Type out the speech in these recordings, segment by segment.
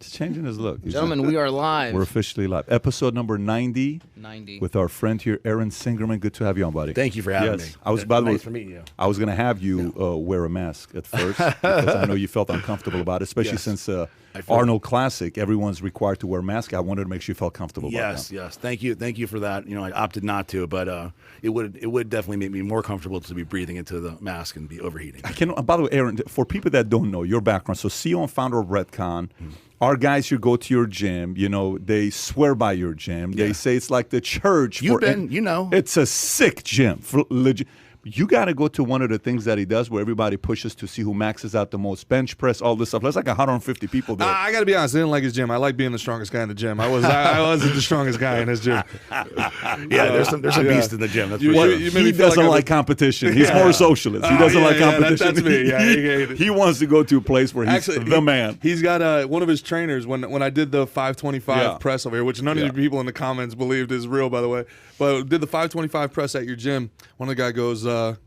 He's changing his look. Gentlemen, we are live. We're officially live. Episode number 90. 90. With our friend here, Aaron Singerman. Good to have you on, buddy. Thank you for having me. I was, by the way, nice for meeting you. I was going to have you wear a mask at first because I know you felt uncomfortable about it, especially since Arnold Classic, everyone's required to wear a mask. I wanted to make sure you felt comfortable about that. Yes. Thank you for that. I opted not to, but it would definitely make me more comfortable to be breathing into the mask and be overheating. By the way, Aaron, for people that don't know your background, so CEO and founder of Redcon. Our guys who go to your gym, they swear by your gym. They say it's like the church. It's a sick gym. You got to go to one of the things that he does where everybody pushes to see who maxes out the most bench press, all this stuff. There's like 150 people there. I got to be honest. I didn't like his gym. I like being the strongest guy in the gym. I wasn't the strongest guy in his gym. There's a beast in the gym. That's for sure. He doesn't like competition. He's more socialist. He doesn't like competition. That's me. He wants to go to a place where he's the man. He's got one of his trainers, when I did the 525 press over here, which none of the people in the comments believed is real, by the way, but did the 525 press at your gym. One of the guy goes,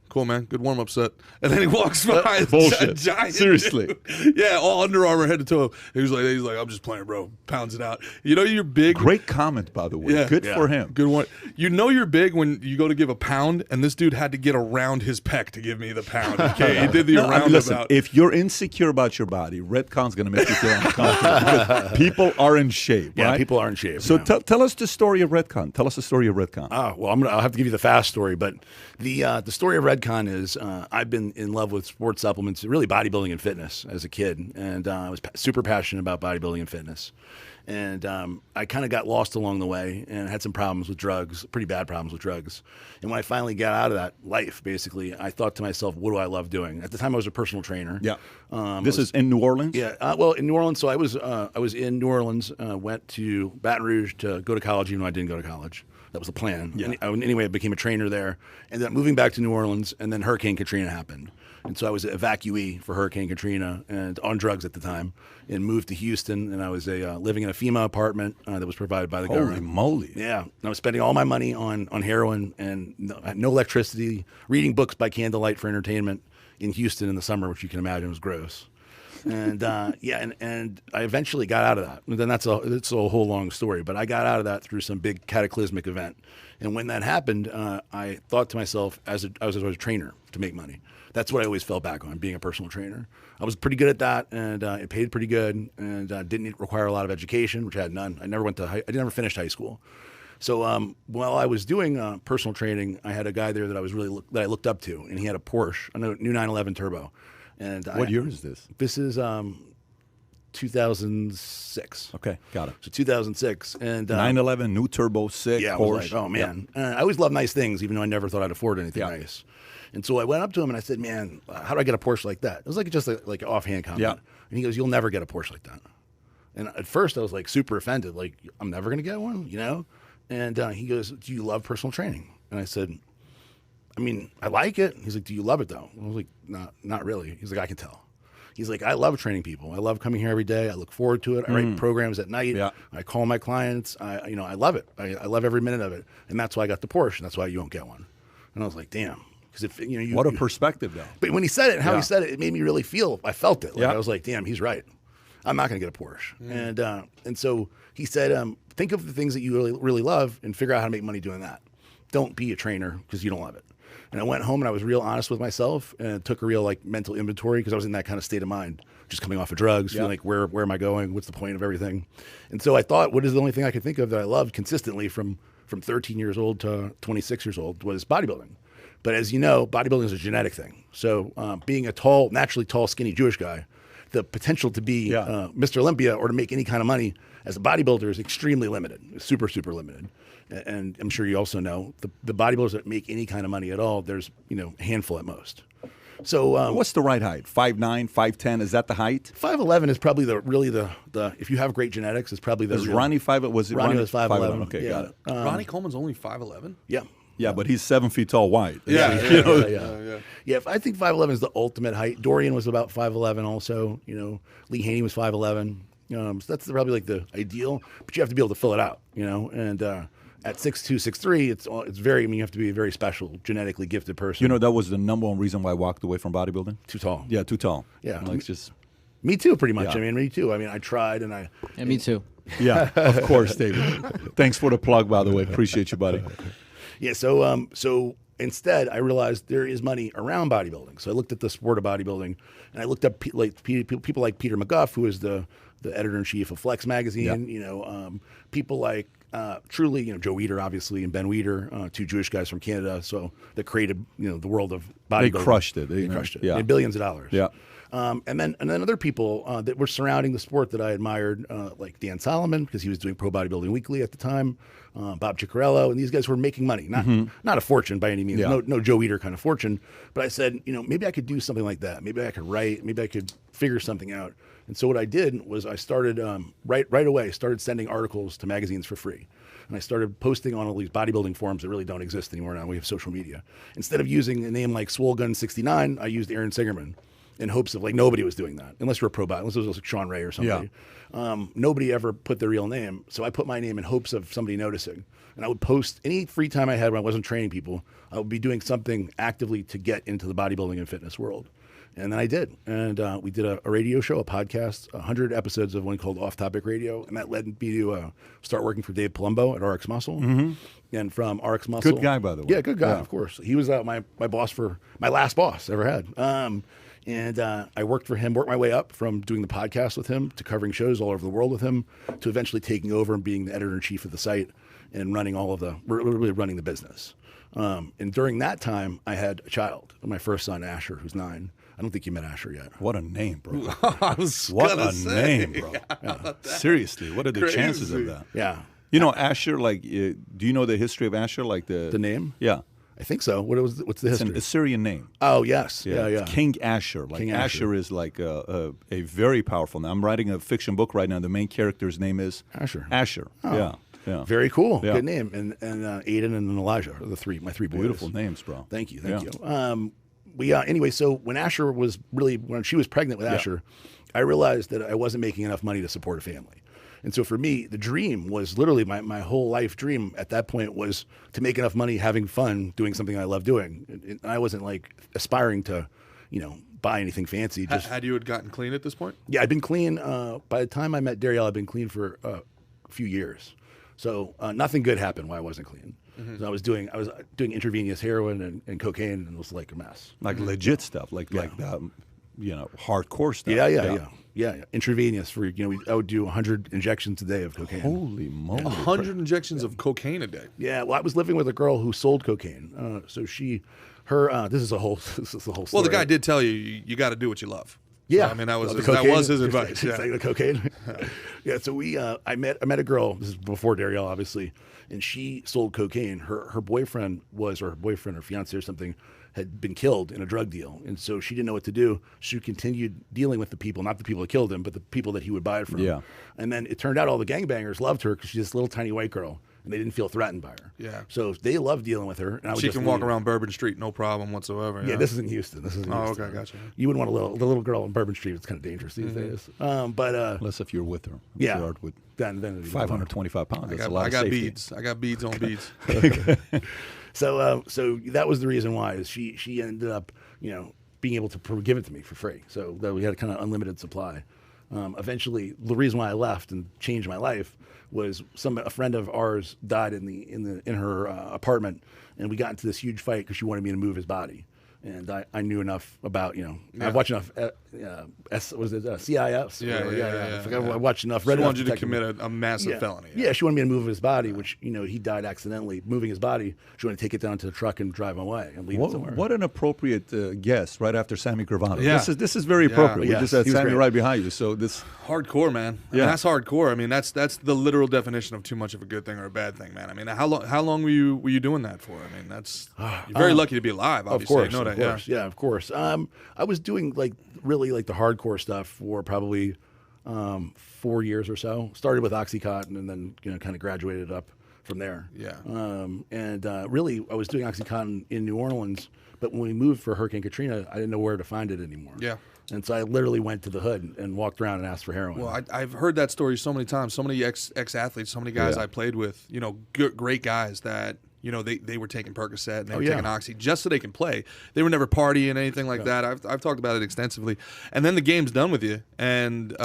cool, man. Good warm-up set. And then he walks by. Bullshit. Giant Seriously. Dude. Yeah, all Under Armour head to toe. He's like, I'm just playing, bro. Pounds it out. You're big. Great comment, by the way. Yeah. Good for him. Good one. You're big when you go to give a pound, and this dude had to get around his pec to give me the pound. Okay, he did the roundabout. Listen, if you're insecure about your body, Redcon's going to make you feel uncomfortable. People are in shape, right? Yeah, people are in shape. So tell us the story of Redcon. Tell us the story of Redcon. Well, I'll have to give you the fast story, but the story of Redcon is I've been in love with sports supplements, really bodybuilding and fitness as a kid, and I was super passionate about bodybuilding and fitness. And I kind of got lost along the way and had some problems with drugs, pretty bad problems with drugs. And when I finally got out of that life, basically, I thought to myself, what do I love doing? At the time, I was a personal trainer. Yeah. This is in New Orleans? Yeah. Well, in New Orleans. So I was in New Orleans, went to Baton Rouge to go to college, even though I didn't go to college. That was the plan. Yeah. Anyway, I became a trainer there. And then moving back to New Orleans, and then Hurricane Katrina happened. And so I was an evacuee for Hurricane Katrina and on drugs at the time, and moved to Houston. And I was living in a FEMA apartment that was provided by the government. Holy moly. Yeah. And I was spending all my money on heroin and no electricity, reading books by candlelight for entertainment in Houston in the summer, which you can imagine was gross. And and I eventually got out of that. And then that's a whole long story, but I got out of that through some big cataclysmic event. And when that happened, I thought to myself, I was a trainer to make money. That's what I always fell back on, being a personal trainer. I was pretty good at that, and it paid pretty good, and didn't require a lot of education, which I had none. I never finished high school. So while I was doing personal training, I had a guy there that I looked up to, and he had a Porsche, a new 911 Turbo. And what year is this? This is 2006. Okay, got it. So 2006. And 911, new turbo, sick, yeah, Porsche. I was like, oh, man. Yep. I always loved nice things, even though I never thought I'd afford anything nice. And so I went up to him and I said, man, how do I get a Porsche like that? It was like just like an offhand comment. Yeah. And he goes, you'll never get a Porsche like that. And at first I was like super offended, like, I'm never going to get one, And he goes, do you love personal training? And I said, I mean, I like it. He's like, do you love it though? I was like, not really. He's like, I can tell. He's like, I love training people. I love coming here every day. I look forward to it. I write programs at night. Yeah. I call my clients. I love it. I love every minute of it. And that's why I got the Porsche. And that's why you won't get one. And I was like, damn. Because what a perspective though. But when he said it, he said it, it made me really feel. I felt it. I was like, damn, he's right. I'm not going to get a Porsche. And so he said, think of the things that you really, really love and figure out how to make money doing that. Don't be a trainer because you don't love it. And I went home and I was real honest with myself and took a real mental inventory because I was in that kind of state of mind, just coming off of drugs, feeling like where am I going? What's the point of everything? And so I thought, what is the only thing I could think of that I loved consistently from 13 years old to 26 years old was bodybuilding. But as you know, bodybuilding is a genetic thing. So being a naturally tall, skinny Jewish guy, the potential to be Mr. Olympia or to make any kind of money as a bodybuilder is extremely limited, super, super limited. And I'm sure you also know the bodybuilders that make any kind of money at all, there's a handful at most. So what's the right height? 5'9", 5'10", is that the height? 5'11" is probably the if you have great genetics, it's probably the. Was Ronnie 5'? Was it Ronnie was 5'11"? Okay, got it. Ronnie Coleman's only 5'11". Yeah. Yeah, but he's 7 feet tall wide. Yeah. I think 5'11" is the ultimate height. Dorian was about 5'11" also. Lee Haney was 5'11". So that's probably the ideal, but you have to be able to fill it out. And at 6'2", 6'3", it's very. You have to be a very special, genetically gifted person. That was the number one reason why I walked away from bodybuilding. Too tall. Yeah, too tall. Yeah, it's just. Me too, pretty much. I mean, me too. I mean, I tried and I. And me too. Yeah, of course, David. Thanks for the plug, by the way. Appreciate you, buddy. Yeah. So instead, I realized there is money around bodybuilding. So I looked at the sport of bodybuilding, and I looked up people like Peter McGuff, who is the editor-in-chief of Flex magazine. Yeah. People like truly, Joe Weider, obviously, and Ben Weider, two Jewish guys from Canada, so that created the world of bodybuilding. They crushed it. They crushed it. Yeah. They made billions of dollars. Yeah. And then other people that were surrounding the sport that I admired, like Dan Solomon, because he was doing Pro Bodybuilding Weekly at the time, Bob Ciccarello, and these guys were making money, not a fortune by any means, no Joe Weider kind of fortune. But I said, maybe I could do something like that. Maybe I could write. Maybe I could figure something out. And so what I did was I started right away, started sending articles to magazines for free. And I started posting on all these bodybuilding forums that really don't exist anymore now. We have social media. Instead of using a name like SwoleGun69, I used Aaron Singerman in hopes of, nobody was doing that. Unless you're a pro body, unless it was like Sean Ray or somebody. Yeah. Nobody ever put their real name. So I put my name in hopes of somebody noticing. And I would post any free time I had when I wasn't training people. I would be doing something actively to get into the bodybuilding and fitness world. And then I did. And we did a radio show, a podcast, 100 episodes of one called Off Topic Radio. And that led me to start working for Dave Palumbo at RX Muscle. Mm-hmm. And from RX Muscle. Good guy, by the way. Yeah, good guy, of course. He was my boss my last boss I ever had. And I worked for him, worked my way up from doing the podcast with him to covering shows all over the world with him to eventually taking over and being the editor-in-chief of the site and running really running the business. And during that time, I had a child, my first son, Asher, who's 9. I don't think you met Asher yet. What a name, bro. What a name, bro. Yeah. Seriously, what are the chances of that? Yeah. Asher, do you know the history of Asher? The name? Yeah. I think so. What's the history? It's an Assyrian name. Oh, yes. Yeah. King Asher. King Asher is a very powerful name. I'm writing a fiction book right now. The main character's name is Asher. Oh. Yeah. Very cool. Yeah. Good name. And Aiden and Elijah are my three boys. Beautiful names, bro. Thank you. Anyway, so when she was pregnant with Asher, I realized that I wasn't making enough money to support a family. And so for me, the dream was literally my whole life dream at that point was to make enough money having fun doing something I love doing. And I wasn't aspiring to, buy anything fancy. Had you gotten clean at this point? Yeah, I'd been clean. By the time I met Darielle, I'd been clean for a few years. So nothing good happened while I wasn't clean. Mm-hmm. So I was doing intravenous heroin and cocaine, and it was like a mess. Like legit stuff, like hardcore stuff. Yeah. Intravenous for I would do 100 injections a day of cocaine. Holy moly! 100 injections of cocaine a day. Yeah. Well, I was living with a girl who sold cocaine. So this is the whole story. Well, the guy did tell you got to do what you love. Yeah, so, I mean that was his advice. Yeah, the cocaine. Yeah, so I met a girl. This is before Darielle, obviously, and she sold cocaine. Her boyfriend or fiance or something had been killed in a drug deal, and so she didn't know what to do. She continued dealing with the people, not the people that killed him, but the people that he would buy it from. Yeah, and then it turned out all the gangbangers loved her because she's this little tiny white girl. And they didn't feel threatened by her. Yeah. So they loved dealing with her. And she can walk around Bourbon Street, no problem whatsoever. Yeah, this is in Houston. Okay, gotcha. You wouldn't want the little girl on Bourbon Street. It's kind of dangerous these days. But unless if you're with her. Yeah. With then 525 pounds. That's a lot I of got safety. beads. I got beads on beads. So that was the reason why. Is she ended up being able to give it to me for free. So that we had a kind of unlimited supply. Eventually, the reason why I left and changed my life was a friend of ours died in her apartment, and we got into this huge fight because she wanted me to move his body. And I knew enough about, I've watched enough, CIS? Yeah. I watched enough. She wanted you to commit a massive felony. Yeah, she wanted me to move his body, which, he died accidentally moving his body. She wanted to take it down to the truck and drive away and leave it somewhere. What an appropriate guest right after Sammy Gravano. Yeah. This is very appropriate. Yeah. We just had Sammy right behind you. So this hardcore, man. Yeah, that's hardcore. I mean, that's the literal definition of too much of a good thing or a bad thing, man. I mean, how long were you doing that for? I mean, you're very lucky to be alive. Obviously. Of course. Of course. I was doing really the hardcore stuff for probably 4 years or so. Started with OxyContin and then kind of graduated up from there. Yeah. Really, I was doing OxyContin in New Orleans, but when we moved for Hurricane Katrina, I didn't know where to find it anymore. Yeah. And so I literally went to the hood and walked around and asked for heroin. Well, I've heard that story so many times. So many ex-athletes, so many guys I played with, great guys that You know, they were taking Percocet and they were taking Oxy just so they can play. They were never partying, anything like that. I've talked about it extensively. And then the game's done with you. And,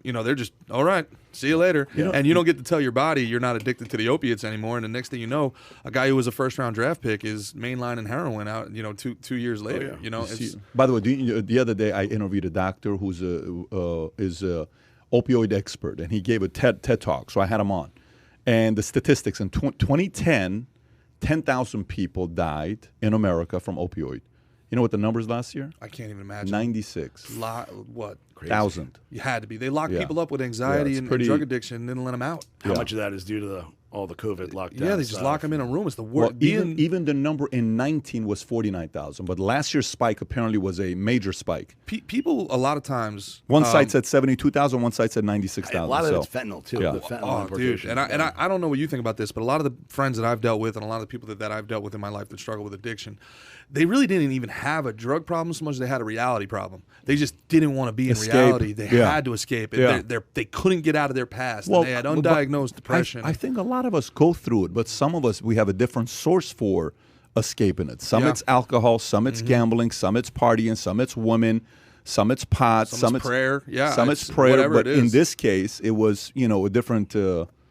you know, they're just, all right, see you later. And you don't get to tell your body you're not addicted to the opiates anymore. And the next thing you know, a guy who was a first-round draft pick is mainlining heroin out, you know, two years later. You know, by the way, the other day I interviewed a doctor who's is a opioid expert, and he gave a TED Talk, so I had him on. And the statistics in 2010, 10,000 people died in America from opioid. You know what the numbers last year? I can't even imagine. 96. What? Crazy. 1,000. You had to be. They locked people up with anxiety and drug addiction and didn't let them out. How much of that is due to all the COVID lockdowns? Yeah, they just lock them in a room. It's the worst. Well, even the number in 19 was 49,000, but last year's spike apparently was a major spike. People, a lot of times... One site said 72,000, one site said 96,000. A lot of it's fentanyl, too. The fentanyl dude. And I don't know what you think about this, but a lot of the friends that I've dealt with and a lot of the people that I've dealt with in my life that struggle with addiction, they really didn't even have a drug problem so much as they had a reality problem. They just didn't want to be in reality. They had to escape it. They couldn't get out of their past. Well, and they had undiagnosed depression. I think a lot of us go through it, but some of us, we have a different source for escaping it. Some it's alcohol, some it's gambling, some it's partying, some it's women, some it's pot, some it's prayer. Yeah, some it's prayer. But in this case, it was, you know, a different...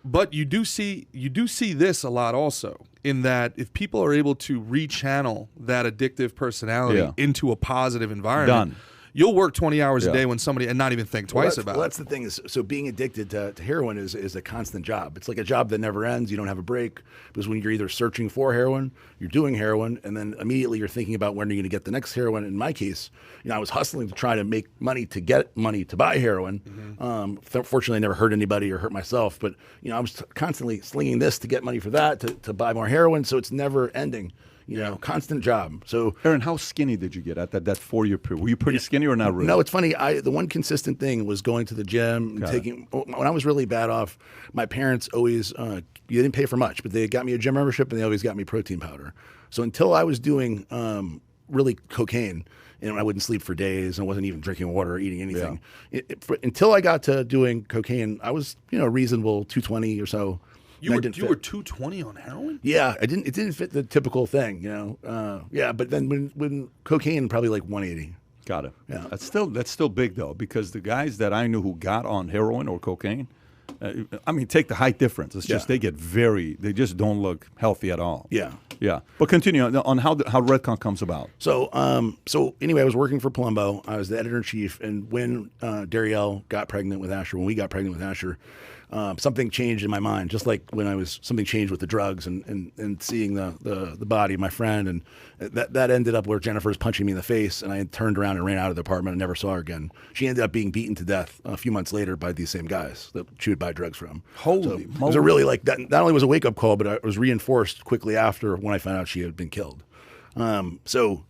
But you do see this a lot also, in that if people are able to rechannel that addictive personality into a positive environment, you'll work 20 hours a day when somebody and not even think twice about it. Well, that's the thing. So being addicted to heroin is a constant job. It's like a job that never ends. You don't have a break, because when you're either searching for heroin, you're doing heroin, and then immediately you're thinking about when you're going to get the next heroin. In my case, you know, I was hustling to try to make money to get money to buy heroin. Fortunately, I never hurt anybody or hurt myself, but you know, I was constantly slinging this to get money for that, to buy more heroin. So it's never ending. You know, constant job. So, Aaron, how skinny did you get at that 4-year period? Were you pretty skinny or not really? No, it's funny. The one consistent thing was going to the gym and taking. When I was really bad off, my parents always you didn't pay for much, but they got me a gym membership and they always got me protein powder. So until I was doing really cocaine, and I wouldn't sleep for days, and I wasn't even drinking water or eating anything. Until I got to doing cocaine, I was, you know, reasonable 220 or so. You were 220 on heroin? Yeah, it didn't fit the typical thing, you know. But then when cocaine, probably like 180. Got it. Yeah, that's still big though, because the guys that I knew who got on heroin or cocaine, I mean, take the height difference. It's just they just don't look healthy at all. Yeah. But continue on how Redcon comes about. So anyway, I was working for Palumbo. I was the editor-in-chief, and when Darielle got pregnant with Asher, when we got pregnant with Asher, something changed in my mind, just like when something changed with the drugs and seeing the body of my friend, and that ended up where Jennifer's punching me in the face, and I turned around and ran out of the apartment and never saw her again. She ended up being beaten to death a few months later by these same guys that she would buy drugs from. Holy moly. It was a really that. Not only was a wake up call, but it was reinforced quickly after when I found out she had been killed. So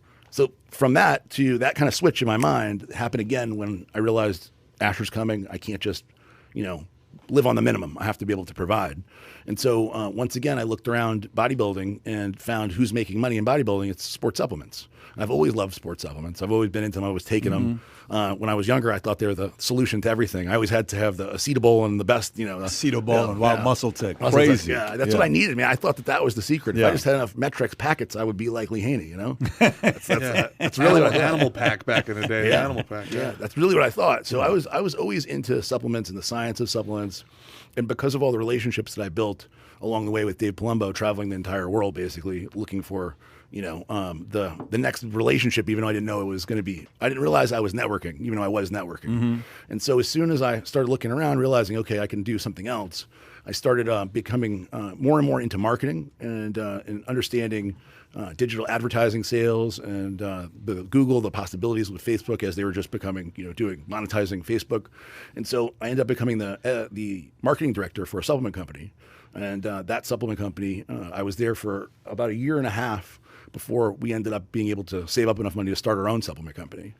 from that to that kind of switch in my mind happened again when I realized Asher's coming. I can't just, you know, live on the minimum. I have to be able to provide. And so once again, I looked around bodybuilding and found who's making money in bodybuilding. It's sports supplements. And I've always loved sports supplements. I've always been into them. I was taking them. When I was younger, I thought they were the solution to everything. I always had to have the Acetobol and the best, you know. Acetobol and Wild Muscle Tech. Crazy. Yeah, that's what I needed. Man, I thought that was the secret. If I just had enough Metrex packets, I would be like Lee Haney, you know? That's really what Animal Pack back in the day. Animal Pack. Yeah, that's really what I thought. So I was always into supplements and the science of supplements. And because of all the relationships that I built along the way with Dave Palumbo, traveling the entire world, basically looking for, you know, the next relationship, even though I didn't know it was going to be, I didn't realize I was networking, even though I was networking. And so as soon as I started looking around, realizing, okay, I can do something else, I started becoming more and more into marketing and understanding digital advertising sales and the Google, the possibilities with Facebook as they were just becoming, you know, monetizing Facebook. And so I ended up becoming the marketing director for a supplement company. And that supplement company, I was there for about a year and a half before we ended up being able to save up enough money to start our own supplement company.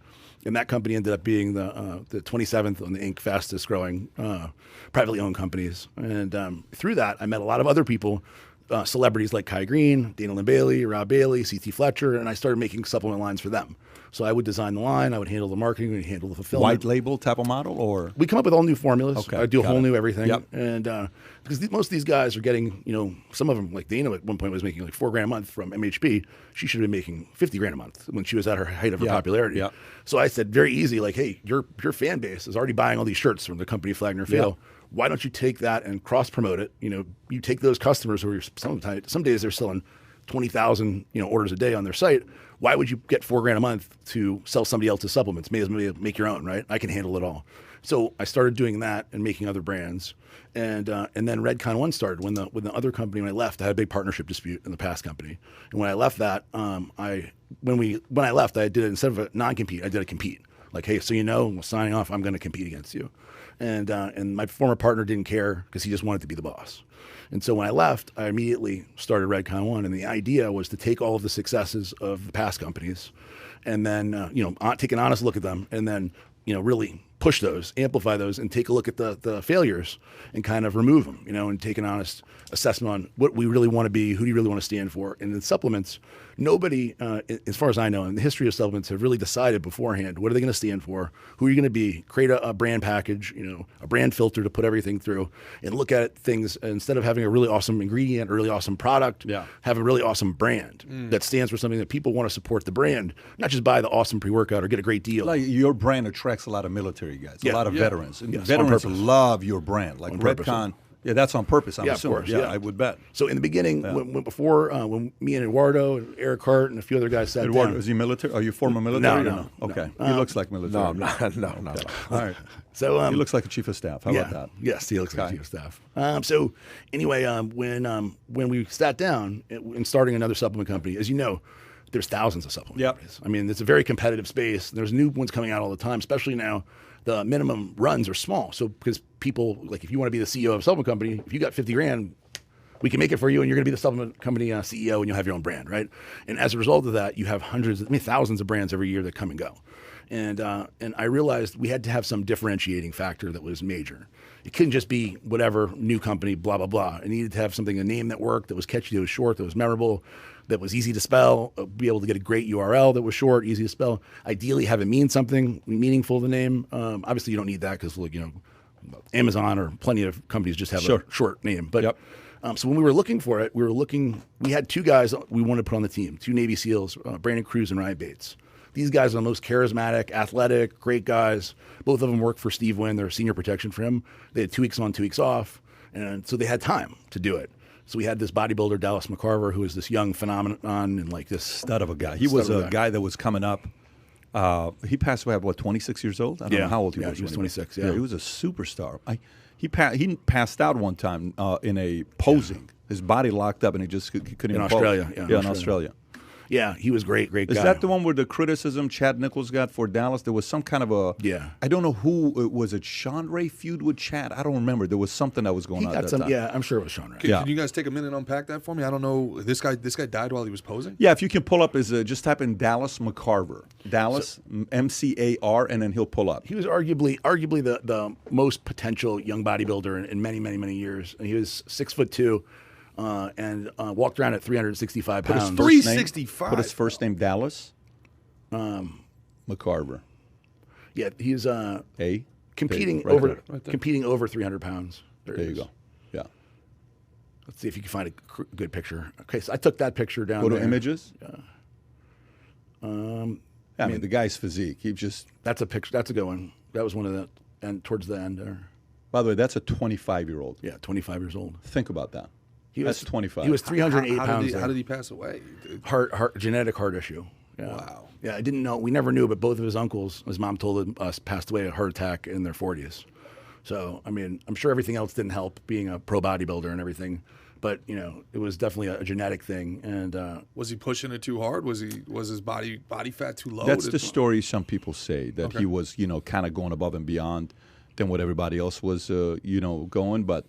And that company ended up being the 27th on the Inc. fastest growing privately owned companies. And through that, I met a lot of other people celebrities like Kai Green, Dana Lynn Bailey, Rob Bailey, C.T. Fletcher, and I started making supplement lines for them. So I would design the line, I would handle the marketing, and handle the fulfillment. White label type of model, or we come up with all new formulas. Okay, I do a whole new everything, Yep. and because most of these guys are getting, some of them, like Dana at one point was making like $4,000 a month from MHP. She should have been making $50,000 a month when she was at her height of her popularity. Yeah. So I said, very easy, like, hey, your fan base is already buying all these shirts from the company Flag Nor Fail. Yeah. Why don't you take that and cross promote it? You take those customers who are some days they're selling 20,000 orders a day on their site. Why would you get $4,000 a month to sell somebody else's supplements? May as well make your own, right? I can handle it all. So I started doing that and making other brands, and then Redcon 1 started when the other company, when I left, I had a big partnership dispute in the past company, and when I left that, when I left, I did it instead of a non-compete, I did a compete. Like, hey, so I'm signing off, I'm going to compete against you, and my former partner didn't care because he just wanted to be the boss. And so when I left, I immediately started Redcon 1, and the idea was to take all of the successes of the past companies, and then take an honest look at them, and then really push those, amplify those, and take a look at the failures and kind of remove them, and take an honest assessment on what we really want to be, who do you really want to stand for. And in supplements, nobody, as far as I know, in the history of supplements, have really decided beforehand, what are they going to stand for, who are you going to be, create a brand package, a brand filter to put everything through, and look at things, instead of having a really awesome ingredient, a really awesome product, have a really awesome brand that stands for something that people want to support the brand, not just buy the awesome pre-workout or get a great deal. Like your brand attracts a lot of military guys, a lot of veterans. And Yes, veterans love your brand. Like Redcon, that's on purpose, I'm assuming. Of course, I would bet. So in the beginning, when me and Eduardo and Eric Hart and a few other guys sat Eduardo, down. is he military? Are you former military? No. Okay. He looks like military. No. All right. So he looks like a chief of staff. How about that? Yes, he looks like a chief of staff. So anyway, when we sat down and starting another supplement company, as you know, there's thousands of supplement companies. I mean, it's a very competitive space. There's new ones coming out all the time, especially now. The minimum runs are small. So because people, like, if you want to be the CEO of a supplement company, if you got $50,000, we can make it for you, and you're going to be the supplement company CEO, and you'll have your own brand, right? And as a result of that, you have thousands of brands every year that come and go. And I realized we had to have some differentiating factor that was major. It couldn't just be whatever new company, blah, blah, blah. It needed to have something, a name that worked, that was catchy, that was short, that was memorable, that was easy to spell, be able to get a great URL that was short, easy to spell. Ideally, have it mean something meaningful, the name. Obviously, you don't need that because, Amazon or plenty of companies just have a short name. But so when we were looking for it, we had two guys we wanted to put on the team, two Navy SEALs, Brandon Cruz and Ryan Bates. These guys are the most charismatic, athletic, great guys. Both of them work for Steve Wynn. They're senior protection for him. They had 2 weeks on, 2 weeks off. And so they had time to do it. So we had this bodybuilder, Dallas McCarver, who was this young phenomenon and like this stud of a guy. He was a guy that was coming up. He passed away at 26 years old? I don't know how old he was. He was 26. Yeah, he was a superstar. He passed out one time in a posing. His body locked up and he couldn't even Australia. pose. In Australia. Yeah, he was great guy. Is that the one where the criticism Chad Nichols got for Dallas? There was some kind of a I don't know who was it. Sean Ray feud with Chad? I don't remember. There was something that was going on at that time. Yeah, I'm sure it was Sean Ray. Can you guys take a minute and unpack that for me? I don't know. This guy died while he was posing. Yeah, if you can pull up just type in Dallas McCarver, Dallas MCAR, and then he'll pull up. He was arguably the most potential young bodybuilder in many years. And he was 6'2". And walked around at 365 pounds. 365. Put his first name Dallas McCarver. Yeah, he's competing competing over 300 pounds. There you go. Yeah. Let's see if you can find a good picture. Okay, so I took that picture down. Go to there. images. I mean, the guy's physique. That's a picture. That's a good one. That was one of the and towards the end there. By the way, that's a 25-year-old. Yeah, 25 years old. Think about that. That's 25. He was 308 pounds. How did he pass away? Genetic heart issue. Yeah. Wow. Yeah, I didn't know. We never knew, but both of his uncles, his mom told us, passed away of a heart attack in their 40s. So, I mean, I'm sure everything else didn't help, being a pro bodybuilder and everything. But it was definitely a genetic thing. And was he pushing it too hard? Was his body fat too low? That's the story some people say, that he was kind of going above and beyond than what everybody else was going, but.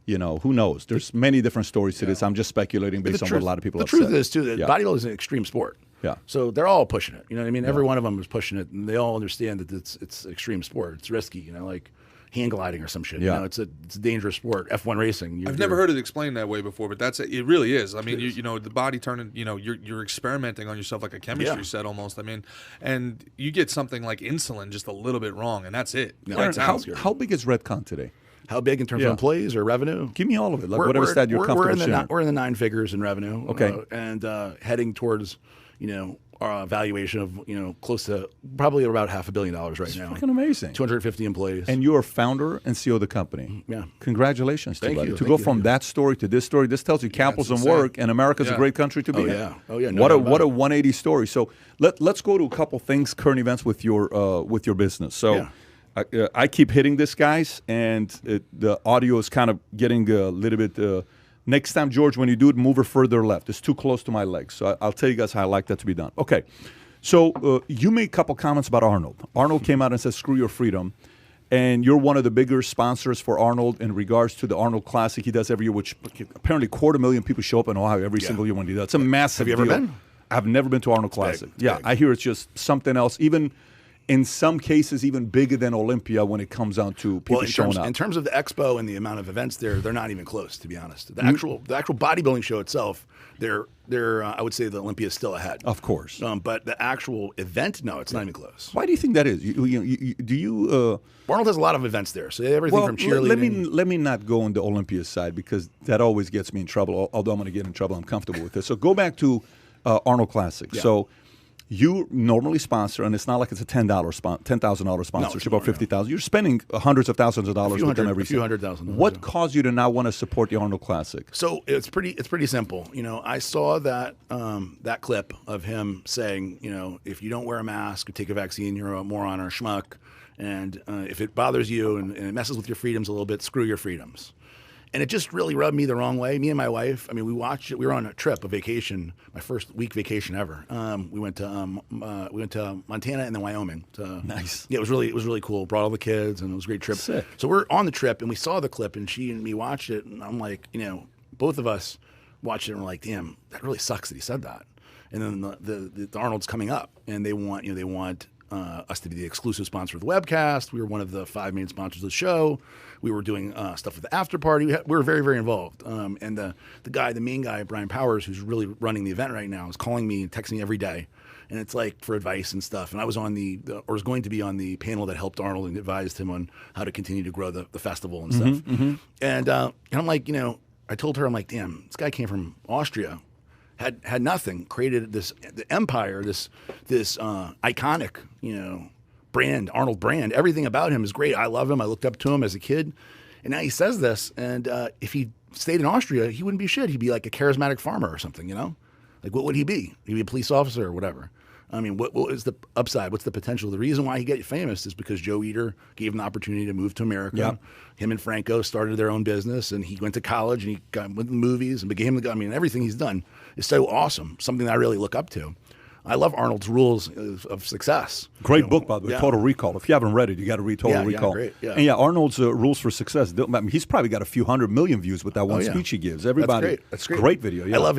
Who knows? There's many different stories to this. I'm just speculating based on what a lot of people have said. The truth is, too, that bodybuilding is an extreme sport. Yeah. So they're all pushing it. You know what I mean? Every one of them is pushing it, and they all understand that it's extreme sport. It's risky. hand gliding or some shit. You know, it's a dangerous sport. F1 racing. I've never heard it explained that way before, but it really is. I mean, you know, the body turning. You know, you're experimenting on yourself like a chemistry set almost. I mean, and you get something like insulin just a little bit wrong, and that's it. Aaron, how big is Redcon today? How big in terms of employees or revenue? Give me all of it, like whatever stat you're comfortable sharing. We're in the 9 figures in revenue. Okay, and heading towards, you know, our valuation of, you know, close to probably about $500 million right now. Freaking amazing. 250 employees. And you're a founder and CEO of the company. Yeah. Congratulations to you. To Thank go you. from that story to this story, this tells you capitalism work, and America's a great country to be in. Oh yeah. What a 180 story. So let's go to a couple things, current events with your business. So. I keep hitting this, guys, and the audio is kind of getting a little bit. Next time, George, when you do it, move it further left. It's too close to my legs. So I'll tell you guys how I like that to be done. Okay. So you made a couple comments about Arnold. Arnold came out and said, screw your freedom. And you're one of the bigger sponsors for Arnold in regards to the Arnold Classic he does every year, which apparently 250,000 people show up in Ohio every single year when he does. It's a massive deal. Have you ever been? I've never been to Arnold Classic. It's big. I hear it's just something else. Even in some cases, even bigger than Olympia when it comes down to people showing up. In terms of the expo and the amount of events there, they're not even close, to be honest. The actual bodybuilding show itself, they're I would say the Olympia is still ahead. Of course. But the actual event, no, it's not even close. Why do you think that is? Do you? Arnold has a lot of events there, so everything from cheerleading. Let me not go on the Olympia side because that always gets me in trouble. Although I'm going to get in trouble, I'm comfortable with this. So go back to Arnold Classic. Yeah. So. You normally sponsor, and it's not like it's a $10,000 sponsorship or $50,000. You're spending hundreds of thousands of dollars with them every season. A few $100,000. What caused you to now want to support the Arnold Classic? So it's pretty simple. You know, I saw that that clip of him saying, you know, if you don't wear a mask or take a vaccine, you're a moron or a schmuck, and if it bothers you and it messes with your freedoms a little bit, screw your freedoms. And it just really rubbed me the wrong way. Me and my wife, I mean, we watched it. We were on a trip, a vacation, my first week vacation ever. We went to Montana and then Wyoming. Nice. Yeah, it was really cool. Brought all the kids, and it was a great trip. Sick. So we're on the trip, and we saw the clip, and she and me watched it, and I'm like, you know, both of us watched it, and we're like, damn, that really sucks that he said that. And then the Arnold's coming up, and they want us to be the exclusive sponsor of the webcast. We were one of the 5 main sponsors of the show. We were doing stuff with the after party. We were very, very involved. And the main guy, Brian Powers, who's really running the event right now, is calling me and texting me every day. And it's like for advice and stuff. And I was was going to be on the panel that helped Arnold and advised him on how to continue to grow the festival and stuff. Mm-hmm. And I'm like, you know, I told her, I'm like, damn, this guy came from Austria. Had nothing, created the empire, this iconic, you know, brand, Arnold brand. Everything about him is great. I love him. I looked up to him as a kid, and now he says this. And if he stayed in Austria, he wouldn't be shit. He'd be like a charismatic farmer or something, you know. Like what would he be? He'd be a police officer or whatever. I mean, what is the upside? What's the potential? The reason why he got famous is because Joe Eater gave him the opportunity to move to America. Yep. Him and Franco started their own business, and he went to college, and he went to the movies and became the guy. I mean, everything he's done is so awesome, something that I really look up to. I love Arnold's Rules of Success. Great book, by the way, Total Recall. If you haven't read it, you got to read Total Recall. Great, yeah. And Arnold's Rules for Success. I mean, he's probably got a few 100 million views with that one speech he gives. Everybody, That's great. Great video. Yeah. I love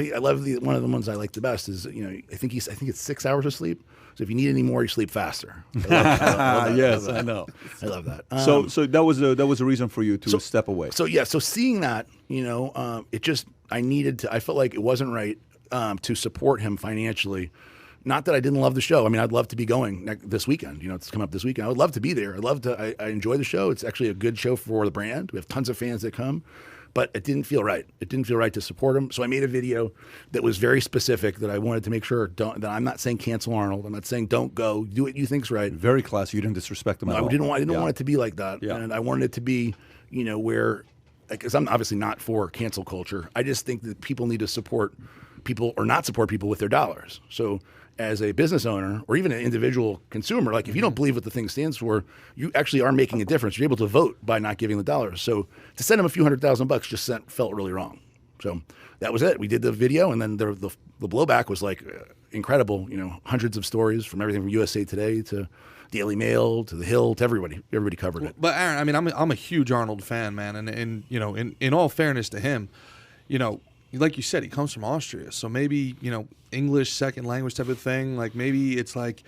one of the ones I like the best is, you know, I think it's 6 hours of sleep. So if you need any more, you sleep faster. I love that. Yes, I know. I love that. So that was a reason for you to step away. So seeing that, you know, I felt like it wasn't right to support him financially. Not that I didn't love the show. I mean, I'd love to be going this weekend. You know, it's coming up this weekend. I would love to be there. I enjoy the show. It's actually a good show for the brand. We have tons of fans that come. But it didn't feel right. It didn't feel right to support him. So I made a video that was very specific that I wanted to make sure that I'm not saying cancel Arnold. I'm not saying don't go. Do what you think's right. Very classy. You didn't disrespect him at all. I didn't want it to be like that. Yeah. And I wanted it to be, you know, where, because I'm obviously not for cancel culture. I just think that people need to support people or not support people with their dollars. So as a business owner or even an individual consumer, like if you don't believe what the thing stands for, you actually are making a difference. You're able to vote by not giving the dollars. So to send him a few $100,000 just felt really wrong. So that was it. We did the video, and then the blowback was like incredible. You know, hundreds of stories from everything from USA Today to Daily Mail to The Hill to everybody. Everybody covered it. But Aaron, I mean, I'm a huge Arnold fan, man, and you know, in all fairness to him, you know, like you said, he comes from Austria, so maybe, you know, English second language type of thing. Like maybe it's like,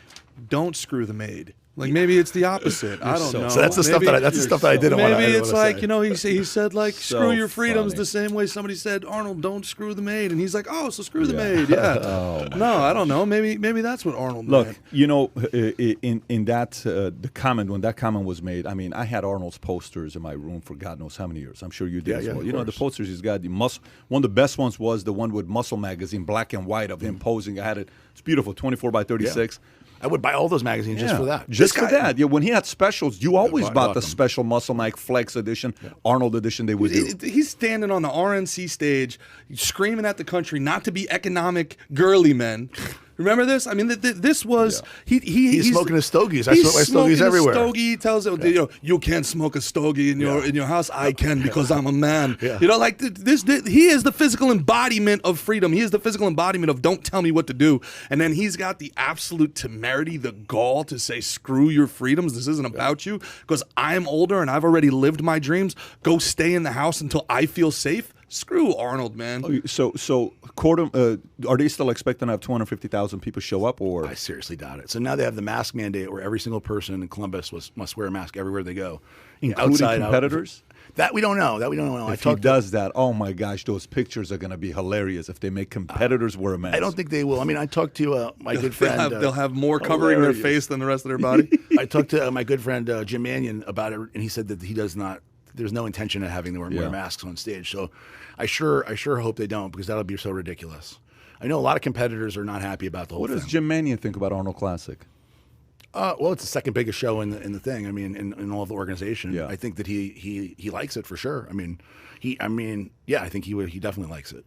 don't screw the maid. Like maybe it's the opposite. I don't know. So that's the stuff that I didn't want to say. Maybe it's like, you know, he said like, screw your freedoms the same way somebody said, Arnold, don't screw the maid. And he's like, oh, so screw the maid. Yeah. No, I don't know. Maybe that's what Arnold meant. Look, you know, in that, the comment, when that comment was made, I mean, I had Arnold's posters in my room for God knows how many years. I'm sure you did as well. You know, the posters he's got, one of the best ones was the one with Muscle Magazine, black and white of him posing. I had it. It's beautiful, 24 by 36. I would buy all those magazines just for that. Just for that. Yeah, when he had specials, you always bought the special Muscle Mike Flex edition, Arnold edition they would do. He's standing on the RNC stage, screaming at the country not to be economic girly men. Remember this? I mean, this was he's smoking his stogies. I smoke my stogies everywhere. Stogie. He tells it, you know, you can't smoke a stogie in your house. I can because I'm a man. You know, like this. He is the physical embodiment of freedom. He is the physical embodiment of don't tell me what to do. And then he's got the absolute temerity, the gall to say, screw your freedoms. This isn't about you because I'm older and I've already lived my dreams. Go stay in the house until I feel safe. Screw Arnold, man. So are they still expecting to have 250,000 people show up? Or I seriously doubt it. So now they have the mask mandate where every single person in Columbus must wear a mask everywhere they go, including competitors. That we don't know. If he does that, oh my gosh, those pictures are going to be hilarious if they make competitors wear a mask. I don't think they will. I mean, I talked to my good friend. They'll have more covering their face than the rest of their body. I talked to my good friend Jim Mannion about it, and he said that he does not. There's no intention of having them wear masks on stage. So I sure hope they don't, because that'll be so ridiculous. I know a lot of competitors are not happy about the whole thing. What does Jim Mannion think about Arnold Classic? Well, it's the second biggest show in the thing. I mean, in all of the organization. I think that he likes it for sure. I mean, I think he definitely likes it.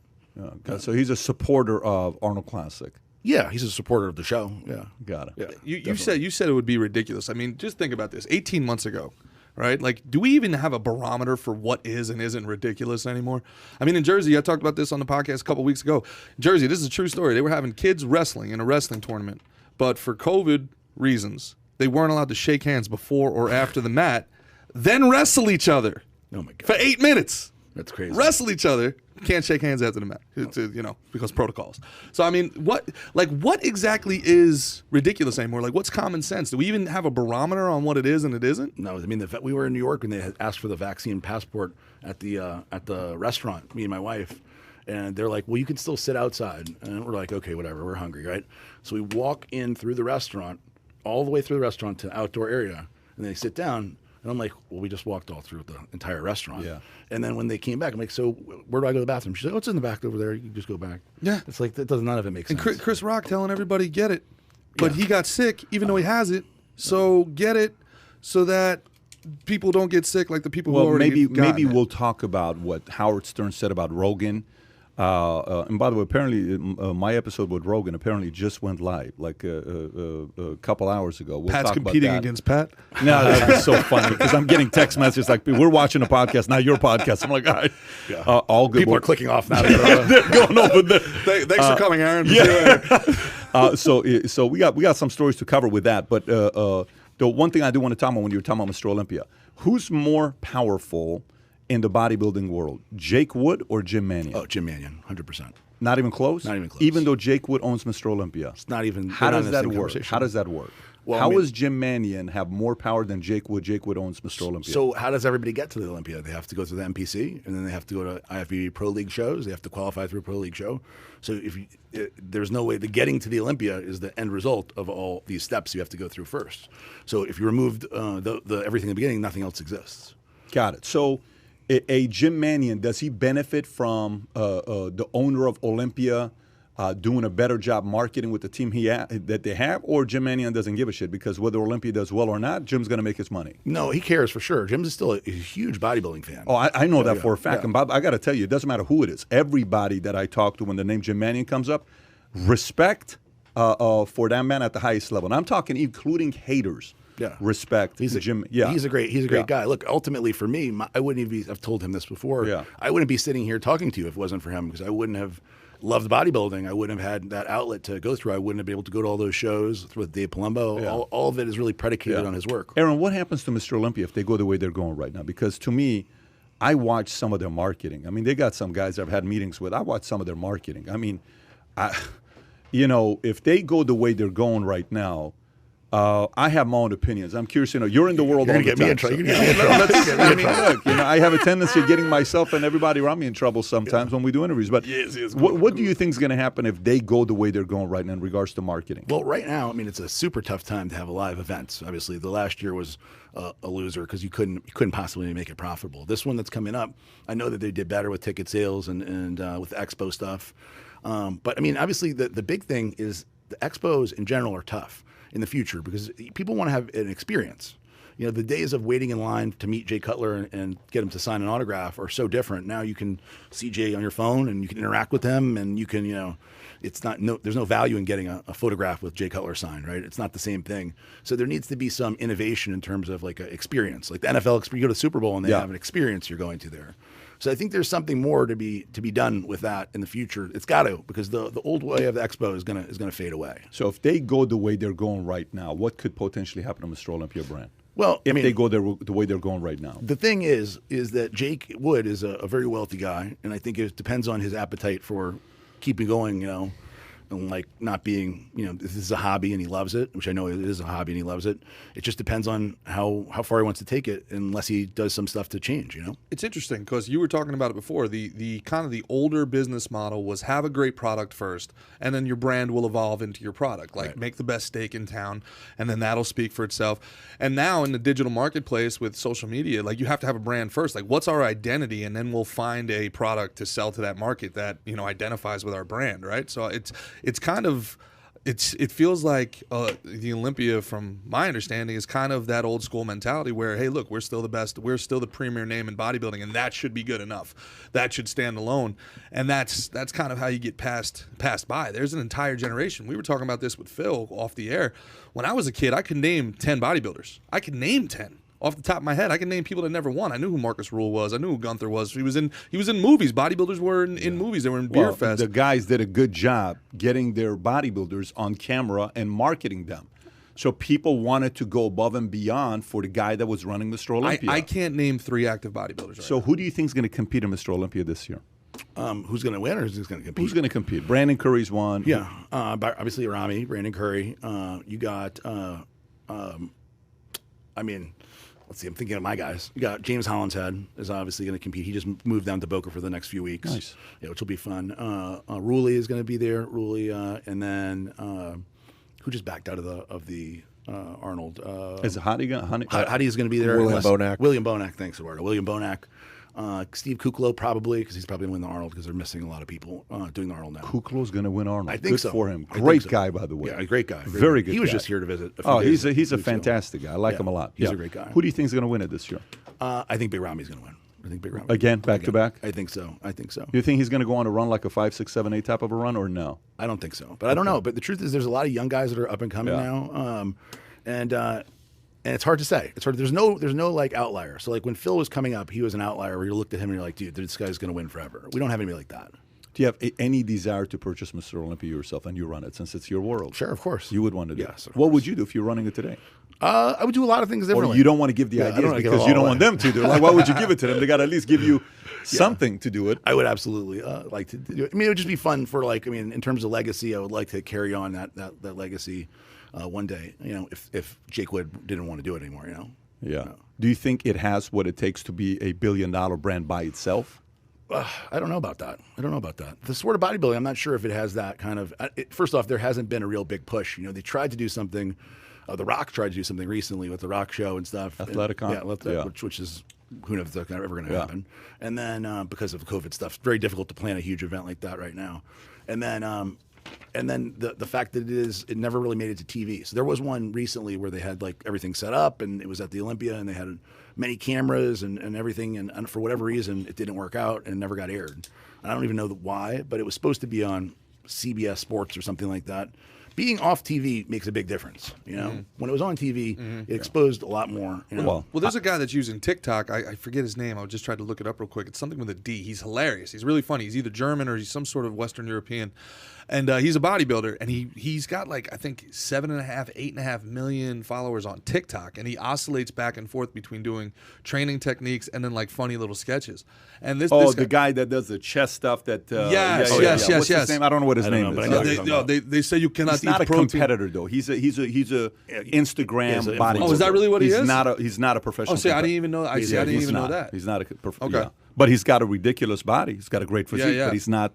So he's a supporter of Arnold Classic. Yeah, he's a supporter of the show. Yeah, got it. Yeah, you said it would be ridiculous. I mean, just think about this. 18 months ago. Right? Like, do we even have a barometer for what is and isn't ridiculous anymore? I mean, in Jersey, I talked about this on the podcast a couple weeks ago. Jersey, this is a true story. They were having kids wrestling in a wrestling tournament, but for COVID reasons, they weren't allowed to shake hands before or after the mat, then wrestle each other. Oh my God. For 8 minutes. That's crazy. Wrestle each other, can't shake hands after the mat, you know, because protocols. So I mean, what exactly is ridiculous anymore? Like, what's common sense? Do we even have a barometer on what it is and it isn't? No, I mean, we were in New York when they had asked for the vaccine passport at the restaurant, me and my wife, and they're like, "Well, you can still sit outside," and we're like, "Okay, whatever, we're hungry, right?" So we walk in through the restaurant, all the way through the restaurant to the outdoor area, and they sit down. And I'm like, well, we just walked all through the entire restaurant. Yeah. And then when they came back, I'm like, so where do I go to the bathroom? She's like, oh, it's in the back over there. You can just go back. Yeah. It's like, none of it makes sense. And Chris Rock telling everybody, get it. But he got sick, even though he has it. So get it so that people don't get sick like the people who already maybe we'll talk about what Howard Stern said about Rogan. And by the way, apparently my episode with Rogan apparently just went live like a couple hours ago. We'll Pat's competing against Pat? No, that would be so funny because I'm getting text messages like, we're watching a podcast, not your podcast. I'm like, all right, all good. People are clicking off now. They're going over there. Thanks for coming, Aaron. So we got some stories to cover with that. But the one thing I do want to talk about when you were talking about Mr. Olympia, who's more powerful in the bodybuilding world, Jake Wood or Jim Mannion? Oh, Jim Mannion, 100%. Not even close? Not even close. Even though Jake Wood owns Mr. Olympia? It's not even. How does that work? Well, how does Jim Mannion have more power than Jake Wood? Jake Wood owns Mr. Olympia. So how does everybody get to the Olympia? They have to go through the NPC, and then they have to go to IFBB Pro League shows. They have to qualify through a Pro League show. So there's no way. The getting to the Olympia is the end result of all these steps you have to go through first. So if you removed everything in the beginning, nothing else exists. Got it. So a Jim Mannion, does he benefit from the owner of Olympia doing a better job marketing with the team that they have, or Jim Mannion doesn't give a shit because whether Olympia does well or not, Jim's going to make his money? No, he cares for sure. Jim is still a huge bodybuilding fan. Oh, I know that for a fact. Yeah. And Bob, I got to tell you, it doesn't matter who it is. Everybody that I talk to when the name Jim Mannion comes up, respect for that man at the highest level. And I'm talking including haters. Yeah, respect. He's a great guy. Look, ultimately for me, I wouldn't even be. I've told him this before. Yeah. I wouldn't be sitting here talking to you if it wasn't for him, because I wouldn't have loved bodybuilding. I wouldn't have had that outlet to go through. I wouldn't have been able to go to all those shows with Dave Palumbo. Yeah. All of it is really predicated on his work. Aaron, what happens to Mr. Olympia if they go the way they're going right now? Because to me, I watch some of their marketing. I mean, they got some guys I've had meetings with. I watch some of their marketing. I mean, if they go the way they're going right now, I have my own opinions. I'm curious, you're in the world all the time. Look, I have a tendency of getting myself and everybody around me in trouble sometimes when we do interviews. But what do you think is going to happen if they go the way they're going right now in regards to marketing? Well, right now, it's a super tough time to have live events. Obviously, the last year was a loser because you couldn't possibly make it profitable. This one that's coming up, I know that they did better with ticket sales and with the expo stuff. But obviously, the big thing is the expos in general are tough in the future because people want to have an experience. The days of waiting in line to meet Jay Cutler and get him to sign an autograph are so different. Now you can see Jay on your phone and you can interact with him, and you can, there's no value in getting a photograph with Jay Cutler signed, right? It's not the same thing. So there needs to be some innovation in terms of like an experience, like the NFL. You go to the Super Bowl and they have an experience you're going to there. So I think there's something more to be done with that in the future. It's got to, because the old way of the expo is gonna fade away. So if they go the way they're going right now, what could potentially happen to Mr. Olympia brand? Well, if they go the way they're going right now, the thing is that Jake Wood is a very wealthy guy, and I think it depends on his appetite for keeping going, and like not being, this is a hobby and he loves it, which I know it is a hobby and he loves it. It just depends on how far he wants to take it, unless he does some stuff to change, It's interesting because you were talking about it before. The kind of the older business model was have a great product first, and then your brand will evolve into your product. Like make the best steak in town, and then that'll speak for itself. And now in the digital marketplace with social media, like you have to have a brand first. Like what's our identity, and then we'll find a product to sell to that market that identifies with our brand, right? So it's kind of, it feels like the Olympia, from my understanding, is kind of that old school mentality where, hey, look, we're still the best, we're still the premier name in bodybuilding, and that should be good enough. That should stand alone, and that's kind of how you get passed by. There's an entire generation. We were talking about this with Phil off the air. When I was a kid, I could name 10 bodybuilders. I could name 10. Off the top of my head, I can name people that never won. I knew who Marcus Rule was. I knew who Gunther was. He was in movies. Bodybuilders were in movies. They were in Beer Fest. The guys did a good job getting their bodybuilders on camera and marketing them. So people wanted to go above and beyond for the guy that was running Mr. Olympia. I can't name 3 active bodybuilders right So now. Who do you think is going to compete in Mr. Olympia this year? Who's going to win, or who's going to compete? Who's going to compete? Brandon Curry's one. Yeah. Obviously, Rami, Brandon Curry. You got, let's see, I'm thinking of my guys. You got James Hollinshead is obviously going to compete. He just moved down to Boca for the next few weeks. Nice. Yeah, which will be fun. Ruley is going to be there. Ruley, and then who just backed out of the Arnold? Is Hadi going? Hadi is going to be there. William Bonac. William Bonac. Thanks, Eduardo. William Bonac. Steve Kuklo probably, because he's probably going to win the Arnold, because they're missing a lot of people doing the Arnold now. Kuklo's going to win Arnold. I think Good so. for him. I Great think so. guy, by the way. Yeah, a great guy. Very good. He was guy. just here to visit. He's a fantastic guy. I like him a lot. He's a great guy. Who do you think is going to win it this year? I think Big Rami's going to win. I think Big Rami. Again, back to back? I think so. You think he's going to go on a run like a 5, 6, 7, 8 type of a run, or no? I don't think so. But I don't know. But the truth is, there's a lot of young guys that are up and coming now. And it's hard to say. It's hard. There's no like outlier. So like when Phil was coming up, he was an outlier where you looked at him and you're like, dude, this guy's going to win forever. We don't have anybody like that. Do you have any desire to purchase Mr. Olympia yourself and you run it, since it's your world? Sure, of course. You would want to do it. Yes. What would you do if you're running it today? I would do a lot of things differently. Or you don't want to give the ideas because you don't want them to do it. Like, why would you give it to them? They got to at least give you something to do it. I would absolutely like to do it. It would just be fun for in terms of legacy, I would like to carry on that legacy one day, if Jake Wood didn't want to do it anymore, Yeah. Do you think it has what it takes to be a billion-dollar brand by itself? I don't know about that. The sport of bodybuilding, I'm not sure if it has that kind of. First off, there hasn't been a real big push. They tried to do something. The Rock tried to do something recently with the Rock show and stuff. Athleticon. Which is, who knows if that's ever going to happen. And then because of COVID stuff, it's very difficult to plan a huge event like that right now. And then the fact that it never really made it to TV. So there was one recently where they had like everything set up, and it was at the Olympia, and they had many cameras and everything, and for whatever reason it didn't work out and never got aired. I don't even know why, but it was supposed to be on CBS Sports or something like that. Being off TV makes a big difference. When it was on TV, it exposed a lot more. Well, there's a guy that's using TikTok. I forget his name. I just tried to look it up real quick. It's something with a D. He's hilarious. He's really funny. He's either German or he's some sort of Western European. And he's a bodybuilder, and he's got like, I think 7.5, 8.5 million followers on TikTok, and he oscillates back and forth between doing training techniques and then like funny little sketches. And this the guy that does the chest stuff. That yes. What's his name? I don't know what his name is. They say you cannot He's eat not a protein. competitor, though. He's a Instagram bodybuilder. Oh, is that really what he is? He's not a professional. Oh, see, I didn't even know. I didn't even know that. He's not a Okay. Yeah. But he's got a ridiculous body. He's got a great physique, but he's not.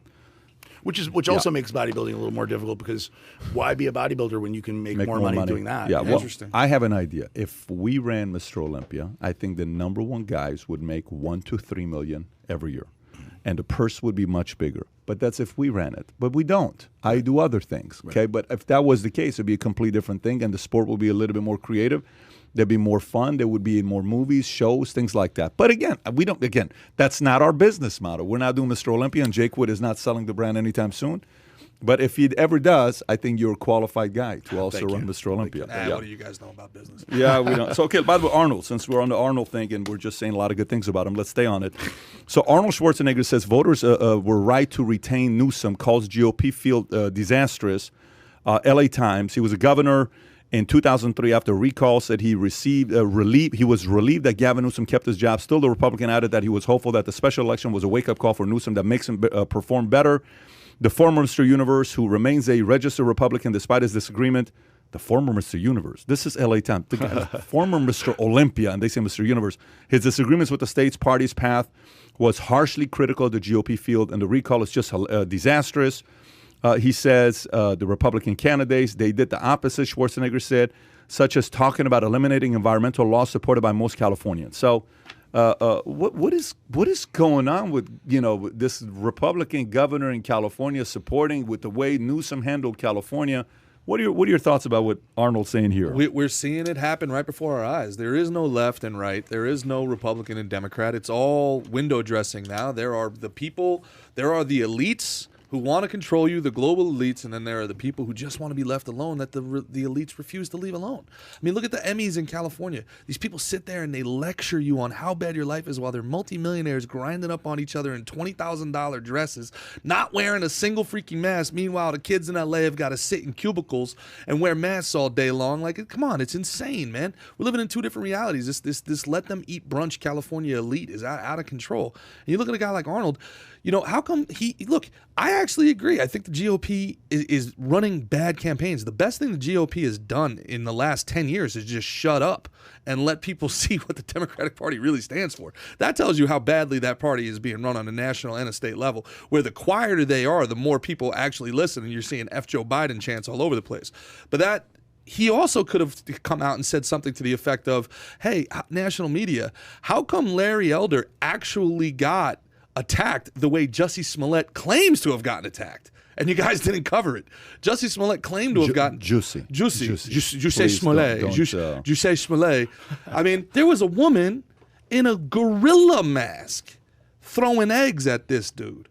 Which also makes bodybuilding a little more difficult, because why be a bodybuilder when you can make more money doing that? Yeah, well, interesting. I have an idea. If we ran Mr. Olympia, I think the number one guys would make $1 to $3 million every year, and the purse would be much bigger. But that's if we ran it. But we don't. I do other things. Okay, but if that was the case, it'd be a completely different thing, and the sport would be a little bit more creative. There'd be more fun. There would be more movies, shows, things like that. But again, that's not our business model. We're not doing Mr. Olympia, and Jake Wood is not selling the brand anytime soon. But if he ever does, I think you're a qualified guy to also run Mr. Olympia. What do you guys know about business? Yeah, we don't. So, okay, by the way, Arnold, since we're on the Arnold thing and we're just saying a lot of good things about him, let's stay on it. So Arnold Schwarzenegger says voters were right to retain Newsome, calls GOP field disastrous. LA Times, he was a governor in 2003 after recall, said he received relief. He was relieved that Gavin Newsom kept his job. Still, the Republican added that he was hopeful that the special election was a wake-up call for Newsom that makes him perform better. The former Mr. Universe, who remains a registered Republican despite his disagreement, the former Mr. Universe. This is LA Times. Former Mr. Olympia, and they say Mr. Universe. His disagreements with the state's party's path was harshly critical of the GOP field, and the recall is just disastrous. He says the Republican candidates, they did the opposite, Schwarzenegger said, such as talking about eliminating environmental laws supported by most Californians. So what is going on with this Republican governor in California supporting with the way Newsom handled California? What are your thoughts about what Arnold's saying here? We're seeing it happen right before our eyes. There is no left and right. There is no Republican and Democrat. It's all window dressing now. There are the people, there are the elites who want to control you, the global elites, and then there are the people who just want to be left alone that the elites refuse to leave alone. I mean, look at the Emmys in California. These people sit there and they lecture you on how bad your life is while they're multimillionaires grinding up on each other in $20,000 dresses, not wearing a single freaking mask. Meanwhile, the kids in LA have got to sit in cubicles and wear masks all day long. Like, come on, it's insane, man. We're living in two different realities. This let them eat brunch California elite is out of control. And you look at a guy like Arnold, how come I actually agree. I think the GOP is running bad campaigns. The best thing the GOP has done in the last 10 years is just shut up and let people see what the Democratic Party really stands for. That tells you how badly that party is being run on a national and a state level, where the quieter they are, the more people actually listen, and you're seeing F. Joe Biden chants all over the place. But he also could have come out and said something to the effect of, hey, national media, how come Larry Elder actually got attacked the way Jussie Smollett claims to have gotten attacked, and you guys didn't cover it? Jussie Smollett claimed to have gotten Jussie Smollett. I mean, there was a woman in a gorilla mask throwing eggs at this dude.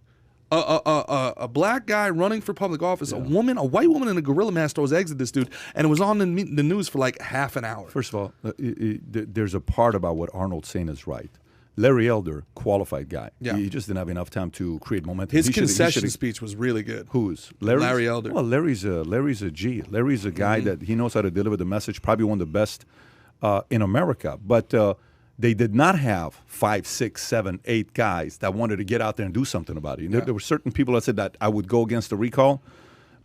A black guy running for public office, a white woman in a gorilla mask throws eggs at this dude, and it was on the news for like half an hour. First of all, there's a part about what Arnold's saying is right. Larry Elder, qualified guy. Yeah. He just didn't have enough time to create momentum. His concession speech was really good. Whose? Larry Elder. Well, Larry's a G. Larry's a guy that he knows how to deliver the message, probably one of the best in America. But they did not have 5, 6, 7, 8 guys that wanted to get out there and do something about it. There were certain people that said that I would go against the recall.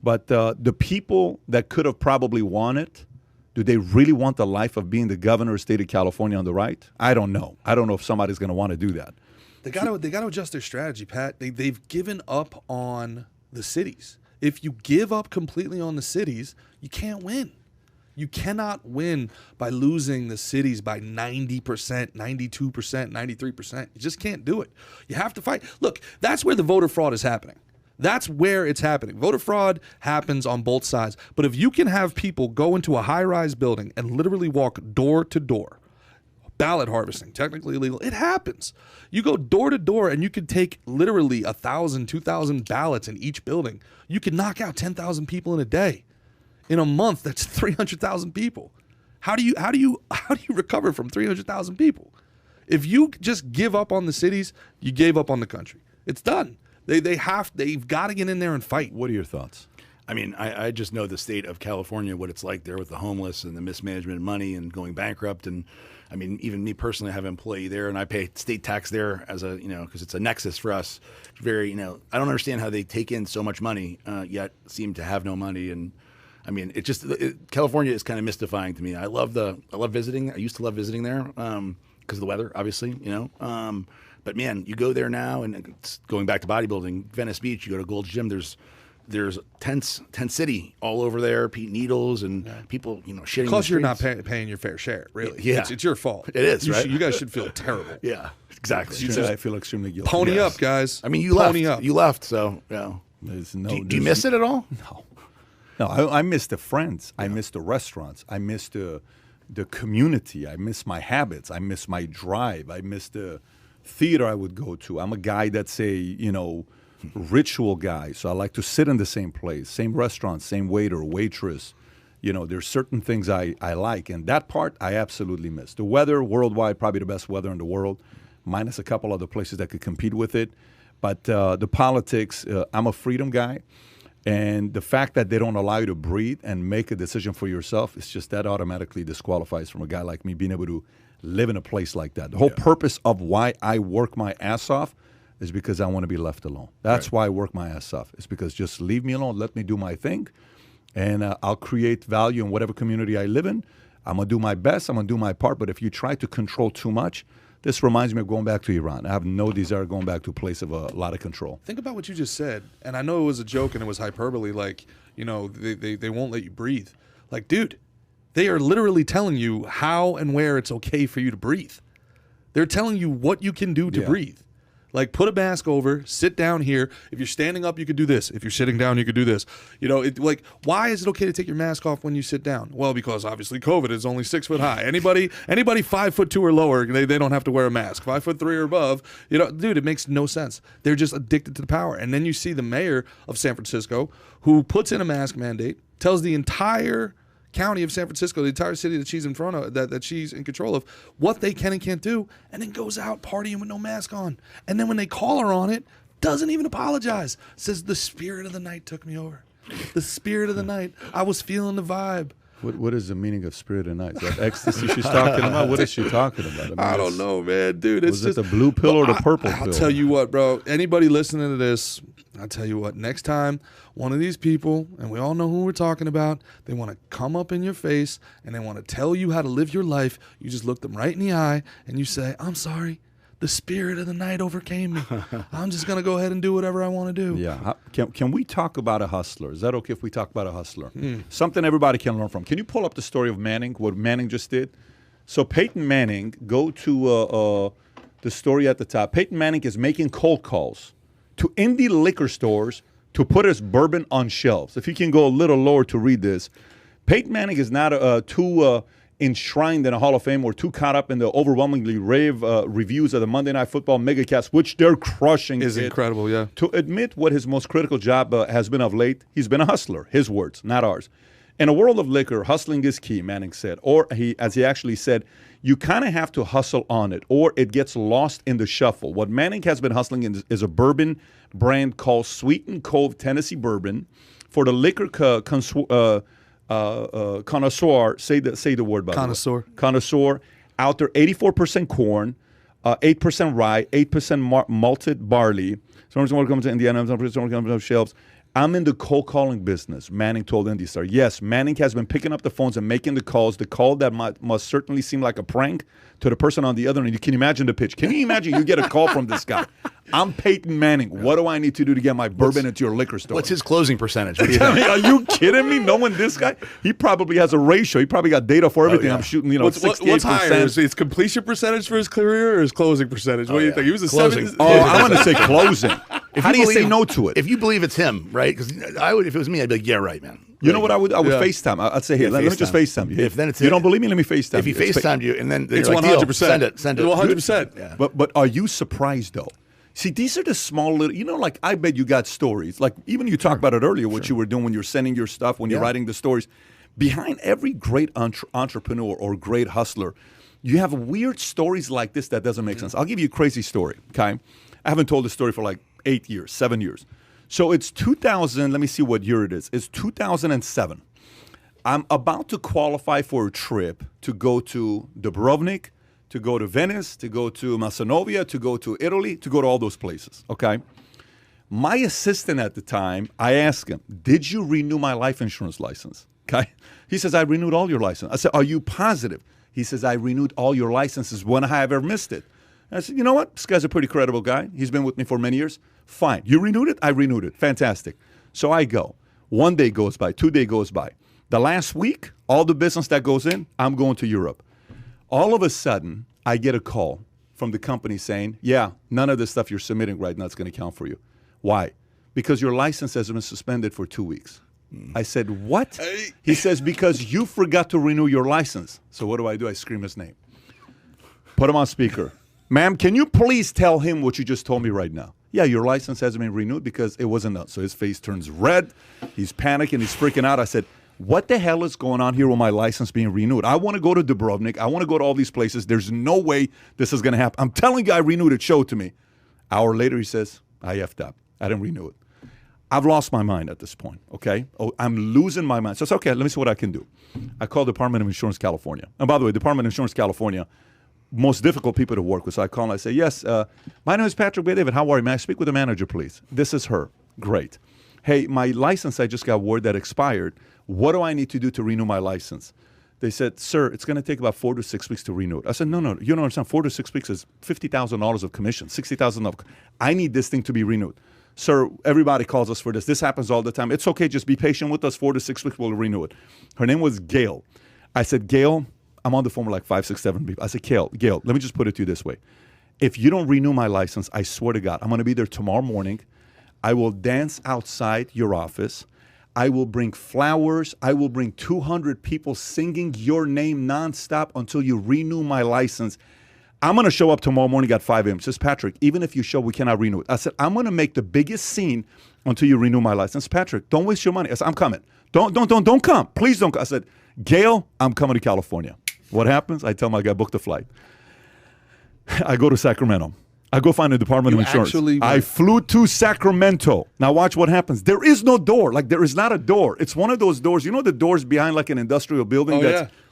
But the people that could have probably won it, do they really want the life of being the governor of the state of California on the right? I don't know. I don't know if somebody's going to want to do that. They got to adjust their strategy, Pat. They've given up on the cities. If you give up completely on the cities, you can't win. You cannot win by losing the cities by 90%, 92%, 93%. You just can't do it. You have to fight. Look, that's where the voter fraud is happening. That's where it's happening. Voter fraud happens on both sides. But if you can have people go into a high-rise building and literally walk door to door, ballot harvesting, technically illegal, it happens. You go door to door and you could take literally 1,000, 2,000 ballots in each building. You could knock out 10,000 people in a day. In a month, that's 300,000 people. How do you recover from 300,000 people? If you just give up on the cities, you gave up on the country. It's done. They've got to get in there and fight. What are your thoughts? I mean, I just know the state of California, what it's like there with the homeless and the mismanagement of money and going bankrupt. And I mean, even me personally, I have an employee there, and I pay state tax there as a, because it's a nexus for us. Very, I don't understand how they take in so much money, yet seem to have no money. And I mean, California is kind of mystifying to me. I love visiting. I used to love visiting there because of the weather, obviously, But man, you go there now, and it's going back to bodybuilding, Venice Beach. You go to Gold's Gym. There's tent city all over there, needles and people, shitting. Plus, you're not paying your fair share, really. Yeah, it's your fault. It is, right? You guys should feel terrible. Yeah, exactly. I feel extremely guilty. Pony up, guys. I mean, you left, so yeah. Do you miss it at all? No, I miss the friends. Yeah. I miss the restaurants. I miss the community. I miss my habits. I miss my drive. I miss the theater I would go to. I'm a guy that's ritual guy, so I like to sit in the same place, same restaurant, same waiter, waitress. There's certain things I like, and that part I absolutely miss. The weather worldwide, probably the best weather in the world, minus a couple other places that could compete with it. But the politics, I'm a freedom guy, and the fact that they don't allow you to breathe and make a decision for yourself, it's just that automatically disqualifies from a guy like me being able to live in a place like that. The whole purpose of why I work my ass off is because I want to be left alone. That's why I work my ass off. It's because just leave me alone, let me do my thing, and I'll create value in whatever community I live in. I'm going to do my best. I'm going to do my part. But if you try to control too much, this reminds me of going back to Iran. I have no desire of going back to a place of a lot of control. Think about what you just said. And I know it was a joke and it was hyperbole, like, they won't let you breathe. Like, dude, they are literally telling you how and where it's okay for you to breathe. They're telling you what you can do to breathe. Like, put a mask over, sit down here. If you're standing up, you could do this. If you're sitting down, you could do this. Why is it okay to take your mask off when you sit down? Well, because obviously COVID is only 6 foot high. Anybody 5'2" or lower, they don't have to wear a mask. 5'3" or above, dude, it makes no sense. They're just addicted to the power. And then you see the mayor of San Francisco, who puts in a mask mandate, tells the entire county of San Francisco, the entire city that she's in front of, that she's in control of, what they can and can't do, and then goes out partying with no mask on. And then when they call her on it, doesn't even apologize. Says, the spirit of the night took me over. The spirit of the night. I was feeling the vibe. What is the meaning of spirit of the night? Is that ecstasy she's talking about? What is she talking about? I don't know, man. Dude, it's was it the blue pill or the purple pill? I'll tell you what, bro. Anybody listening to this, I'll tell you what, next time one of these people, and we all know who we're talking about, they want to come up in your face and they want to tell you how to live your life, you just look them right in the eye and you say, I'm sorry, the spirit of the night overcame me. I'm just going to go ahead and do whatever I want to do. Yeah. Can we talk about a hustler? Is that okay if we talk about a hustler? Something everybody can learn from. Can you pull up the story of Manning, what Manning just did? So Peyton Manning, go to the story at the top. Peyton Manning is making cold calls to indie liquor stores to put his bourbon on shelves. If you can go a little lower to read this. Peyton Manning is not too enshrined in a Hall of Fame or too caught up in the overwhelmingly rave reviews of the Monday Night Football megacast, which they're crushing. Is incredible, yeah. To admit what his most critical job has been of late, he's been a hustler. His words, not ours. In a world of liquor, hustling is key, Manning said. Or as he actually said, you kind of have to hustle on it or it gets lost in the shuffle. What Manning has been hustling in is a bourbon brand called Sweet and Cove Tennessee Bourbon. For the liquor connoisseur, say the word, by connoisseur. The way. Connoisseur. Out there, 84% corn, 8% rye, 8% malted barley. Someone's going to come to Indiana, someone's going to come to shelves. I'm in the cold calling business, Manning told IndyStar. Yes, Manning has been picking up the phones and making the calls. The call that must certainly seem like a prank to the person on the other end. You can imagine the pitch. Can you imagine you get a call from this guy? I'm Peyton Manning. What do I need to do to get my bourbon into your liquor store? What's his closing percentage? Are you kidding me? Knowing this guy, he probably has a ratio. He probably got data for everything. I'm shooting, what's higher? Is his completion percentage for his career or his closing percentage? What do you think? He was a closing. I want to say closing. How do you say no to it? If you believe it's him, right? Because I would, if it was me, I'd be like, yeah, right, man. You know what I would FaceTime. I'd say, here, let me just FaceTime you. If then it's you don't believe me, let me FaceTime. If he FaceTimed you, and then it's 100%. Send it. 100%. Yeah. But are you surprised though? See, these are the small little, like I bet you got stories. Like even you talked about it earlier, what you were doing when you're sending your stuff, when you're writing the stories. Behind every great entrepreneur or great hustler, you have weird stories like this that doesn't make sense. I'll give you a crazy story, okay? I haven't told this story for like 7 years. So it's 2000. Let me see what year it is. It's 2007. I'm about to qualify for a trip to go to Dubrovnik, to go to Venice, to go to Macedonia, to go to Italy, to go to all those places, okay? My assistant at the time, I asked him, did you renew my life insurance license? Okay. He says, I renewed all your license. I said, are you positive? He says, I renewed all your licenses when I have ever missed it. And I said, you know what? This guy's a pretty credible guy. He's been with me for many years. Fine. You renewed it? I renewed it. Fantastic. So I go. 1 day goes by. 2 days goes by. The last week, all the business that goes in, I'm going to Europe. All of a sudden, I get a call from the company saying, yeah, none of the stuff you're submitting right now is going to count for you. Why? Because your license has been suspended for 2 weeks. I said, what? He says, because you forgot to renew your license. So what do? I scream his name. Put him on speaker. Ma'am, can you please tell him what you just told me right now? Yeah, your license hasn't been renewed because it wasn't done. So his face turns red. He's panicking. He's freaking out. I said, what the hell is going on here with my license being renewed? I want to go to Dubrovnik. I want to go to all these places. There's no way this is going to happen. I'm telling you, I renewed it. Show it to me. Hour later, he says, I effed up. I didn't renew it. I've lost my mind at this point, okay? Oh, I'm losing my mind. So it's okay, let me see what I can do. I called Department of Insurance California. And by the way, Department of Insurance California, most difficult people to work with. So I call and I say, yes, my name is Patrick B. David. How are you? May I speak with the manager, please? This is her. Great. Hey, my license, I just got word that expired. What do I need to do to renew my license? They said, sir, it's going to take about 4 to 6 weeks to renew it. I said, no, you don't understand. 4 to 6 weeks is $50,000 of commission, $60,000. I need this thing to be renewed. Sir, everybody calls us for this. This happens all the time. It's okay. Just be patient with us. 4 to 6 weeks, we'll renew it. Her name was Gail. I said, Gail, I'm on the phone with like 5, 6, 7 people. I said, Gail, let me just put it to you this way. If you don't renew my license, I swear to God, I'm going to be there tomorrow morning. I will dance outside your office. I will bring flowers. I will bring 200 people singing your name nonstop until you renew my license. I'm going to show up tomorrow morning at 5 a.m. Says, Patrick, even if you show, we cannot renew it. I said, I'm going to make the biggest scene until you renew my license. Patrick, don't waste your money. I said, I'm coming. Don't come. Please don't come. I said, Gail, I'm coming to California. What happens? I tell my guy, book the flight. I go to Sacramento. I go find the Department of Insurance. I flew to Sacramento. Now watch what happens. There is no door. Like, there is not a door. It's one of those doors. You know the doors behind like an industrial building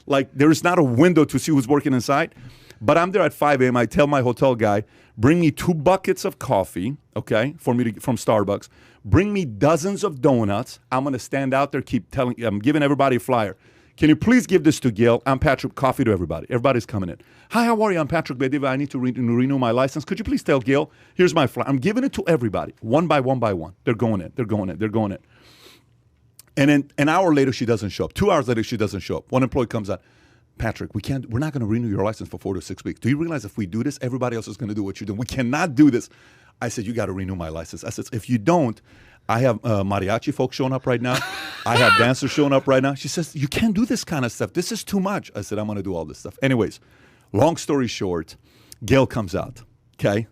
like there is not a window to see who's working inside? But I'm there at 5 a.m. I tell my hotel guy, bring me 2 buckets of coffee, okay, from Starbucks. Bring me dozens of donuts. I'm going to stand out there, I'm giving everybody a flyer. Can you please give this to Gail? I'm Patrick. Coffee to everybody. Everybody's coming in. Hi, how are you? I'm Patrick Bediva. I need to renew my license. Could you please tell Gail? Here's my flyer. I'm giving it to everybody, one by one. They're going in. And then an hour later, she doesn't show up. 2 hours later, she doesn't show up. One employee comes out. Patrick, we're not going to renew your license for 4 to 6 weeks. Do you realize if we do this, everybody else is going to do what you're doing? We cannot do this. I said, you got to renew my license. I said, if you don't, I have mariachi folks showing up right now. I have dancers showing up right now. She says, you can't do this kind of stuff. This is too much. I said, I'm going to do all this stuff. Anyways, long story short, Gail comes out, okay?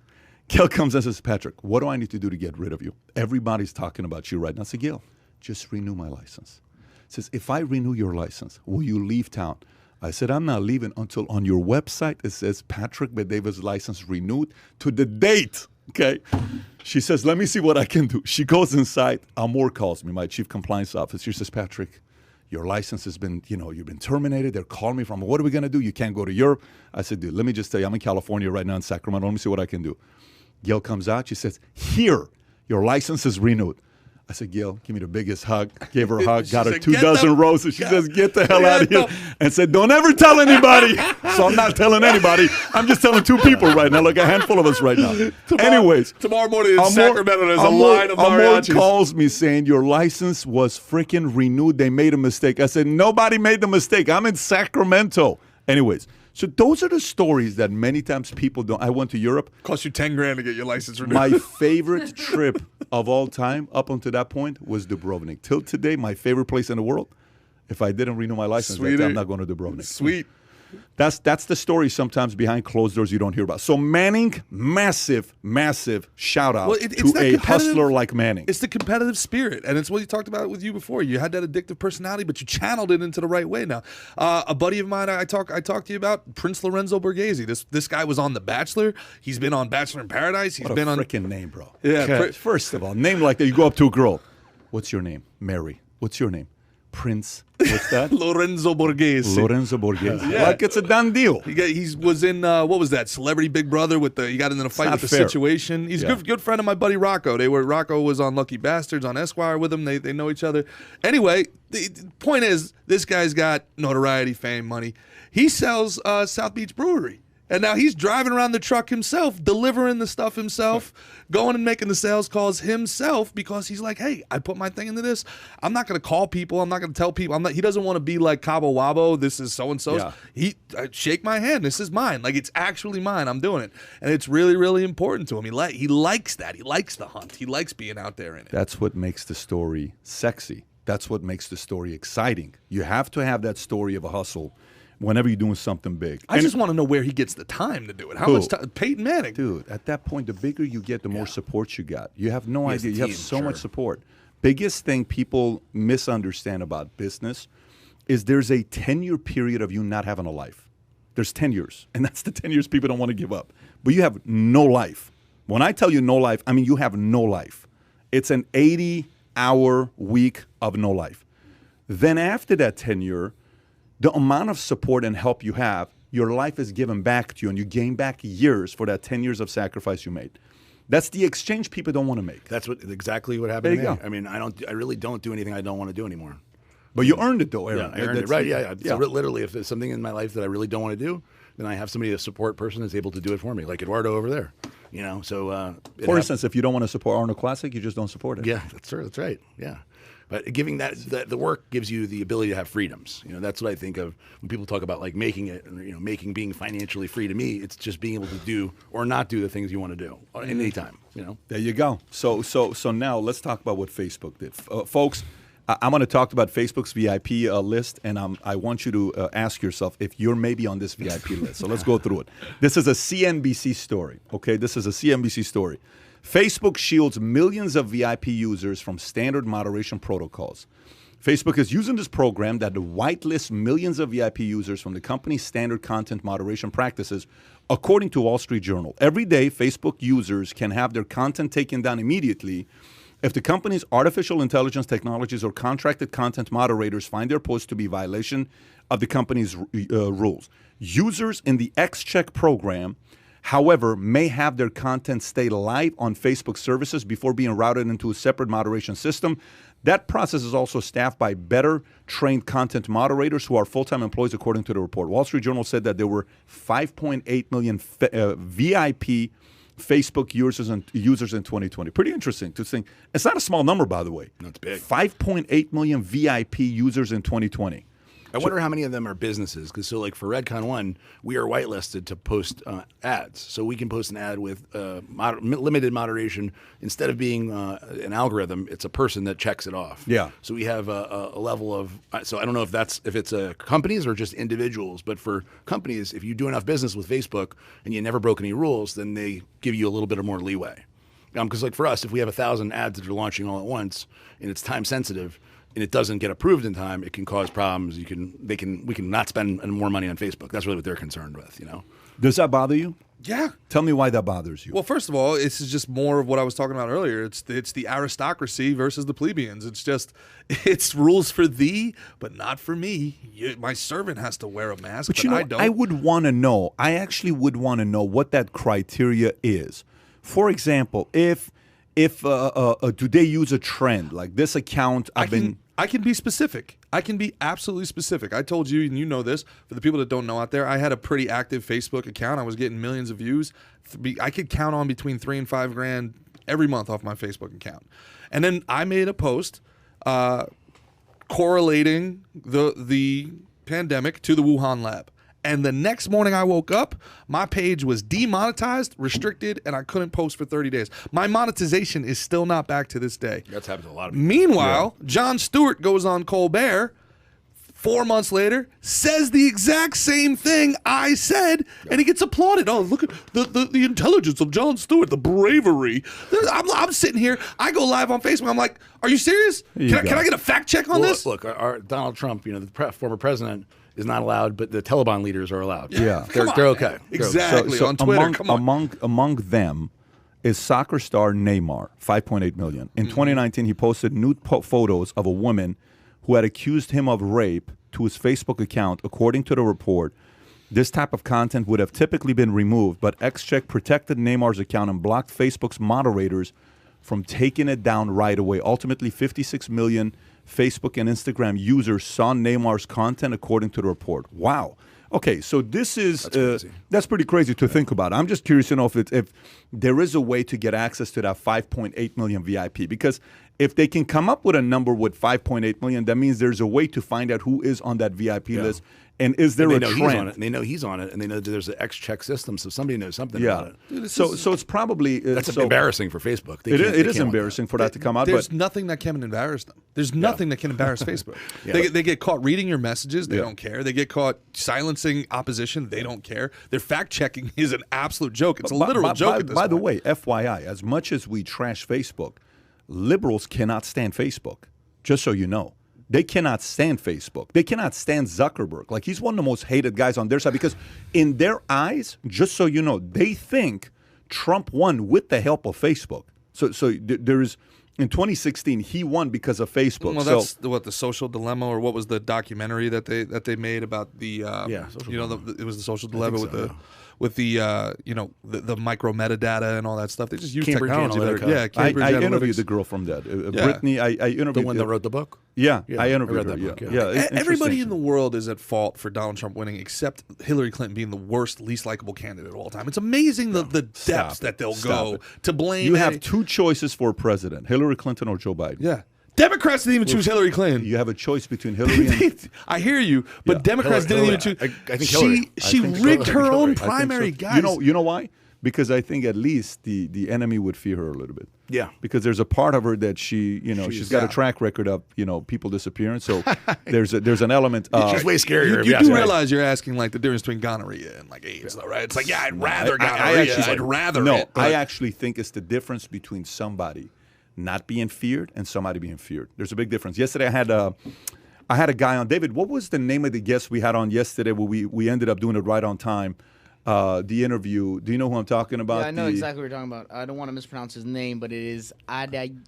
Gail comes and says, Patrick, what do I need to do to get rid of you? Everybody's talking about you right now. I said, Gail, just renew my license. Says, if I renew your license, will you leave town? I said, I'm not leaving until on your website it says Patrick Bedeva's license renewed to the date, okay? She says, let me see what I can do. She goes inside. Amor calls me, my chief compliance officer. She says, Patrick, your license has been, you've been terminated. They're calling me from, what are we going to do? You can't go to Europe. I said, dude, let me just tell you, I'm in California right now in Sacramento. Let me see what I can do. Gail comes out. She says, here, your license is renewed. I said, Gail, give me the biggest hug. Gave her a hug, got her 2 dozen roses. She says, get the hell out of here. And said, don't ever tell anybody. So I'm not telling anybody. I'm just telling 2 people right now, like a handful of us right now. Anyways. Tomorrow morning in Sacramento, there's a line of mariachis. Amor calls me saying, your license was freaking renewed. They made a mistake. I said, nobody made the mistake. I'm in Sacramento. Anyways. So those are the stories that many times people don't. I went to Europe. Cost you $10,000 to get your license renewed. My favorite trip of all time up until that point was Dubrovnik. Till today, my favorite place in the world. If I didn't renew my license, I'm not going to Dubrovnik. Sweet. That's the story sometimes behind closed doors you don't hear about. So Manning, massive shout out to a hustler like Manning. It's the competitive spirit, and it's what you talked about with you before. You had that addictive personality, but you channeled it into the right way. Now, a buddy of mine I talked to you about, Prince Lorenzo Borghese. This guy was on The Bachelor. He's been on Bachelor in Paradise. He's been on freaking name, bro. Yeah. First of all, name like that. You go up to a girl. What's your name? Mary. What's your name? Prince. What's that? Lorenzo Borghese. Yeah. Like it's a done deal. He was in what was that? Celebrity Big Brother he got into a fight with the Situation. He's a good friend of my buddy Rocco. Rocco was on Lucky Bastards on Esquire with him. They know each other. Anyway, the point is, this guy's got notoriety, fame, money. He sells South Beach Brewery. And now he's driving around the truck himself, delivering the stuff himself, going and making the sales calls himself, because he's like, hey, I put my thing into this. I'm not going to call people. I'm not going to tell people. He doesn't want to be like Cabo Wabo. This is so-and-so's. Yeah. Shake my hand. This is mine. Like, it's actually mine. I'm doing it. And it's really, really important to him. He likes that. He likes the hunt. He likes being out there in it. That's what makes the story sexy. That's what makes the story exciting. You have to have that story of a hustle whenever you're doing something big. I just want to know where he gets the time to do it. How much time? Peyton Manning. Dude, at that point, the bigger you get, the more support you got. You have no idea. You have so much support. Biggest thing people misunderstand about business is there's a 10-year period of you not having a life. There's 10 years, and that's the 10 years people don't want to give up. But you have no life. When I tell you no life, I mean you have no life. It's an 80-hour week of no life. Then after that 10-year, the amount of support and help you have, your life is given back to you, and you gain back years for that 10 years of sacrifice you made. That's the exchange people don't want to make. That's exactly what happened to me. I mean, I really don't do anything I don't want to do anymore. But you earned it, though, Aaron. Yeah, I earned it, right? Yeah. So literally, if there's something in my life that I really don't want to do, then I have somebody, a support person, that's able to do it for me, like Eduardo over there. So for instance, if you don't want to support Arnold Classic, you just don't support it. Yeah, that's true. That's right. Yeah. But giving the work gives you the ability to have freedoms. That's what I think of when people talk about like making it, and being financially free. To me, it's just being able to do or not do the things you want to do at any time. There you go. So now let's talk about what Facebook did, folks. I'm going to talk about Facebook's VIP list, and I want you to ask yourself if you're maybe on this VIP list. So let's go through it. This is a CNBC story. Okay, this is a CNBC story. Facebook shields millions of VIP users from standard moderation protocols. Facebook is using this program that whitelists millions of VIP users from the company's standard content moderation practices, according to Wall Street Journal. Every day, Facebook users can have their content taken down immediately if the company's artificial intelligence technologies or contracted content moderators find their posts to be violation of the company's rules. Users in the X-Check program, however, may have their content stay live on Facebook services before being routed into a separate moderation system. That process is also staffed by better trained content moderators who are full-time employees, according to the report. Wall Street Journal said that there were 5.8 million VIP Facebook users in 2020. Pretty interesting to think. It's not a small number, by the way. That's big. 5.8 million VIP users in 2020. I wonder how many of them are businesses, because like for Redcon 1, we are whitelisted to post ads. So we can post an ad with limited moderation. Instead of being an algorithm, it's a person that checks it off. Yeah. So we have a level of, so I don't know if it's companies or just individuals, but for companies, if you do enough business with Facebook and you never broke any rules, then they give you a little bit of more leeway. Because like for us, if we have 1,000 ads that are launching all at once and it's time sensitive, and it doesn't get approved in time, it can cause problems. We can not spend more money on Facebook. That's really what they're concerned with, Does that bother you? Yeah. Tell me why that bothers you. Well, first of all, this is just more of what I was talking about earlier. It's the aristocracy versus the plebeians. It's rules for thee, but not for me. My servant has to wear a mask, but I don't. I would want to know. I actually would want to know what that criteria is. For example, if do they use a trend like this account? I can be specific. I can be absolutely specific. I told you, and you know this, for the people that don't know out there, I had a pretty active Facebook account. I was getting millions of views. I could count on between $3,000 and $5,000 every month off my Facebook account. And then I made a post correlating the pandemic to the Wuhan lab. And the next morning I woke up, my page was demonetized, restricted, and I couldn't post for 30 days. My monetization is still not back to this day. That's happened to a lot of people. Meanwhile, Jon Stewart goes on Colbert 4 months later, says the exact same thing I said, and he gets applauded. Oh, look at the intelligence of Jon Stewart, the bravery. I'm sitting here. I go live on Facebook. I'm like, are you serious? Can I get a fact check on this? Look, our Donald Trump, the former president, is not allowed, but the Taliban leaders are allowed. Yeah, they're okay. Exactly. So on Twitter, among them is soccer star Neymar, 5.8 million. In 2019, he posted nude photos of a woman who had accused him of rape to his Facebook account. According to the report, this type of content would have typically been removed, but XCheck protected Neymar's account and blocked Facebook's moderators from taking it down right away. Ultimately, 56 million Facebook and Instagram users saw Neymar's content, according to the report. Wow. Okay, so this is that's pretty crazy to think about. I'm just curious to know if there is a way to get access to that 5.8 million VIP, because if they can come up with a number with 5.8 million, that means there's a way to find out who is on that VIP list. And is there a trend? They know he's on it, and they know that there's an XCheck system, so somebody knows something about it. So it's probably that's embarrassing for Facebook. It is embarrassing for that to come out. There's nothing that can embarrass them. There's nothing that can embarrass Facebook. They get caught reading your messages. They don't care. They get caught silencing opposition. They don't care. Their fact checking is an absolute joke. It's a literal joke. By the way, FYI, as much as we trash Facebook, liberals cannot stand Facebook. Just so you know. They cannot stand Facebook. They cannot stand Zuckerberg. Like, he's one of the most hated guys on their side because in their eyes, just so you know, they think Trump won with the help of Facebook. So there is, in 2016, he won because of Facebook. Well, that's the Social Dilemma, or what was the documentary that they made about the it was the Social Dilemma with the micro metadata and all that stuff. They just use Cambridge technology. Analytica. Cambridge I Analytics. interviewed the girl from that. Brittany, I interviewed the one that wrote the book. Yeah, I interviewed her. Book, Everybody in the world is at fault for Donald Trump winning, except Hillary Clinton being the worst, least likable candidate of all time. It's amazing the depths that they'll go to blame. You have two choices for president: Hillary Clinton or Joe Biden. Yeah. Democrats didn't even choose Hillary Clinton. You have a choice between Hillary and... I hear you, but Democrats didn't even choose... I think Hillary. She rigged her own primary, guys. You know why? Because I think at least the enemy would fear her a little bit. Yeah. Because there's a part of her that she's got a track record of, people disappearing. So there's an element of... She's way scarier. You do realize you're asking like the difference between gonorrhea and like AIDS, though, right? It's like, I'd rather gonorrhea. I'd rather it. I actually think it's the difference between somebody not being feared and somebody being feared. There's a big difference. Yesterday I had a guy on. David, what was the name of the guest we had on yesterday where we ended up doing it right on time? The interview. Do you know who I'm talking about? Yeah, I know exactly what you're talking about. I don't want to mispronounce his name, but it is Adita.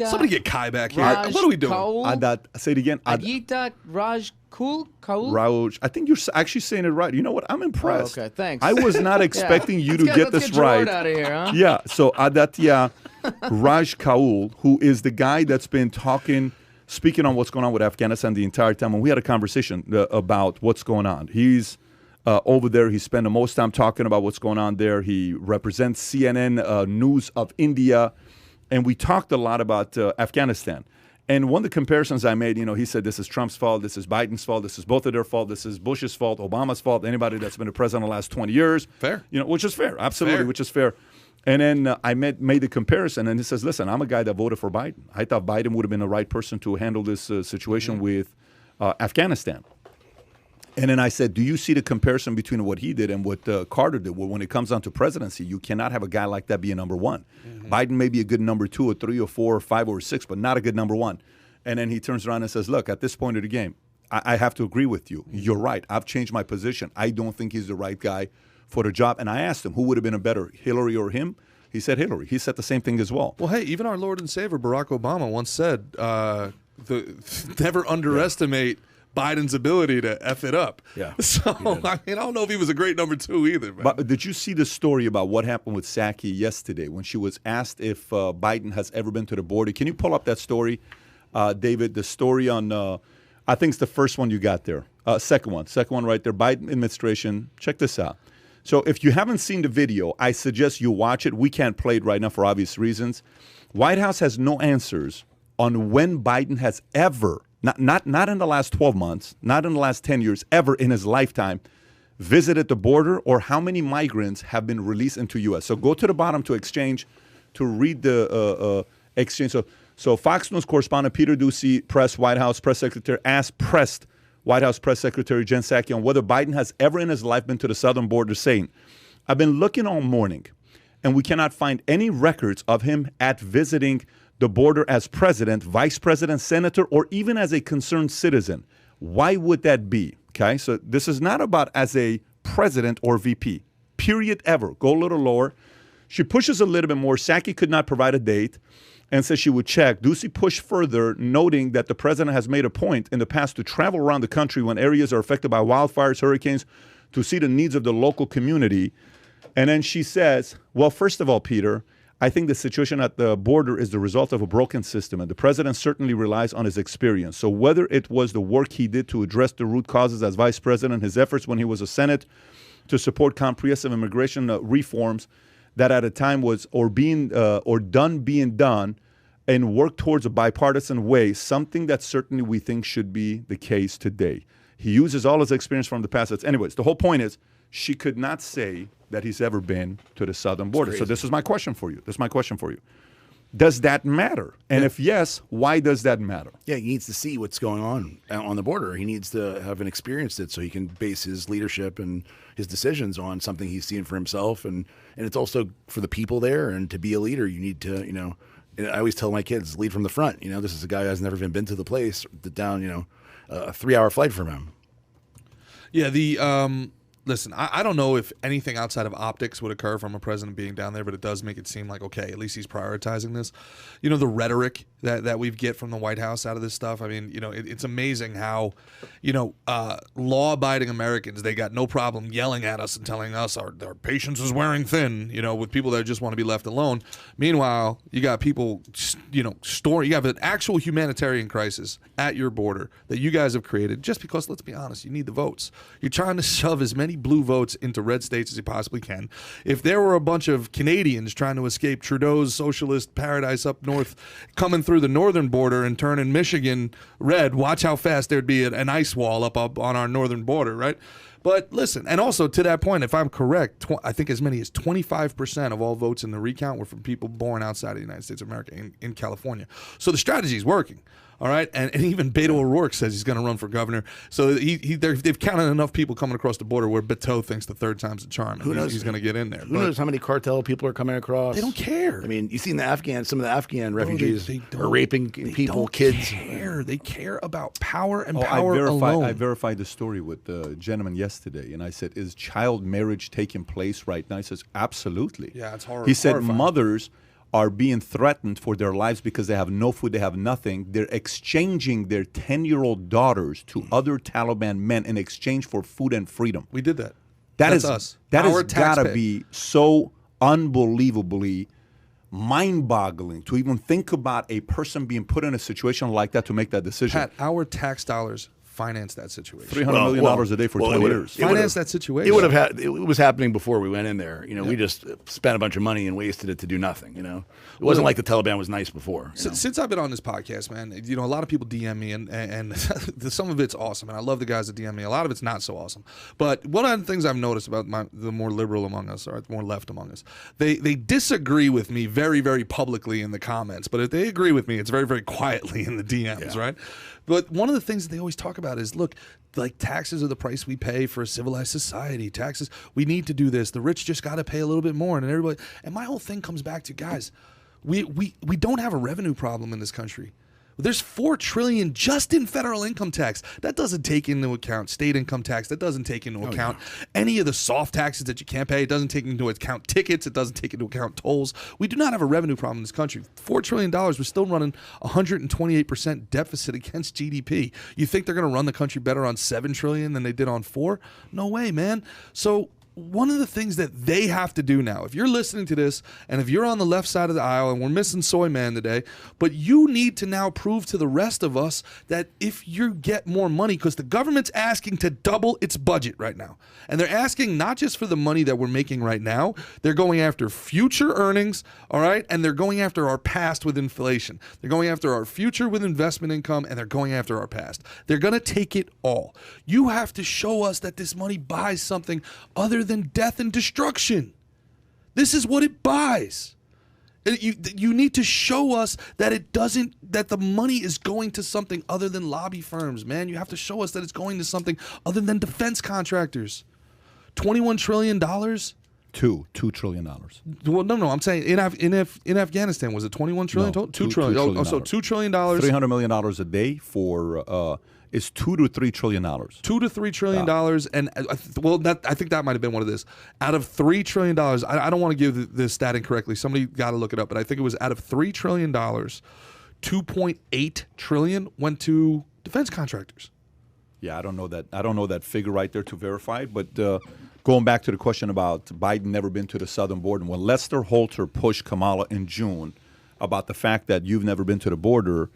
Somebody get Kai back here. Raj what are we doing? Kaul? Say it again. Adita Raj Kaul? Raj. I think you're actually saying it right. You know what? I'm impressed. Oh, okay, thanks. I was not expecting you to get this right. Out of here, huh? Yeah. So Aditya Raj Kaul, who is the guy that's been speaking on what's going on with Afghanistan the entire time, and we had a conversation about what's going on. He's over there. He spent the most time talking about what's going on there. He represents CNN News of India, and we talked a lot about Afghanistan. And one of the comparisons I made, he said this is Trump's fault, this is Biden's fault, this is both of their fault, this is Bush's fault, Obama's fault, anybody that's been a president in the last 20 years. Fair. Which is fair, absolutely, which is fair. And then I made the comparison, and he says, listen, I'm a guy that voted for Biden. I thought Biden would have been the right person to handle this situation with Afghanistan. And then I said, do you see the comparison between what he did and what Carter did? Well, when it comes down to presidency, you cannot have a guy like that be a number one. Biden may be a good number 2 or 3 or 4 or 5 or 6, but not a good number 1. And then he turns around and says, look, at this point of the game, I have to agree with you. You're right. I've changed my position. I don't think he's the right guy for the job. And I asked him, who would have been a better, Hillary or him? He said Hillary. He said the same thing as well. Well, hey, even our Lord and Savior, Barack Obama, once said, never underestimate Biden's ability to F it up. Yeah. So, I don't know if he was a great number 2 either. Man. But did you see the story about what happened with Psaki yesterday when she was asked if Biden has ever been to the border? Can you pull up that story, David? The story on, I think it's the first one you got there. Second one right there, Biden administration. Check this out. So if you haven't seen the video, I suggest you watch it. We can't play it right now for obvious reasons. White House has no answers on when Biden has ever, not in the last 12 months, not in the last 10 years, ever in his lifetime, visited the border or how many migrants have been released into U.S. So go to the bottom to exchange to read the exchange. So Fox News correspondent Peter Doocy, White House press secretary, asked pressed White House Press Secretary Jen Psaki on whether Biden has ever in his life been to the southern border, saying, "I've been looking all morning, and we cannot find any records of him at visiting the border as president, vice president, senator, or even as a concerned citizen. Why would that be?" Okay, so this is not about as a president or VP, period, ever. Go a little lower. She pushes a little bit more. Psaki could not provide a date and says she would check. Ducey pushed further, noting that the president has made a point in the past to travel around the country when areas are affected by wildfires, hurricanes, to see the needs of the local community. And then she says, well, first of all, Peter, I think the situation at the border is the result of a broken system, and the president certainly relies on his experience. So whether it was the work he did to address the root causes as vice president, his efforts when he was a Senate to support comprehensive immigration reforms that at a time was being done and work towards a bipartisan way, something that certainly we think should be the case today. He uses all his experience from the past. Anyways, the whole point is she could not say that he's ever been to the southern border. So this is my question for you. Does that matter? And if yes, why does that matter? Yeah, he needs to see what's going on the border. He needs to have experienced it so he can base his leadership and his decisions on something he's seen for himself. And it's also for the people there. And to be a leader, you need to, and I always tell my kids, lead from the front. This is a guy who has never even been to the place, down, a 3-hour flight from him. Yeah, listen, I don't know if anything outside of optics would occur from a president being down there, but it does make it seem like, okay, at least he's prioritizing this. The rhetoric that we get from the White House out of this stuff, I mean, it's amazing how, law-abiding Americans, they got no problem yelling at us and telling us our patience is wearing thin, with people that just want to be left alone. Meanwhile, you got people, you have an actual humanitarian crisis at your border that you guys have created just because, let's be honest, you need the votes. You're trying to shove as many blue votes into red states as you possibly can. If there were a bunch of Canadians trying to escape Trudeau's socialist paradise up north, coming through the northern border and turning Michigan red, watch how fast there'd be an ice wall up on our northern border, right? But listen, and also to that point, if I'm correct, I think as many as 25% of all votes in the recount were from people born outside of the United States of America in California. So the strategy is working. All right, and even Beto O'Rourke says he's going to run for governor. So they've counted enough people coming across the border where Beto thinks the third time's a charm. Who knows? He's going to get in there. Who knows how many cartel people are coming across? They don't care. I mean, you've seen some of the Afghan refugees are raping people, kids. They care about power and power alone. I verified the story with the gentleman yesterday, and I said, is child marriage taking place right now? He says, absolutely. Yeah, it's horrible. He said mothers are being threatened for their lives because they have no food, they have nothing. They're exchanging their 10-year-old daughters to other Taliban men in exchange for food and freedom. We did that. That's us. That has got to be so unbelievably mind-boggling to even think about a person being put in a situation like that to make that decision. Pat, our tax dollars finance that situation. $300 million a day for 20 years. Finance that situation. It would have it was happening before we went in there. We just spent a bunch of money and wasted it to do nothing. It wasn't like the Taliban was nice before. Since I've been on this podcast, man, a lot of people DM me and some of it's awesome, and I love the guys that DM me. A lot of it's not so awesome. But one of the things I've noticed about the more liberal among us, or the more left among us, they disagree with me very, very publicly in the comments. But if they agree with me, it's very, very quietly in the DMs, right? But one of the things that they always talk about is, look, like taxes are the price we pay for a civilized society. Taxes, we need to do this. The rich just got to pay a little bit more, and everybody. And my whole thing comes back to, guys, we don't have a revenue problem in this country. There's $4 trillion just in federal income tax. That doesn't take into account state income tax. That doesn't take into account any of the soft taxes that you can't pay. It doesn't take into account tickets. It doesn't take into account tolls. We do not have a revenue problem in this country. $4 trillion, we're still running 128% deficit against GDP. You think they're going to run the country better on $7 trillion than they did on $4 trillion? No way, man. So one of the things that they have to do now, if you're listening to this and if you're on the left side of the aisle, and we're missing Soy Man today, but you need to now prove to the rest of us that if you get more money, because the government's asking to double its budget right now, and they're asking not just for the money that we're making right now, they're going after future earnings, all right, and they're going after our past with inflation. They're going after our future with investment income, and they're going after our past. They're going to take it all. You have to show us that this money buys something other than death and destruction. This is what it buys. You need to show us that that the money is going to something other than lobby firms, man. You have to show us that it's going to something other than defense contractors. $21 trillion? $2 trillion. Well, no. I'm saying in Afghanistan, was it 21 trillion total? $2 trillion. So $2 trillion. $300 million a day for is $2 to $3 trillion. $2 to $3 trillion, and I think that might have been what it is. Out of $3 trillion, I don't want to give the stat incorrectly. Somebody got to look it up, but I think it was out of $3 trillion, 2.8 trillion went to defense contractors. Yeah, I don't know that figure right there to verify it, but going back to the question about Biden never been to the southern border, when Lester Holter pushed Kamala in June about the fact that you've never been to the border,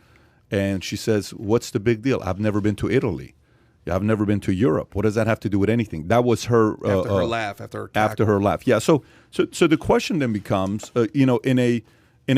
and she says, what's the big deal? I've never been to Italy. I've never been to Europe. What does that have to do with anything? That was her after her laugh, after her laugh. Yeah. So the question then becomes, in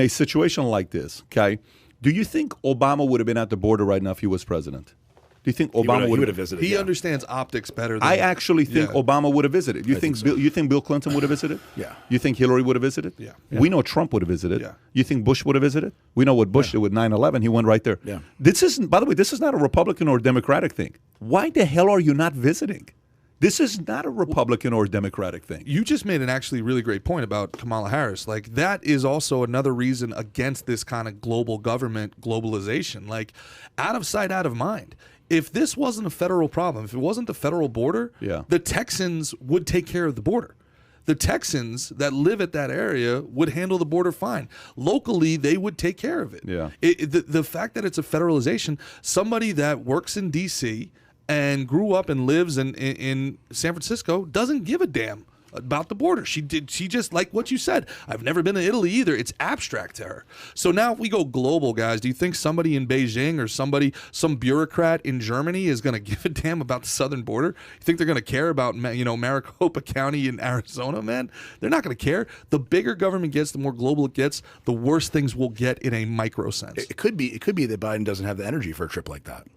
a situation like this, okay, do you think Obama would have been at the border right now if he was president? Do you think Obama would have visited? He understands optics better than I actually think Obama would have visited. You think Bill Clinton would have visited? Yeah. You think Hillary would have visited? Yeah. We know Trump would have visited. Yeah. You think Bush would have visited? We know what Bush did with 9/11. He went right there. Yeah. This isn't, by the way, this is not a Republican or Democratic thing. Why the hell are you not visiting? This is not a Republican or Democratic thing. You just made an actually really great point about Kamala Harris. Like, that is also another reason against this kind of global government globalization. Like, out of sight, out of mind. If this wasn't a federal problem, if it wasn't the federal border, the Texans would take care of the border. The Texans that live at that area would handle the border fine. Locally, they would take care of it. Yeah. The fact that it's a federalization, somebody that works in D.C. and grew up and lives in San Francisco doesn't give a damn about the border. She just, like what you said, I've never been to Italy either. It's abstract to her. So now if we go global, guys, do you think somebody in Beijing or some bureaucrat in Germany is going to give a damn about the southern border? You think they're going to care about, Maricopa County in Arizona, man? They're not going to care. The bigger government gets, the more global it gets, the worse things will get in a micro sense. It could be that Biden doesn't have the energy for a trip like that.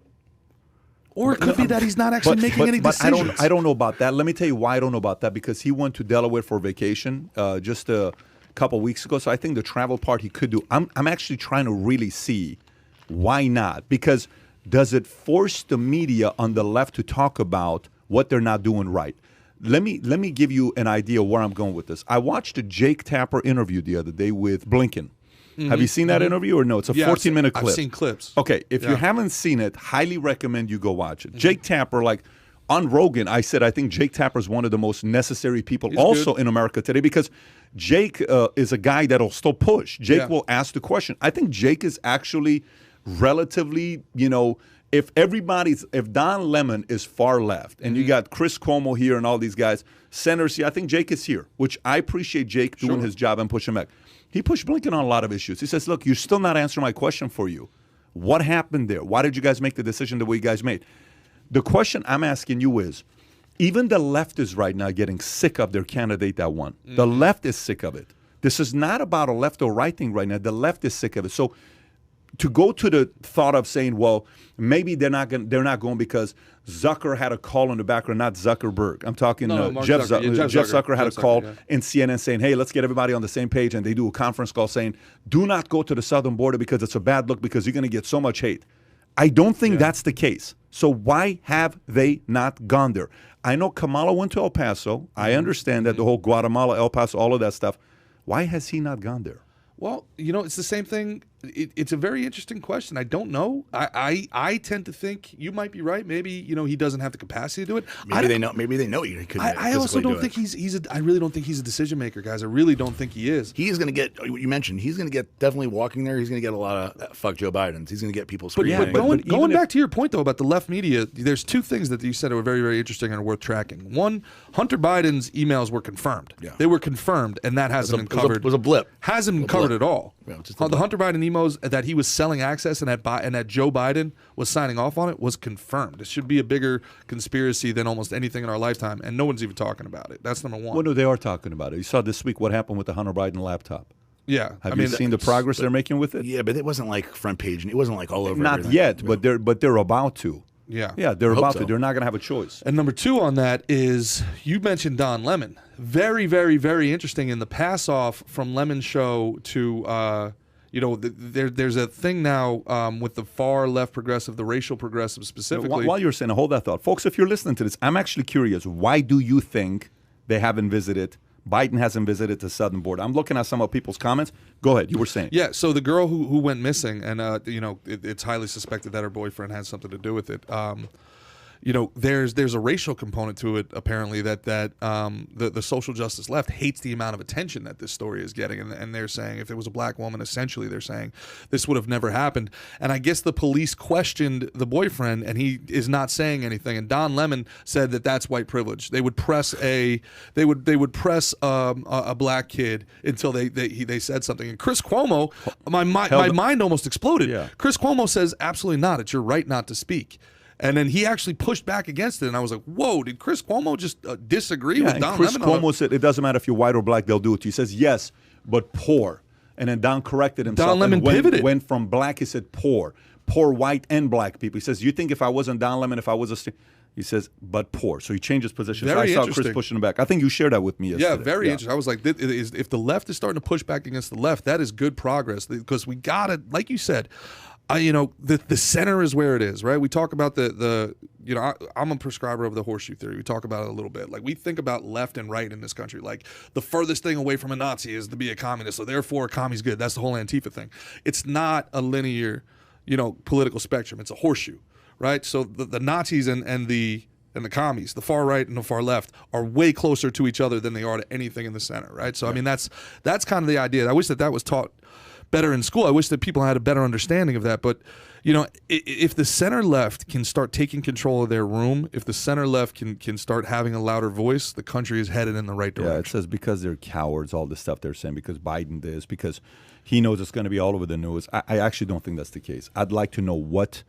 Or it could be that he's not actually making any decisions. I don't know about that. Let me tell you why I don't know about that. Because he went to Delaware for vacation just a couple weeks ago. So I think the travel part he could do. I'm actually trying to really see why not. Because does it force the media on the left to talk about what they're not doing right? Let me give you an idea where I'm going with this. I watched a Jake Tapper interview the other day with Blinken. Mm-hmm. Have you seen that interview or no? It's a 14-minute clip. I've seen clips. Okay, if you haven't seen it, highly recommend you go watch it. Mm-hmm. Jake Tapper, on Rogan, I said I think Jake Tapper is one of the most necessary people in America today because Jake is a guy that'll still push. Jake will ask the question. I think Jake is actually relatively, if Don Lemon is far left and you got Chris Cuomo here and all these guys, senators here, I think Jake is here, which I appreciate Jake doing his job and pushing back. He pushed Blinken on a lot of issues. He says, look, you're still not answering my question for you. What happened there? Why did you guys make the decision the way you guys made? The question I'm asking you is, even the left is right now getting sick of their candidate that won. Mm-hmm. The left is sick of it. This is not about a left or right thing right now. The left is sick of it. So to go to the thought of saying, well, maybe they're not going because Zucker had a call in the background, not Zuckerberg. I'm talking Jeff Zucker had a call in CNN saying, hey, let's get everybody on the same page. And they do a conference call saying, do not go to the southern border because it's a bad look because you're going to get so much hate. I don't think that's the case. So why have they not gone there? I know Kamala went to El Paso. I understand that the whole Guatemala, El Paso, all of that stuff. Why has he not gone there? Well, it's the same thing. It's a very interesting question. I don't know. I tend to think you might be right. Maybe he doesn't have the capacity to do it. Maybe they know he couldn't. I also don't think I really don't think he's a decision maker, guys. I really don't think he is. He is going to get. You mentioned he's going to get definitely walking there. He's going to get a lot of fuck Joe Biden's. He's going to get people screaming. But going back to your point though about the left media, there's two things that you said that were very, very interesting and are worth tracking. One, Hunter Biden's emails were confirmed. Yeah. They were confirmed, and that hasn't been covered. It was a blip. Hasn't been covered at all. Yeah, the Hunter Biden emails that he was selling access and that Joe Biden was signing off on it was confirmed. It should be a bigger conspiracy than almost anything in our lifetime, and no one's even talking about it. That's number one. Well, no, they are talking about it. You saw this week what happened with the Hunter Biden laptop. Yeah, Have you seen the progress they're making with it? Yeah, but it wasn't like front page, and it wasn't like all over. Not everything. Yet, but they're about to. Yeah, they're about to. They're not going to have a choice. And number 2 on that is, you mentioned Don Lemon. Very, very, very interesting in the pass off from Lemon's show to, there's a thing now with the far left progressive, the racial progressive specifically. While you're saying, hold that thought. Folks, if you're listening to this, I'm actually curious. Why do you think they haven't visited? Biden hasn't visited the southern border. I'm looking at some of people's comments. Go ahead. You were saying. Yeah. So the girl who went missing, and it's highly suspected that her boyfriend had something to do with it. There's a racial component to it. Apparently, that the social justice left hates the amount of attention that this story is getting, and they're saying if it was a black woman, essentially they're saying this would have never happened. And I guess the police questioned the boyfriend, and he is not saying anything. And Don Lemon said that that's white privilege. They would press a black kid until they said something. And Chris Cuomo, my mind almost exploded. Yeah. Chris Cuomo says absolutely not. It's your right not to speak. And then he actually pushed back against it, and I was like, "Whoa! Did Chris Cuomo just disagree with Don Chris Lemon?" Cuomo said it doesn't matter if you're white or black; they'll do it. He says yes, but poor. And then Don corrected himself. Don Lemon pivoted. Went from black, he said poor white and black people. He says, "You think if I wasn't Don Lemon, if I was a," he says, "but poor." So he changed his position. Very so I saw Chris pushing him back. I think you shared that with me yesterday. Yeah, very interesting. I was like, if the left is starting to push back against the left, that is good progress, because we got to, like you said. The center is where it is, right? We talk about I'm a prescriber of the horseshoe theory. We talk about it a little bit. Like, we think about left and right in this country. Like, the furthest thing away from a Nazi is to be a communist, so therefore a commie's good. That's the whole Antifa thing. It's not a linear, political spectrum. It's a horseshoe, right? So the Nazis and the commies, the far right and the far left, are way closer to each other than they are to anything in the center, right? So, I mean, that's kind of the idea. I wish that was taught better in school. I wish that people had a better understanding of that. But, if the center left can start taking control of their room, if the center left can start having a louder voice, the country is headed in the right direction. Yeah, it says because they're cowards, all this stuff they're saying, because Biden is, because he knows it's going to be all over the news. I actually don't think that's the case. I'd like to know what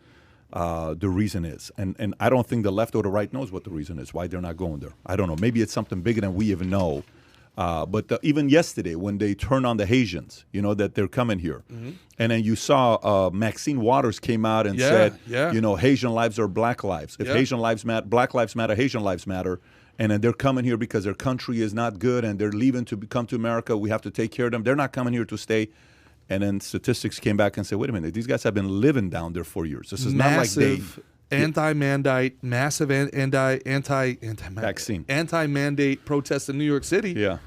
the reason is. And I don't think the left or the right knows what the reason is, why they're not going there. I don't know. Maybe it's something bigger than we even know. But even yesterday, when they turned on the Haitians, that they're coming here, and then you saw Maxine Waters came out and said, Haitian lives are black lives. If Haitian lives matter, black lives matter, Haitian lives matter, and then they're coming here because their country is not good and they're leaving to come to America. We have to take care of them. They're not coming here to stay. And then statistics came back and said, wait a minute, these guys have been living down there for years. This is massive not like they... anti-mandate, massive vaccine, anti-mandate protests in New York City. Yeah,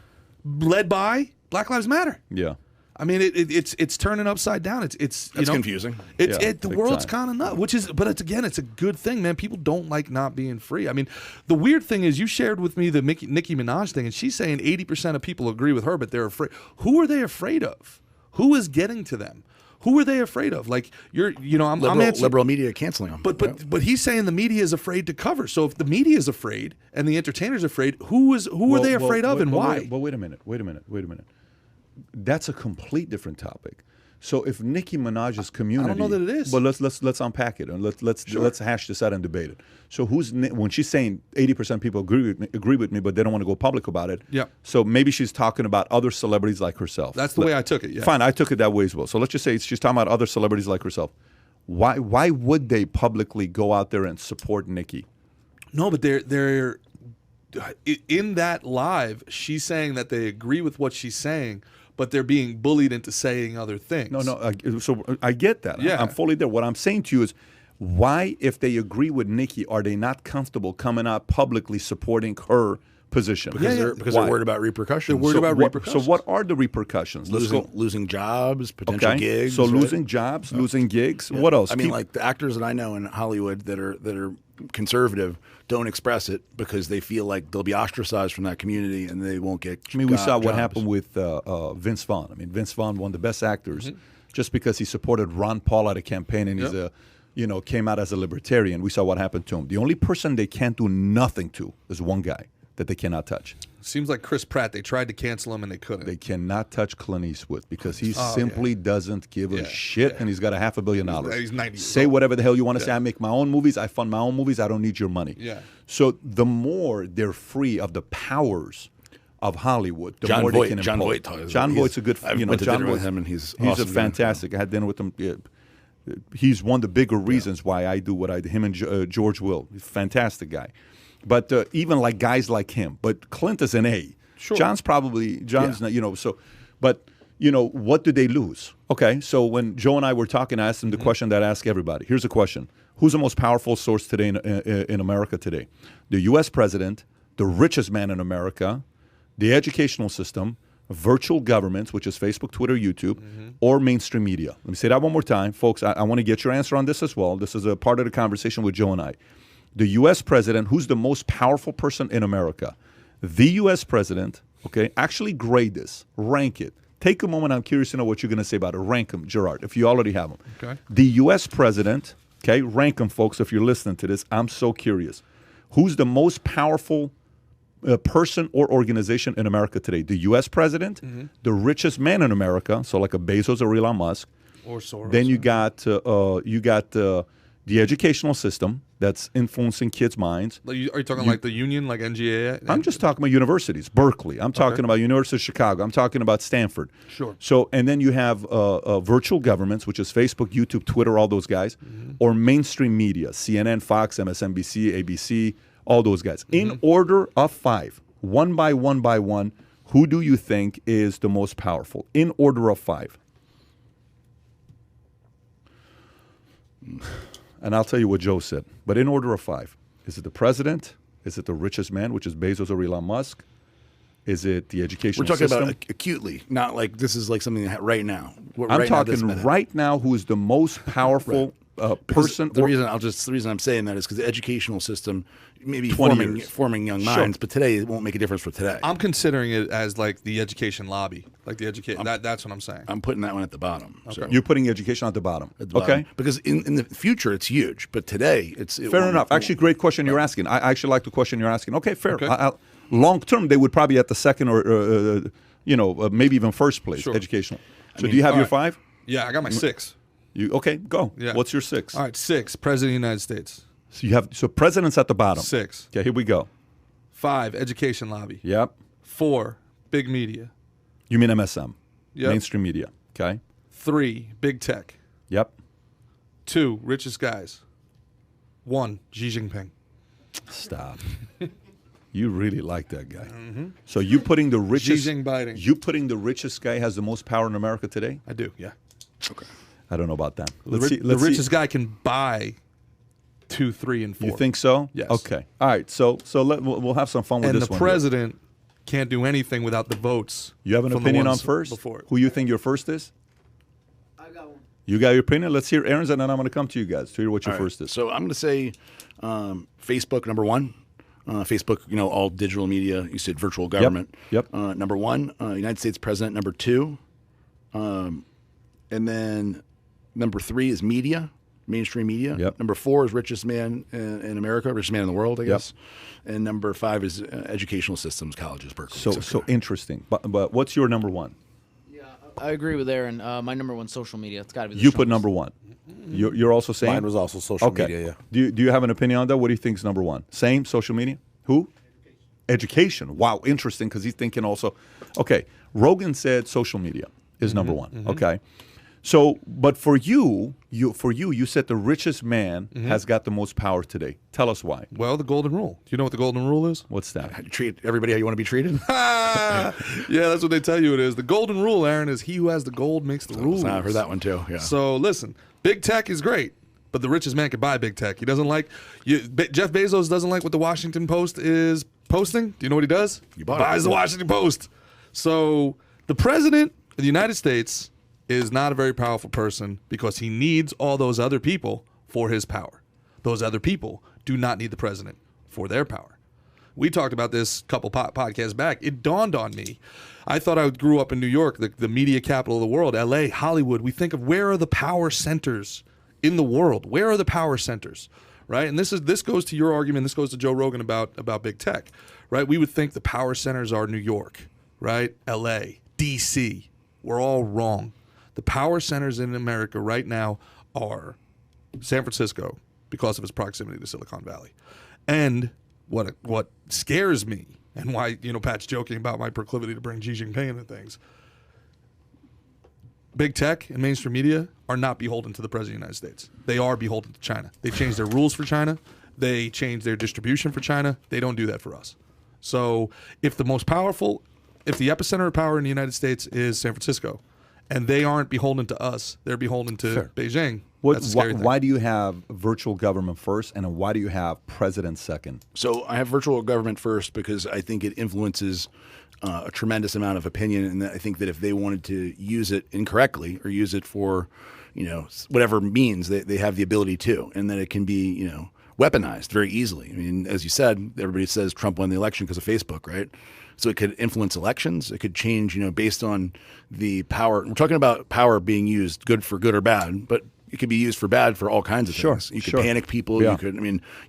led by Black Lives Matter. Yeah, I mean it's turning upside down. It's confusing. The world's kind of nuts. But it's a good thing, man. People don't like not being free. I mean, the weird thing is, you shared with me the Nicki Minaj thing, and she's saying 80% of people agree with her, but they're afraid. Who are they afraid of? Who is getting to them? Who are they afraid of? Like, I'm liberal media canceling them. But he's saying the media is afraid to cover. So if the media is afraid and the entertainers are afraid, who are they afraid of and why? Wait a minute. That's a complete different topic. So if Nicki Minaj's community, I don't know that it is. But let's unpack it and let's hash this out and debate it. So when she's saying 80% people agree with me, but they don't want to go public about it. Yeah. So maybe she's talking about other celebrities like herself. That's the way I took it. Yeah. Fine, I took it that way as well. So let's just say she's talking about other celebrities like herself. Why would they publicly go out there and support Nicki? No, but they're in that live. She's saying that they agree with what she's saying, but they're being bullied into saying other things. So I get that. Yeah. I'm fully there. What I'm saying to you is, why, if they agree with Nicki, are they not comfortable coming out publicly supporting her position? Because they're worried about repercussions. They're worried about repercussions. So what are the repercussions? Losing jobs, potential gigs. So losing jobs, losing gigs. Yeah. What else? I mean, like the actors that I know in Hollywood that are conservative don't express it because they feel like they'll be ostracized from that community and they won't get jobs. We saw what happened with Vince Vaughn. I mean, Vince Vaughn, one of the best actors, just because he supported Ron Paul at a campaign and he's came out as a libertarian. We saw what happened to him. The only person they can't do nothing to is one guy that they cannot touch. Seems like Chris Pratt. They tried to cancel him and they couldn't. They cannot touch Clint Eastwood because he simply doesn't give a shit, and he's got $500 million. He's 90. Say whatever the hell you want to say. I make my own movies. I fund my own movies. I don't need your money. Yeah. So the more they're free of the powers of Hollywood, the more they can impose. John Voight's a good. I went to dinner with him, and he's awesome. a fantastic. I had dinner with him. He's one of the bigger reasons why I do what I do. Him and George Will, fantastic guy. But even like guys like him. But Clint is an A. Sure. John's not, you know. So, but you know, what do they lose? Okay, so when Joe and I were talking, I asked him the question that I ask everybody. Here's a question: who's the most powerful source today in America today? The U.S. president, the richest man in America, the educational system, virtual governments, which is Facebook, Twitter, YouTube, or mainstream media. Let me say that one more time. Folks, I want to get your answer on this as well. This is a part of the conversation with Joe and I. The U.S. president, who's the most powerful person in America? The U.S. president, okay, actually grade this, rank it. Take a moment. I'm curious to know what you're going to say about it. Rank them, Gerard, if you already have them. Okay. The U.S. president, okay, rank them, folks, if you're listening to this. I'm so curious. Who's the most powerful person or organization in America today? The U.S. president, the richest man in America, so like a Bezos or Elon Musk. Or Soros. Then you got the educational system that's influencing kids' minds. Are you talking like the union, like NGA? I'm just talking about universities, Berkeley. I'm talking about University of Chicago. I'm talking about Stanford. Sure. So, and then you have virtual governments, which is Facebook, YouTube, Twitter, all those guys, or mainstream media, CNN, Fox, MSNBC, ABC, all those guys. In order of 5, one by one, who do you think is the most powerful? In order of 5. And I'll tell you what Joe said. But in order of 5, is it the president? Is it the richest man, which is Bezos or Elon Musk? Is it the educational system? We're talking about acutely, not like this is like something right now. I'm talking right now who is the most powerful person. The reason I'm saying that is because the educational system maybe forming young minds, but today it won't make a difference for today. I'm considering it as like the education lobby, like the that's what I'm saying. I'm putting that one at the bottom. Okay. So. You're putting education at the bottom. Okay. Because in the future it's huge, but today it's fair enough. Actually, great question you're asking. I actually like the question you're asking. Okay, fair. Okay. Long term, they would probably at the second or maybe even first place educational. So do you have your 5? Yeah, I got my 6. Okay, go. Yeah. What's your 6? All right, 6. President of the United States. So president's at the bottom. 6. Okay, here we go. 5. Education lobby. Yep. 4. Big media. You mean MSM? Yep. Mainstream media. Okay. 3. Big tech. Yep. 2. Richest guys. 1. Xi Jinping. Stop. You really like that guy. So you putting the richest. Xi Jinping. You putting the richest guy has the most power in America today? I do. Yeah. Okay. I don't know about that. The richest guy can buy 2, 3, and 4. You think so? Yes. Okay. All right. So we'll have some fun with this one. And the president can't do anything without the votes. You have an opinion on first? Before. Who you think your first is? I got one. You got your opinion? Let's hear Aaron's, and then I'm going to come to you guys to hear what your first is. So I'm going to say Facebook, number 1. Facebook, all digital media. You said virtual government. Yep. Number 1, United States president. Number 2, and then number 3 is media, mainstream media. Yep. Number 4 is richest man in America, richest man in the world, I guess. And number 5 is educational systems, colleges, Berkeley. So interesting. But what's your number 1? Yeah, I agree with Aaron. My number 1 social media. It's got to be. You put number 1. You're also saying mine was also social media. Yeah. Do you have an opinion on that? What do you think is number 1? Same social media. Who? Education. Wow, interesting because he's thinking also. Okay, Rogan said social media is number 1. Okay. So, but for you said the richest man has got the most power today. Tell us why. Well, the golden rule. Do you know what the golden rule is? What's that? Treat everybody how you want to be treated. Yeah, that's what they tell you it is. The golden rule, Aaron, is he who has the gold makes the rules. I've heard that one too. Yeah. So listen, big tech is great, but the richest man can buy big tech. He doesn't like Jeff Bezos doesn't like what the Washington Post is posting. Do you know what he does? He buys the Washington Post. So the president of the United States is not a very powerful person because he needs all those other people for his power. Those other people do not need the president for their power. We talked about this a couple podcasts back. It dawned on me. I thought I grew up in New York, the media capital of the world, LA, Hollywood. We think of where are the power centers in the world? Where are the power centers, right? And this goes to your argument. This goes to Joe Rogan about big tech, right? We would think the power centers are New York, right? LA, DC. We're all wrong. The power centers in America right now are San Francisco because of its proximity to Silicon Valley. And what scares me and why, Pat's joking about my proclivity to bring Xi Jinping into things, big tech and mainstream media are not beholden to the President of the United States. They are beholden to China. They change their rules for China. They change their distribution for China. They don't do that for us. So if the epicenter of power in the United States is San Francisco, and they aren't beholden to us, they're beholden to Beijing. Why do you have virtual government first, and why do you have president second? So I have virtual government first because I think it influences a tremendous amount of opinion, and I think that if they wanted to use it incorrectly or use it for, whatever means, they have the ability to, and that it can be, weaponized very easily. I mean, as you said, everybody says Trump won the election because of Facebook, right? So it could influence elections. It could change, based on the power. We're talking about power being used good for good or bad, but it could be used for bad for all kinds of things. You could panic people. Yeah.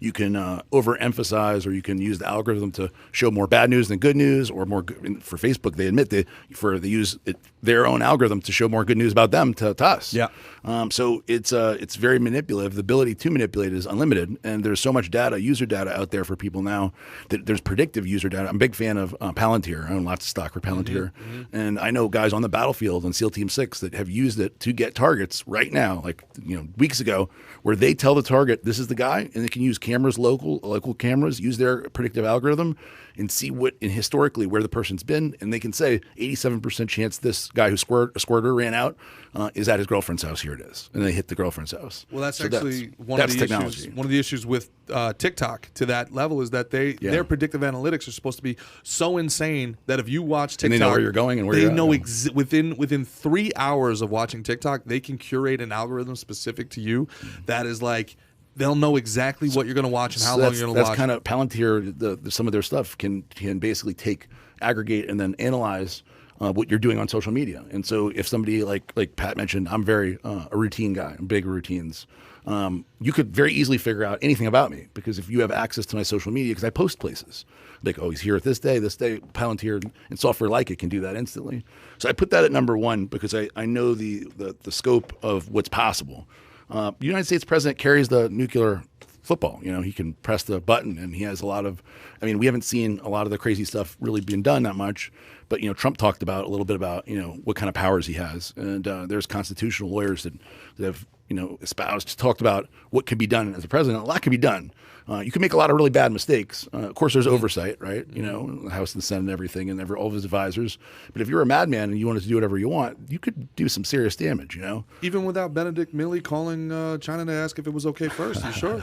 You can overemphasize, or you can use the algorithm to show more bad news than good news, or more good. For Facebook, they admit they use their own algorithm to show more good news about them to us. Yeah. So it's very manipulative. The ability to manipulate is unlimited, and there's so much data, user data out there for people now that there's predictive user data. I'm a big fan of Palantir. I own lots of stock for Palantir, and I know guys on the battlefield on SEAL Team 6 that have used it to get targets right now, like weeks ago, where they tell the target this is the guy, and they can use cameras, local cameras, use their predictive algorithm, and see historically where the person's been, and they can say 87% chance this guy who squirter ran out is at his girlfriend's house. Here it is, and they hit the girlfriend's house. Well, that's one of the technology. Issues. One of the issues with TikTok to that level is that their predictive analytics are supposed to be so insane that if you watch TikTok, and they know where you're going and where you're at. Within 3 hours of watching TikTok, they can curate an algorithm specific to you that is like. They'll know exactly what you're going to watch and how long you're going to watch. That's kind of Palantir. Some of their stuff can basically aggregate, and then analyze what you're doing on social media. And so, if somebody like Pat mentioned, I'm very a routine guy. I'm big routines. You could very easily figure out anything about me, because if you have access to my social media, because I post places like, oh, he's here at this day. Palantir and software like it can do that instantly. So I put that at number one because I know the scope of what's possible. The United States president carries the nuclear football. He can press the button, and he has a lot of. I mean, we haven't seen a lot of the crazy stuff really being done that much, but Trump talked about a little bit about what kind of powers he has, and there's constitutional lawyers that have talked about what could be done as a president. A lot can be done. You can make a lot of really bad mistakes. Of course, there's oversight, right? The House and the Senate and everything, and all of his advisors. But if you're a madman and you wanted to do whatever you want, you could do some serious damage, Even without Benedict Milley calling China to ask if it was okay first. You sure?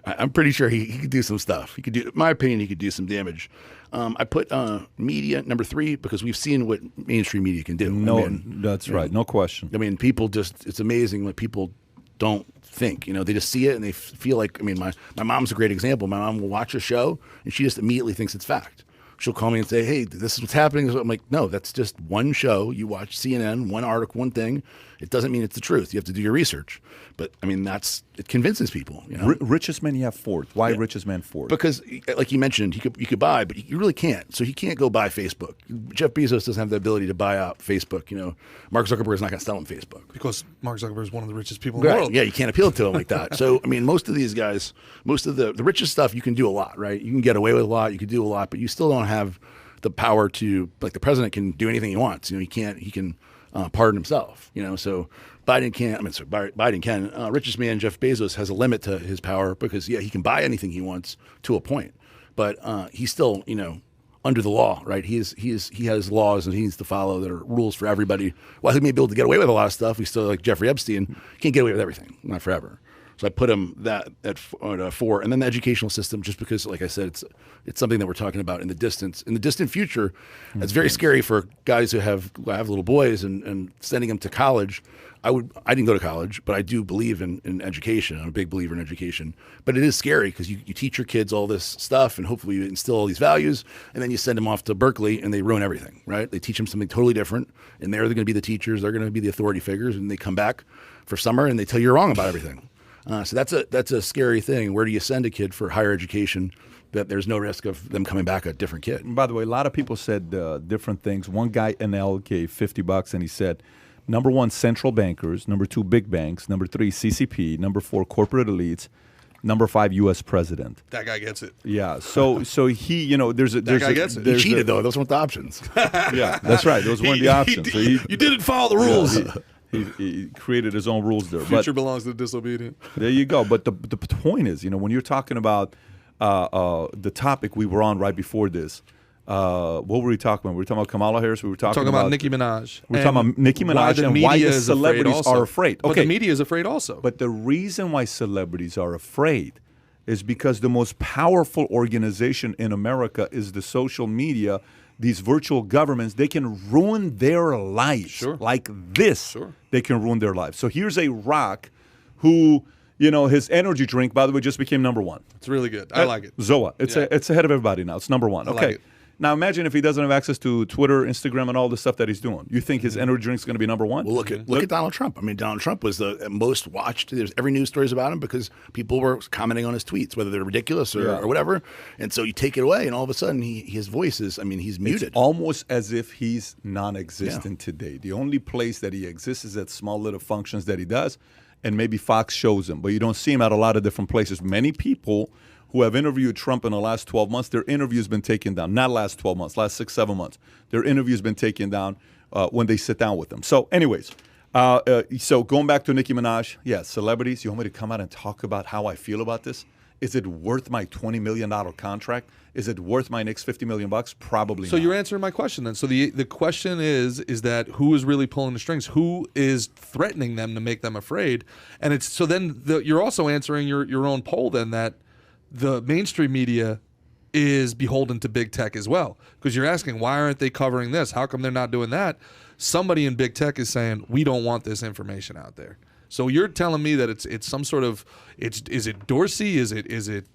I'm pretty sure he could do some stuff. In my opinion, he could do some damage. I put media number 3 because we've seen what mainstream media can do. That's right. No question. I mean, people it's amazing what people don't think. They just see it and they feel like. I mean, my mom's a great example. My mom will watch a show and she just immediately thinks it's fact. She'll call me and say, "Hey, this is what's happening." I'm like, "No, that's just one show. You watch CNN, one article, one thing. It doesn't mean it's the truth. You have to do your research." But I mean, it convinces people. Richest man you have fourth. Why richest man fourth? Because, like you mentioned, you could buy, but you really can't. So he can't go buy Facebook. Jeff Bezos doesn't have the ability to buy out Facebook. Mark Zuckerberg is not going to sell him Facebook because Mark Zuckerberg is one of the richest people in the world. Yeah, you can't appeal to him like that. So I mean, most of these guys, most of the richest stuff, you can do a lot, right? You can get away with a lot. You can do a lot, but you still don't have the power to, like, the president can do anything he wants. He can pardon himself. So Biden can't. Biden can. Richest man Jeff Bezos has a limit to his power because he can buy anything he wants to a point, but he's still under the law, right? He has laws and he needs to follow that are rules for everybody. While he may be able to get away with a lot of stuff, he's still like Jeffrey Epstein. Can't get away with everything, not forever. So I put him at 4, and then the educational system, just because, like I said, it's something that we're talking about in the distant future. It's very scary for guys who have little boys and sending them to college. I didn't go to college, but I do believe in education. I'm a big believer in education. But it is scary because you teach your kids all this stuff, and hopefully you instill all these values, and then you send them off to Berkeley, and they ruin everything, right? They teach them something totally different, and they're going to be the teachers. They're going to be the authority figures, and they come back for summer, and they tell you you're wrong about everything. So that's a scary thing. Where do you send a kid for higher education that there's no risk of them coming back a different kid? And by the way, a lot of people said different things. One guy, NL, gave $50, and he said, number 1, central bankers. Number 2, big banks. Number 3, CCP. Number 4, corporate elites. number 5 U.S. president. That guy gets it. Yeah. So he, there's a that guy gets it. He cheated though. Those weren't the options. Yeah, that's right. Those weren't the options. So you didn't follow the rules. He created his own rules there. Future belongs to the disobedient. There you go. But the point is, when you're talking about the topic we were on right before this, what were we talking about? We were talking about Kamala Harris. We were talking about Nicki Minaj. We were talking about Nicki Minaj and why the celebrities are afraid. Okay. But the media is afraid also. But the reason why celebrities are afraid is because the most powerful organization in America is the social media. These virtual governments, they can ruin their lives like this. Sure. They can ruin their lives. So here's a rock who, his energy drink, by the way, just became number 1. It's really good. I like it. Zoa. It's ahead of everybody now. It's number 1. I okay. Like it. Now imagine if he doesn't have access to Twitter, Instagram, and all the stuff that he's doing. You think his energy drink is going to be number 1? Well, look at Donald Trump. I mean, Donald Trump was the most watched. There's every news stories about him because people were commenting on his tweets, whether they're ridiculous or whatever. And so you take it away, and all of a sudden his voice is. He's muted. It's almost as if he's non-existent today. The only place that he exists is at small little functions that he does, and maybe Fox shows him, but you don't see him at a lot of different places. Many people who have interviewed Trump in the last 12 months, their interview's been taken down. Not last 12 months, last 6-7 months. Their interview's been taken down when they sit down with them. So anyways, so going back to Nicki Minaj, celebrities, you want me to come out and talk about how I feel about this? Is it worth my $20 million contract? Is it worth my next $50 million? Probably not. So you're answering my question then. So the question is that who is really pulling the strings? Who is threatening them to make them afraid? And it's so then you're also answering your own poll then that the mainstream media is beholden to big tech as well. Because you're asking, why aren't they covering this? How come they're not doing that? Somebody in big tech is saying, we don't want this information out there. So you're telling me that it's some sort of is it Dorsey? Is it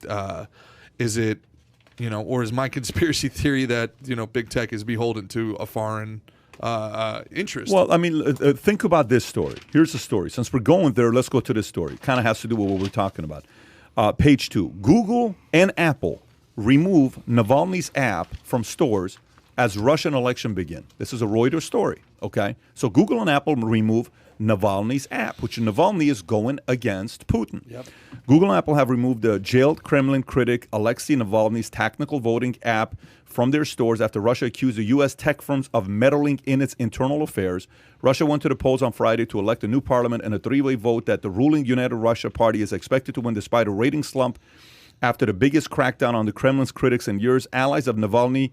or is my conspiracy theory that big tech is beholden to a foreign interest? Well, I mean, think about this story. Here's the story. Since we're going there, let's go to this story. Kind of has to do with what we're talking about. Page 2. Google and Apple remove Navalny's app from stores as Russian election begin. This is a Reuters story, okay? So Google and Apple remove Navalny's app, which Navalny is going against Putin. Yep. Google and Apple have removed the jailed Kremlin critic Alexei Navalny's technical voting app from their stores after Russia accused the U.S. tech firms of meddling in its internal affairs. Russia went to the polls on Friday to elect a new parliament in a 3-way vote that the ruling United Russia Party is expected to win despite a rating slump after the biggest crackdown on the Kremlin's critics in years. Allies of Navalny,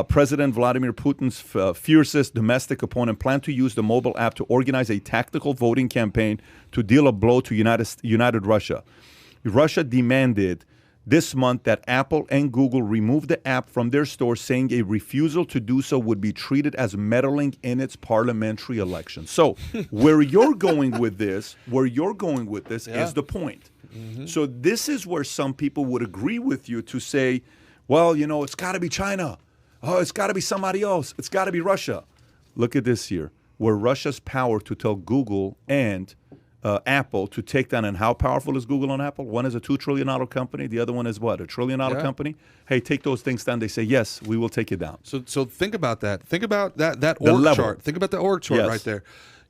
President Vladimir Putin's fiercest domestic opponent, plan to use the mobile app to organize a tactical voting campaign to deal a blow to United Russia. Russia demanded this month that Apple and Google remove the app from their stores, saying a refusal to do so would be treated as meddling in its parliamentary election. So where you're going with this is the point. Mm-hmm. So this is where some people would agree with you to say, well, it's got to be China. Oh, it's got to be somebody else. It's got to be Russia. Look at this here, where Russia's power to tell Google and Apple to take down. And how powerful is Google and Apple? One is a $2 trillion company. The other one is what? $1 trillion company? Hey, take those things down. They say, yes, we will take it down. So think about that. Think about that org chart. Think about the org chart right there.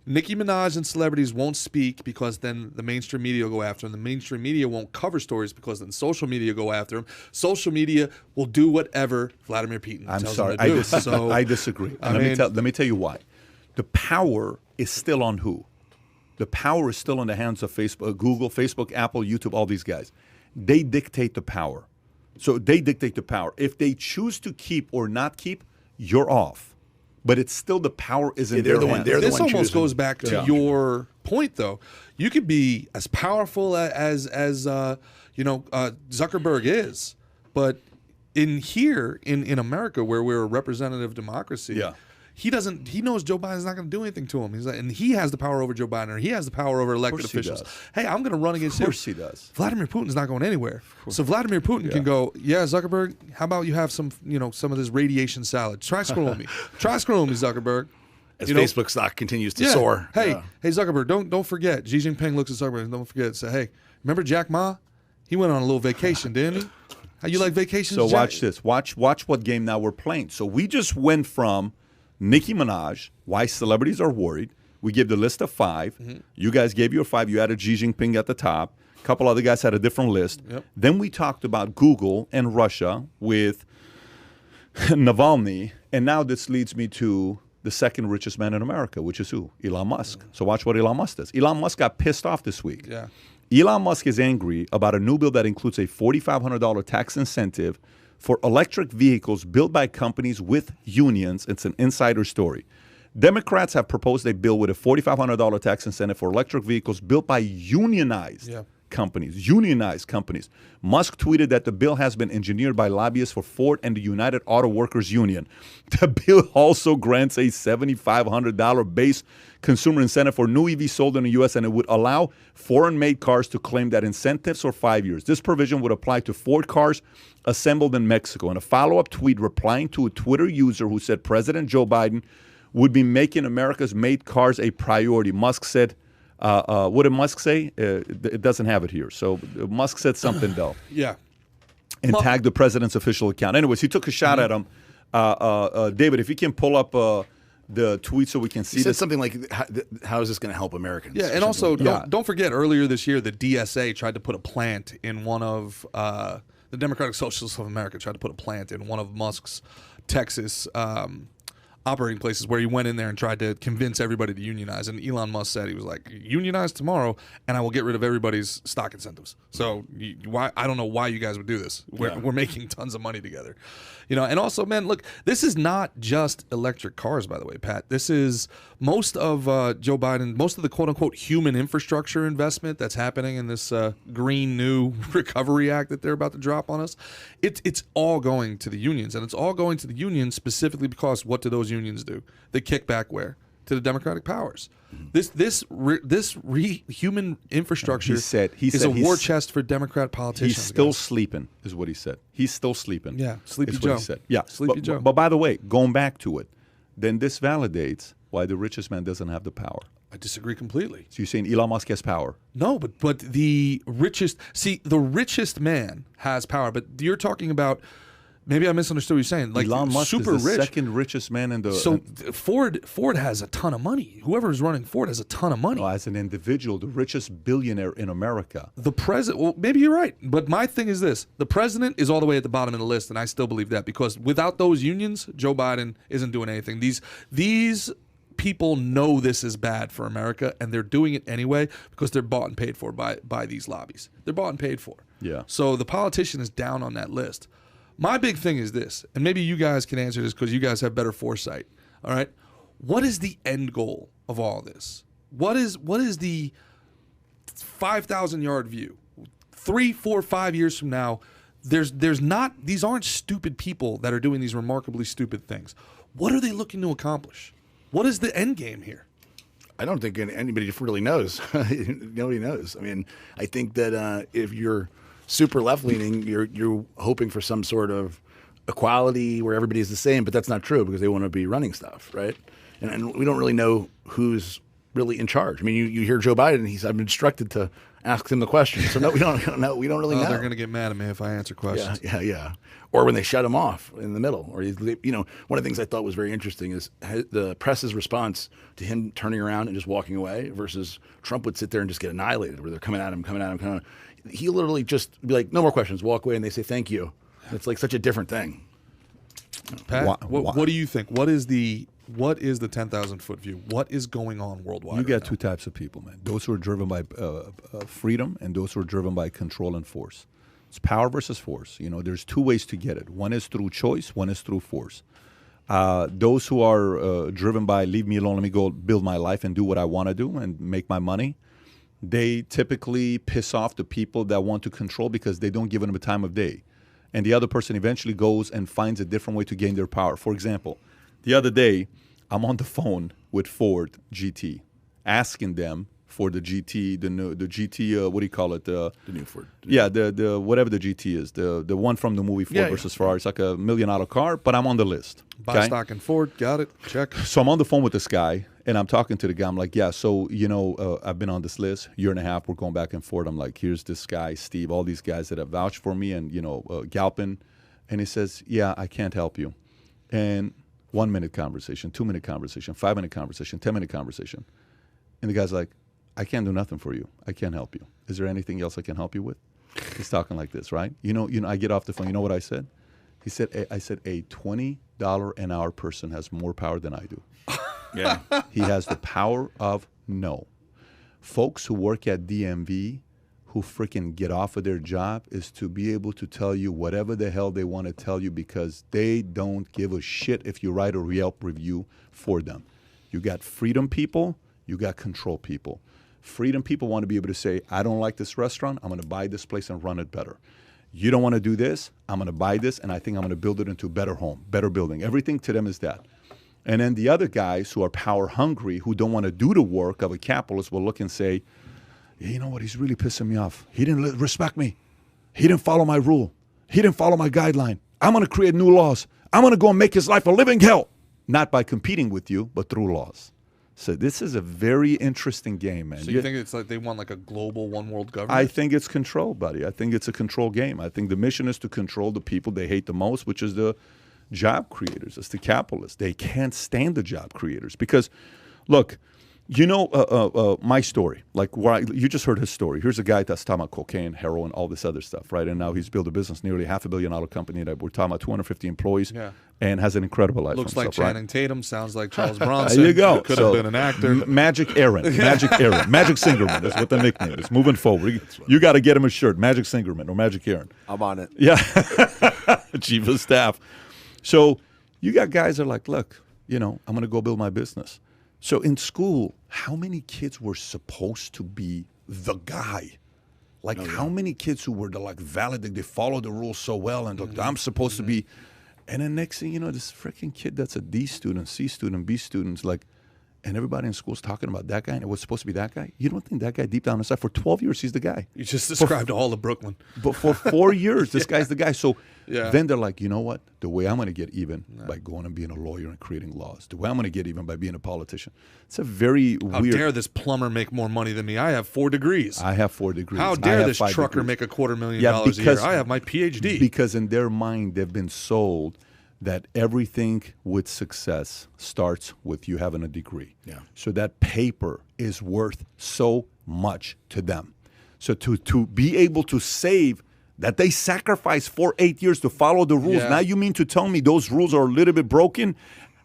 Nicki Minaj and celebrities won't speak because then the mainstream media will go after them. The mainstream media won't cover stories because then social media go after them. Social media will do whatever Vladimir Putin tells them to do. I disagree. Let me tell you why. The power is still on who? The power is still in the hands of Facebook, Google, Facebook, Apple, YouTube, all these guys. They dictate the power. So they dictate the power. If they choose to keep or not keep, you're off. But it's still the power is in their hands. This almost goes back to your point, though. You could be as powerful as Zuckerberg is, but in America, where we're a representative democracy, he knows Joe Biden's not going to do anything to him. And he has the power over Joe Biden, or he has the power over elected officials. Hey, I'm going to run against him. Of course he does. Vladimir Putin's not going anywhere. So Vladimir Putin can go, Zuckerberg, how about you have some of this radiation salad? Try screwing me. Try screwing me, Zuckerberg. As Facebook stock continues to soar. Hey, Zuckerberg, don't forget. Xi Jinping looks at Zuckerberg and don't forget. Say, hey, remember Jack Ma? He went on a little vacation, didn't he? How you like vacations, So Jack? watch this. Watch what game now we're playing. So we just went from Nicki Minaj, why celebrities are worried. We gave the list of 5. Mm-hmm. You guys gave your 5. You added Xi Jinping at the top. A couple other guys had a different list. Yep. Then we talked about Google and Russia with Navalny. And now this leads me to the second richest man in America, which is who? Elon Musk. So watch what Elon Musk does. Elon Musk got pissed off this week. Yeah. Elon Musk is angry about a new bill that includes a $4,500 tax incentive for electric vehicles built by companies with unions. It's an insider story. Democrats have proposed a bill with a $4,500 tax incentive for electric vehicles built by unionized companies. Unionized companies. Musk tweeted that the bill has been engineered by lobbyists for Ford and the United Auto Workers Union. The bill also grants a $7,500 base consumer incentive for new EVs sold in the U.S., and it would allow foreign-made cars to claim that incentives for 5 years. This provision would apply to Ford cars assembled in Mexico. In a follow-up tweet replying to a Twitter user who said President Joe Biden would be making America's made cars a priority, Musk said, what did Musk say? It doesn't have it here. So Musk said something, though. Yeah. And tagged the president's official account. Anyways, he took a shot at him. David, if you can pull up the tweet so we can see he said this. something like, how is this going to help Americans? Yeah, and also, don't forget, earlier this year, the DSA tried to put a plant in one of, the Democratic Socialists of America tried to put a plant in one of Musk's Texas operating places where he went in there and tried to convince everybody to unionize. And Elon Musk said, he was like, unionize tomorrow and I will get rid of everybody's stock incentives. So why? I don't know why you guys would do this. We're making tons of money together. You know, and also, man, look, this is not just electric cars, by the way, Pat. This is most of Joe Biden, most of the quote-unquote human infrastructure investment that's happening in this Green New Recovery Act that they're about to drop on us. It's all going to the unions, and it's all going to the unions specifically because what do those unions do? They kick back where? To the Democratic powers. This human infrastructure is a war chest for Democrat politicians. He's still sleeping, is what he said. He's still sleeping. Yeah, Sleepy is Joe. What he said. Yeah, Sleepy Joe. But by the way, going back to it, then this validates why the richest man doesn't have the power. I disagree completely. So you're saying Elon Musk has power? No, but the richest man has power. But you're talking about. Maybe I misunderstood what you're saying. Like Elon Musk super is the rich. second richest man in the. So Ford has a ton of money. Whoever is running Ford has a ton of money. No, as an individual, the richest billionaire in America. The president. Well, maybe you're right. But my thing is this: the president is all the way at the bottom of the list, and I still believe that because without those unions, Joe Biden isn't doing anything. These people know this is bad for America, and they're doing it anyway because they're bought and paid for by these lobbies. They're bought and paid for. Yeah. So the politician is down on that list. My big thing is this, and maybe you guys can answer this because you guys have better foresight. All right, what is the end goal of all this? What is the 5,000-yard view? 3, 4, 5 years from now, there's not. These aren't stupid people that are doing these remarkably stupid things. What are they looking to accomplish? What is the end game here? I don't think anybody really knows. Nobody knows. I mean, I think that if you're super left-leaning, you're hoping for some sort of equality where everybody's the same, but that's not true because they want to be running stuff, right? And we don't really know who's really in charge. I mean, you hear Joe Biden, I've been instructed to ask him the question. So no, we don't know. We don't really know. They're going to get mad at me if I answer questions. Yeah. Or when they shut him off in the middle. Or, one of the things I thought was very interesting is the press's response to him turning around and just walking away versus Trump would sit there and just get annihilated where they're coming at him. He literally just be like, no more questions, walk away, and they say thank you. It's like such a different thing. Pat, what do you think? What is the 10,000-foot view? What is going on worldwide? You get two types of people, man. Those who are driven by freedom and those who are driven by control and force. It's power versus force. There's two ways to get it. One is through choice. One is through force. Those who are driven by leave me alone, let me go build my life and do what I want to do and make my money, they typically piss off the people that want to control because they don't give them a time of day. And the other person eventually goes and finds a different way to gain their power. For example, the other day, I'm on the phone with Ford GT, asking them for the GT, the GT, what do you call it? The new Ford. Yeah, the whatever the GT is, the one from the movie Ford versus Ferrari. It's like $1 million car, but I'm on the list. Buy stock in Ford, got it, check. So I'm on the phone with this guy, and I'm talking to the guy. I'm like, yeah, so, I've been on this list, year and a half, we're going back and forth. I'm like, here's this guy, Steve, all these guys that have vouched for me, and, Galpin. And he says, yeah, I can't help you. And 1 minute conversation, 2 minute conversation, 5 minute conversation, 10 minute conversation. And the guy's like, I can't do nothing for you. I can't help you. Is there anything else I can help you with? He's talking like this, right? You know, I get off the phone. You know what I said? He said, I said, a $20 an hour person has more power than I do. Yeah. He has the power of no. Folks who work at DMV who freaking get off of their job is to be able to tell you whatever the hell they want to tell you because they don't give a shit if you write a Yelp review for them. You got freedom people, you got control people. Freedom people want to be able to say, I don't like this restaurant, I'm going to buy this place and run it better. You don't want to do this, I'm going to buy this and I think I'm going to build it into a better home, better building. Everything to them is that. And then the other guys who are power hungry, who don't want to do the work of a capitalist will look and say, yeah, you know what, he's really pissing me off. He didn't respect me. He didn't follow my rule. He didn't follow my guideline. I'm going to create new laws. I'm going to go and make his life a living hell. Not by competing with you, but through laws. So this is a very interesting game, man. So you think it's like they want like a global one world government? I think it's control, buddy. I think it's a control game. I think the mission is to control the people they hate the most, which is the job creators. It's the capitalists. They can't stand the job creators because, look, you know my story. Like you just heard his story. Here's a guy that's talking about cocaine, heroin, all this other stuff, right? And now he's built a business, nearly $500 million company that we're talking about 250 employees, and has an incredible life. Looks like himself, Channing Tatum. Sounds like Charles Bronson. There you go. Could have been an actor. Magic Aaron. Magic Aaron. Magic Singerman is what the nickname is. Moving forward, you got to get him a shirt. Magic Singerman or Magic Aaron. I'm on it. Yeah, chief of staff. So you got guys that are like, look, you know, I'm going to go build my business. So in school, how many kids were supposed to be the guy? Like how many kids who were the like valid, they follow the rules so well and look, I'm supposed to be. And then next thing you know, this freaking kid that's a D student, C student, B student's like, and everybody in school is talking about that guy and it was supposed to be that guy. You don't think that guy deep down inside, for 12 years, he's the guy. You just described all of Brooklyn. But for 4 years, this guy's the guy. So then they're like, you know what? The way I'm going to get even by going and being a lawyer and creating laws. The way I'm going to get even by being a politician. It's a very How weird. How dare this plumber make more money than me? I have 4 degrees. I have 4 degrees. How dare this trucker make $250,000 a year? I have my PhD. Because in their mind, they've been sold that everything with success starts with you having a degree. Yeah. So that paper is worth so much to them. So to be able to save that they sacrificed for 8 years to follow the rules. Now you mean to tell me those rules are a little bit broken?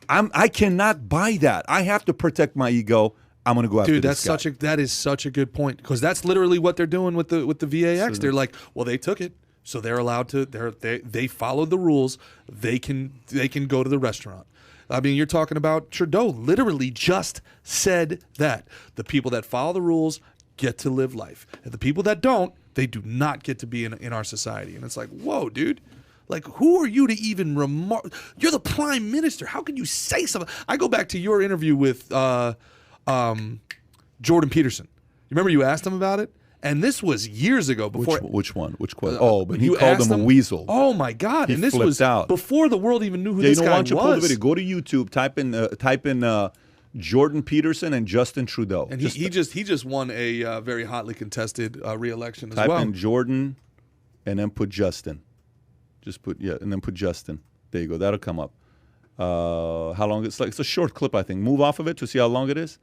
I cannot buy that. I have to protect my ego. I'm going to go after this guy. That is such a good point because that's literally what they're doing with the VAX. They're like, well, they took it. So they're allowed to. They followed the rules. They can go to the restaurant. I mean, you're talking about Trudeau. Literally, just said that the people that follow the rules get to live life, and the people that don't, they do not get to be in our society. And it's like, whoa, dude. Like, who are you to even remark? You're the prime minister. How can you say something? I go back to your interview with Jordan Peterson. You remember you asked him about it? And this was years ago. Before which one? Which question? But he called him a weasel. Oh my God! And this was out before the world even knew who this guy was. Why don't you pull the video? Go to YouTube, type in Jordan Peterson and Justin Trudeau. And he just won a very hotly contested re-election as well. Type in Jordan, and then put Justin. And then put Justin. There you go. That'll come up. How long? It's a short clip, I think. Move off of it to see how long it is.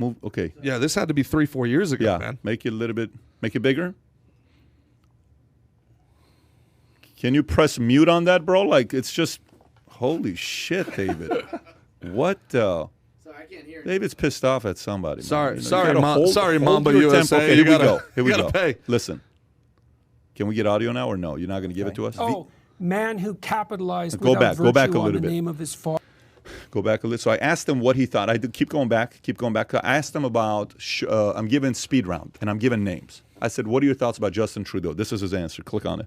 Move. Okay. Yeah, this had to be 3-4 years ago, man. Make it a little bit. Make it bigger. Can you press mute on that, bro? Like it's just, holy shit, David. What? So I can't hear. David's pissed off at somebody. Sorry, Mamba USA. Okay, here we go. Here we go. Pay. Listen. Can we get audio now or no? You're not going to give it to us? Oh, man who capitalized go back a little on the bit. name of his father. Go back a little. So I asked him what he thought. I did keep going back. I asked him about, I'm giving speed round, and I'm giving names. I said, what are your thoughts about Justin Trudeau? This is his answer. Click on it.